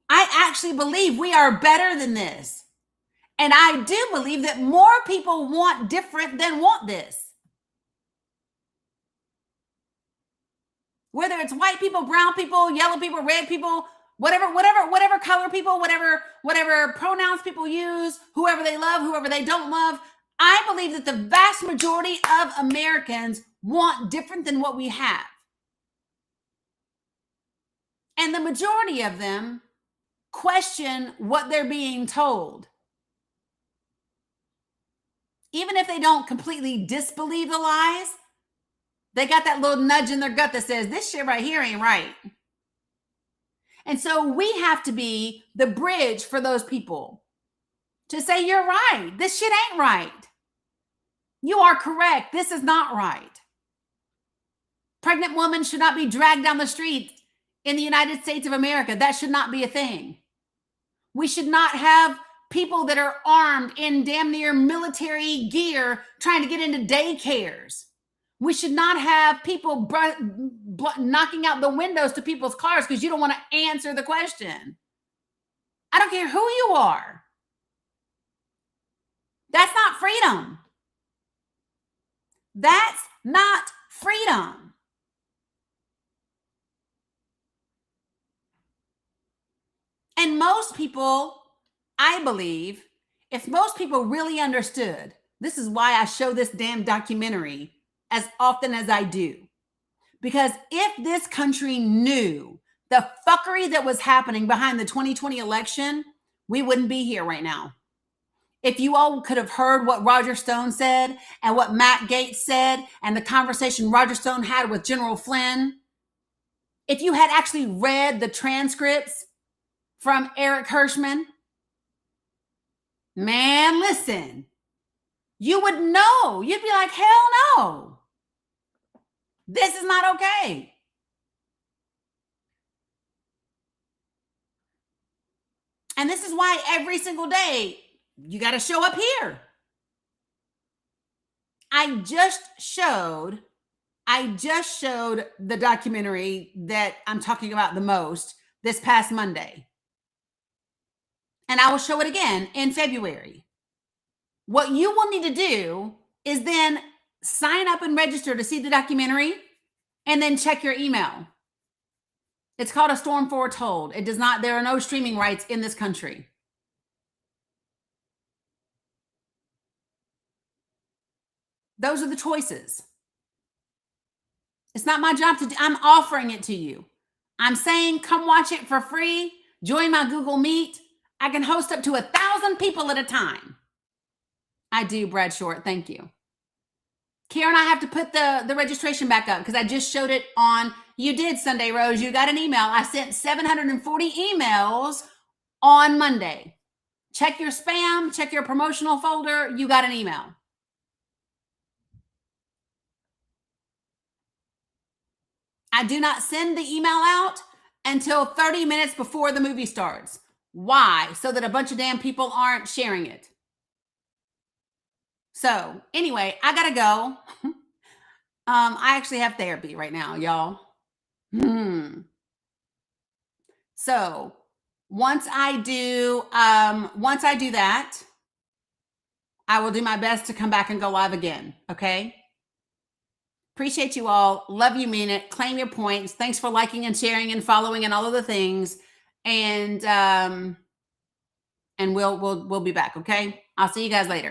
I actually believe we are better than this. And I do believe that more people want different than want this. Whether it's white people, brown people, yellow people, red people, whatever color people, whatever pronouns people use, whoever they love, whoever they don't love, I believe that the vast majority of Americans want different than what we have. And the majority of them question what they're being told. Even if they don't completely disbelieve the lies, they got that little nudge in their gut that says, this shit right here ain't right. And so we have to be the bridge for those people to say, you're right. This shit ain't right. You are correct. This is not right. Pregnant women should not be dragged down the street in the United States of America. That should not be a thing. We should not have people that are armed in damn near military gear trying to get into daycares. We should not have people knocking out the windows to people's cars because you don't want to answer the question. I don't care who you are. That's not freedom. That's not freedom. And most people, I believe, if most people really understood, this is why I show this damn documentary as often as I do. Because if this country knew the fuckery that was happening behind the 2020 election, we wouldn't be here right now. If you all could have heard what Roger Stone said and what Matt Gaetz said and the conversation Roger Stone had with General Flynn, if you had actually read the transcripts from Eric Hirschman, man, listen, you would know. You'd be like, hell no. This is not okay. And this is why every single day you got to show up here. I just showed the documentary that I'm talking about the most this past Monday. And I will show it again in February. What you will need to do is then sign up and register to see the documentary and then check your email. It's called A Storm Foretold. There are no streaming rights in this country. Those are the choices. It's not my job to do. I'm offering it to you. I'm saying, come watch it for free. Join my Google Meet. I can host up to 1,000 people at a time. I do, Brad Short. Thank you. Karen, I have to put the registration back up because I just showed it on. You did, Sunday Rose. You got an email. I sent 740 emails on Monday. Check your spam. Check your promotional folder. You got an email. I do not send the email out until 30 minutes before the movie starts. Why? So that a bunch of damn people aren't sharing it. So anyway, I gotta go. I actually have therapy right now, y'all. So once I do that, I will do my best to come back and go live again. Okay. Appreciate you all. Love you, mean it. Claim your points. Thanks for liking and sharing and following and all of the things. And we'll be back. Okay. I'll see you guys later.